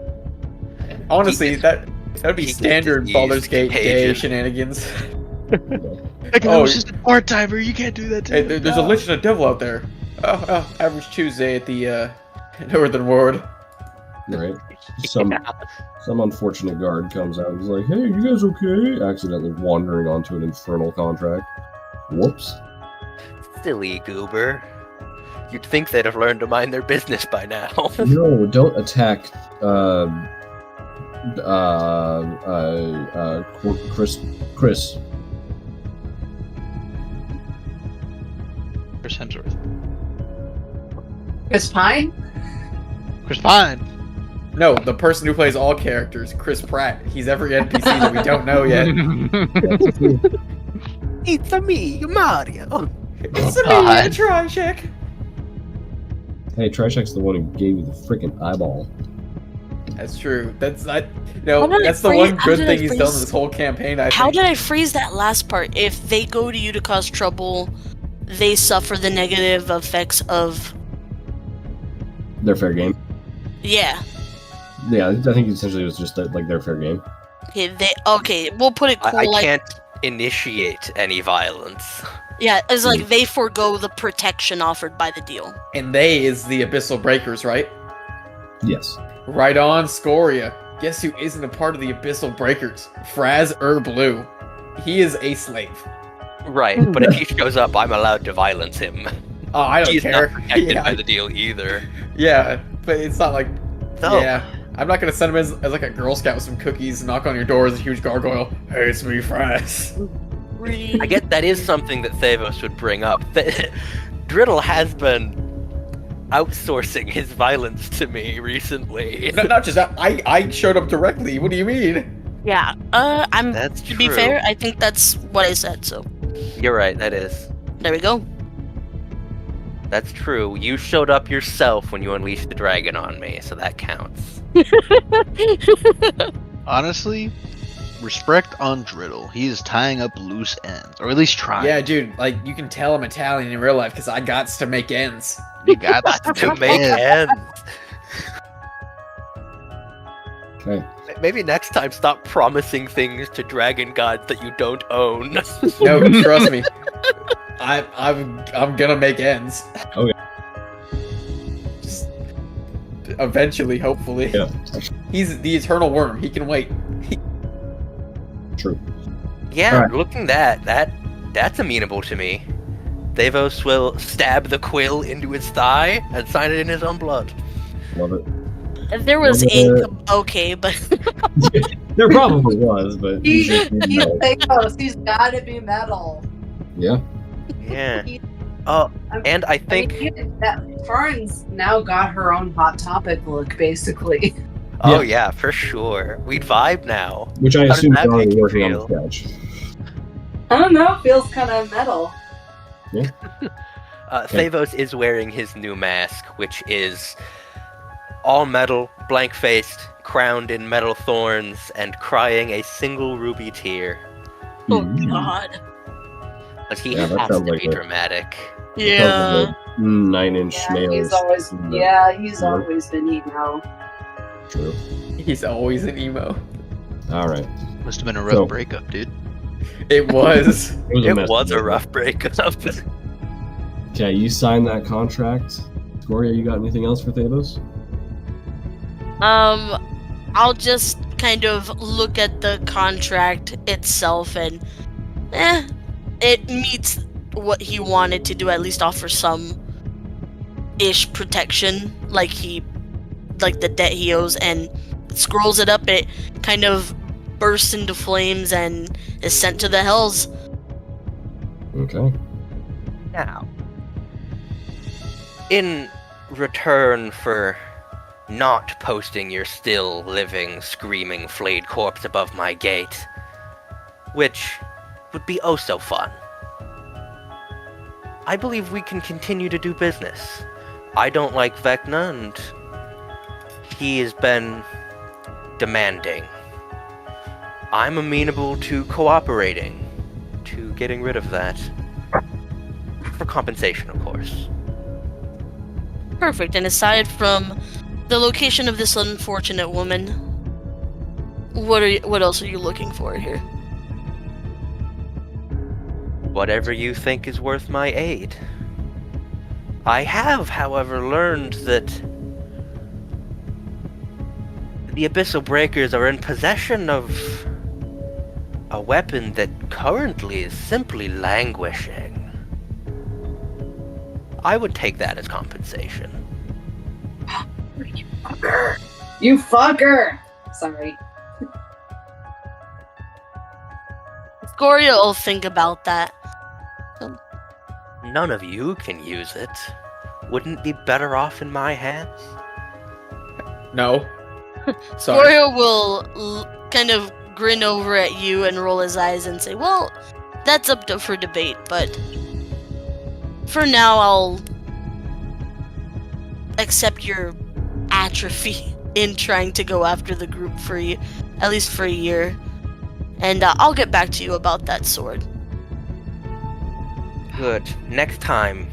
Honestly, that would be standard Baldur's Gate gay shenanigans. I was just a part-timer. You can't do that to me. Hey, there's a lich and a devil out there. Oh, average Tuesday at the Northern Ward. Right. Some unfortunate guard comes out and is like, hey, you guys okay? Accidentally wandering onto an infernal contract. Whoops. Silly goober. You'd think they'd have learned to mind their business by now. No, don't attack. Chris. Chris Hemsworth. Chris Pine? Chris Pine. No, the person who plays all characters, Chris Pratt. He's every NPC that we don't know yet. It's a me, Mario. It's a God. me, Trishik. Hey, Trishek's the one who gave you the freaking eyeball. That's true. That's How did I that's the phrase- one how good did I thing he's done phrase- this whole campaign. I How think. did I phrase that last part? If they go to you to cause trouble, they suffer the negative effects of. Their fair game. Yeah. Yeah, I think essentially it was just like their fair game. Okay, we'll put it cool. I like, can't initiate any violence. yeah, it's like they forego the protection offered by the deal. And they is the Abyssal Breakers, right? Yes. Right on, Scoria. Guess who isn't a part of the Abyssal Breakers? Fraz Blue. He is a slave. Right, but if he shows up, I'm allowed to violence him. Oh, I don't He's care. not protected Yeah. by the deal either. Yeah, but it's not like. No. Yeah. I'm not gonna send him as like a Girl Scout with some cookies, knock on your door as a huge gargoyle. Hey, it's me, Fraz. I guess that is something that Thavos would bring up. Driddle has been outsourcing his violence to me recently. Not just that. I showed up directly. What do you mean? Yeah. That's to be true. fair, I think that's what I said. So You're right, that is. there we go. That's true. You showed up yourself when you unleashed the dragon on me, so that counts. Honestly, respect on Driddle. He is tying up loose ends, or at least trying. Yeah, dude. Like you can tell I'm Italian in real life because I got to make ends. You got To make ends. Okay. Maybe next time stop promising things to dragon gods that you don't own. No, trust me. I'm gonna make ends. Okay. Just eventually, hopefully. Yeah. He's the eternal worm. He can wait. True. Yeah, Alright. looking that's amenable to me. Thavos will stab the quill into his thigh and sign it in his own blood. Love it. If there was ink, okay, but There probably was, but He's no. Thanos. He's gotta be metal. Yeah. Yeah. Oh, and I think that Fern's now got her own Hot Topic look, basically. oh yeah, for sure. We'd vibe now. Which I How does assume that is already make you working on feel? the sketch. I don't know. Feels kind of metal. Thavos is wearing his new mask, which is all metal, blank-faced, crowned in metal thorns, and crying a single ruby tear. oh Mhm. god, But he Yeah, that has sounds to like be it. dramatic. yeah. 9-inch Yeah, nails. he's always. in the- Yeah, he's Yeah. always been emo. True. He's always an emo. All right. Must have been a rough So- breakup, dude. It was. It mess was a up. rough breakup. Okay, you signed that contract. Scoria, you got anything else for Thavos? I'll just kind of look at the contract itself and it meets what he wanted to do, at least offer some ish protection, like the debt he owes, and scrolls it up, it kind of bursts into flames and is sent to the hells. Okay. Now, in return for not posting your still living, screaming, flayed corpse above my gate, which would be oh so fun, I believe we can continue to do business. I don't like Vecna, and he has been demanding. I'm amenable to cooperating, to getting rid of that. For compensation, of course. Perfect. And aside from the location of this unfortunate woman, what else are you looking for here? Whatever you think is worth my aid. I have, however, learned that the Abyssal Breakers are in possession of a weapon that currently is simply languishing. I would take that as compensation. You fucker! Sorry. Scoria will think about that. None of you can use it. Wouldn't it be better off in my hands? No. Sorry. Scoria will kind of grin over at you and roll his eyes and say, well, that's up for debate, but for now I'll accept your atrophy in trying to go after the group for you, at least for a year. And I'll get back to you about that sword. Good. Next time,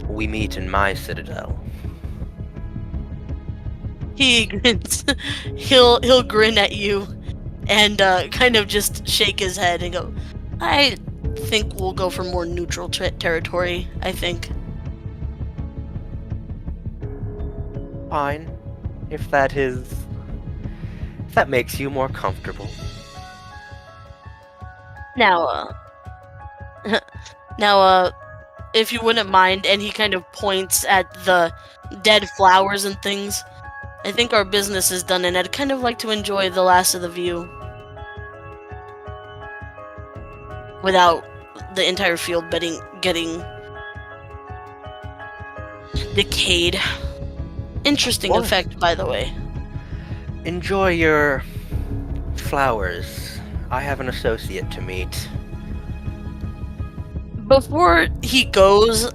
we meet in my citadel. He grins. He'll grin at you and kind of just shake his head and go, I think we'll go for more neutral territory, I think. Fine. If that makes you more comfortable. Now, if you wouldn't mind, and he kind of points at the dead flowers and things, I think our business is done, and I'd kind of like to enjoy the last of the view without the entire field getting decayed. Interesting effect, by the way. Enjoy your flowers. I have an associate to meet. Before he goes,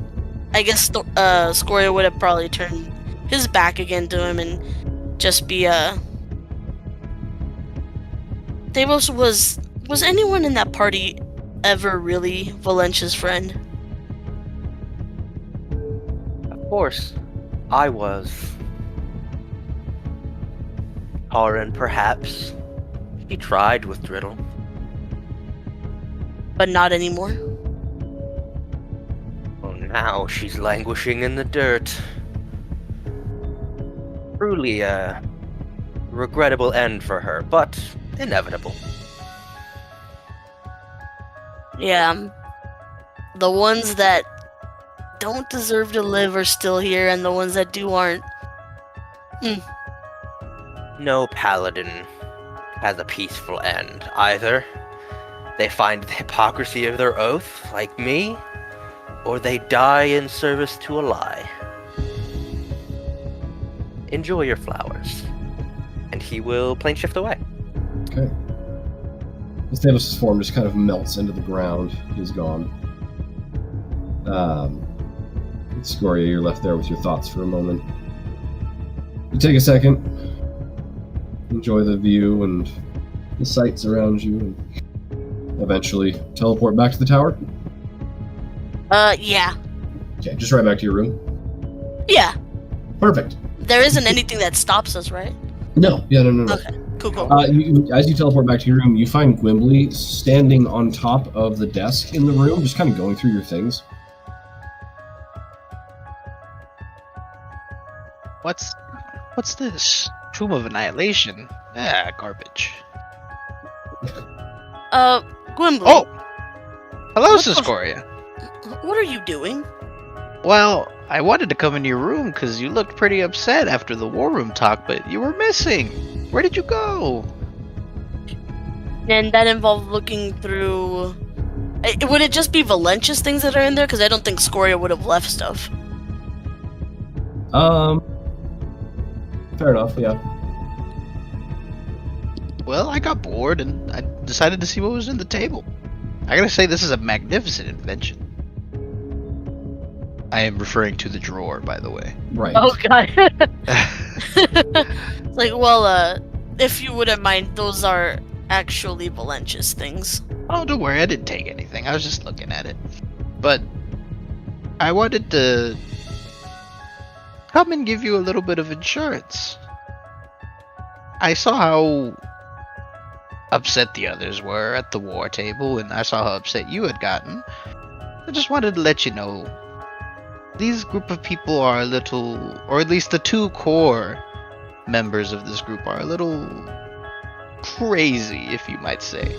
I guess Scoria would have probably turned his back again to him and just be Davos, was anyone in that party ever really Valentia's friend? Of course, I was. Auron, perhaps. He tried with Driddle. But not anymore? Well, now she's languishing in the dirt. Truly a regrettable end for her, but inevitable. Yeah. The ones that don't deserve to live are still here, and the ones that do aren't. No paladin has a peaceful end, either. They find the hypocrisy of their oath, like me, or they die in service to a lie. Enjoy your flowers. And he will plane shift away. Okay. Thanos' form just kind of melts into the ground. He's gone. Scoria, you're left there with your thoughts for a moment. You take a second, enjoy the view and the sights around you, and eventually teleport back to the tower? Yeah. Okay, just right back to your room? Yeah. Perfect. There isn't anything that stops us, right? No. No. Okay, cool. As you teleport back to your room, you find Gwimbly standing on top of the desk in the room, just kind of going through your things. What's this? Tomb of Annihilation? Ah, garbage. Gwimbly. Oh! Hello, Siscoria. What are you doing? Well, I wanted to come into your room because you looked pretty upset after the war room talk, but you were missing. Where did you go? And that involved looking through... Would it just be Valentia's things that are in there? Because I don't think Scoria would have left stuff. Fair enough, yeah. Well, I got bored and I decided to see what was in the table. I gotta say, this is a magnificent invention. I am referring to the drawer, by the way. Right. Oh, God. Like, well, if you wouldn't mind, those are actually Valentia's things. Oh, don't worry, I didn't take anything. I was just looking at it. But I wanted to come and give you a little bit of insurance. I saw how upset the others were at the war table, and I saw how upset you had gotten. I just wanted to let you know, these group of people are a little, or at least the two core members of this group are a little crazy, if you might say.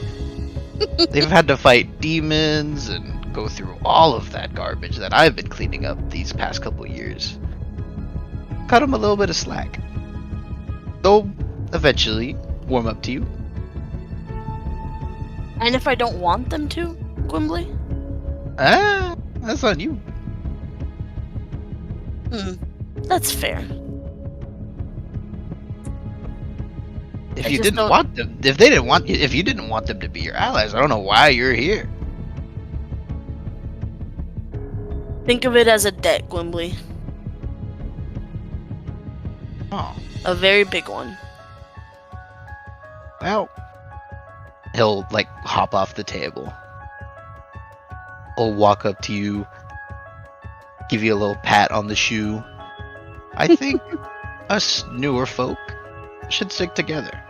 They've had to fight demons and go through all of that garbage that I've been cleaning up these past couple years. Cut them a little bit of slack. They'll eventually warm up to you. And if I don't want them to, Gwimbly? That's on you. That's fair. If you didn't want them, if you didn't want them to be your allies, I don't know why you're here. Think of it as a debt, Gwimbly. Oh. A very big one. Well, he'll like hop off the table. He'll walk up to you, give you a little pat on the shoe. I think us newer folk should stick together.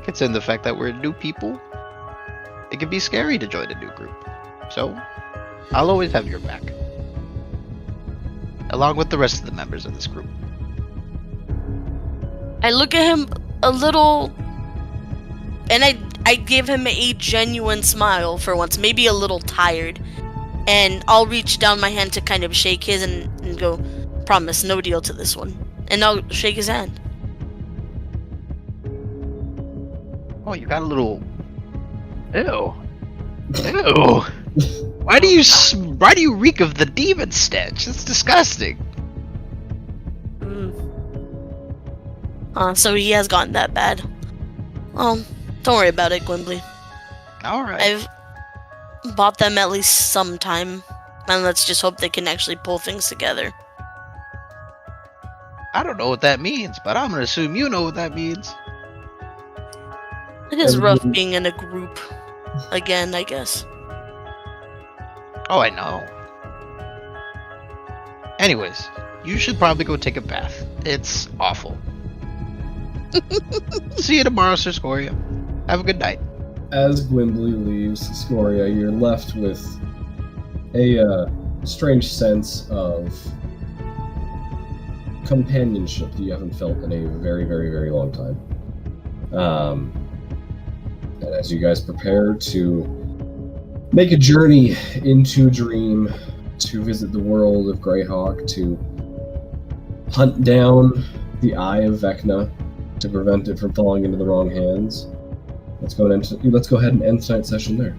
Considering the fact that we're new people, it can be scary to join a new group. So, I'll always have your back. Along with the rest of the members of this group. I look at him a little, and I give him a genuine smile for once, maybe a little tired. And I'll reach down my hand to kind of shake his and go, promise, no deal to this one. And I'll shake his hand. Oh, you got a little... Ew. Ew. Why do you reek of the demon stench? That's disgusting. So he has gotten that bad. Oh, don't worry about it, Gwimbly. Alright. I've bought them at least some time, and let's just hope they can actually pull things together. I don't know what that means, but I'm gonna assume you know what that means. It is rough being in a group again, I guess. Oh, I know. Anyways, you should probably go take a bath. It's awful. See you tomorrow, Sir Scoria. Have a good night. As Gwimbly leaves Scoria, you're left with a strange sense of companionship that you haven't felt in a very, very, very long time. And as you guys prepare to make a journey into Dream, to visit the world of Greyhawk, to hunt down the Eye of Vecna, to prevent it from falling into the wrong hands, let's go ahead and end tonight's session there.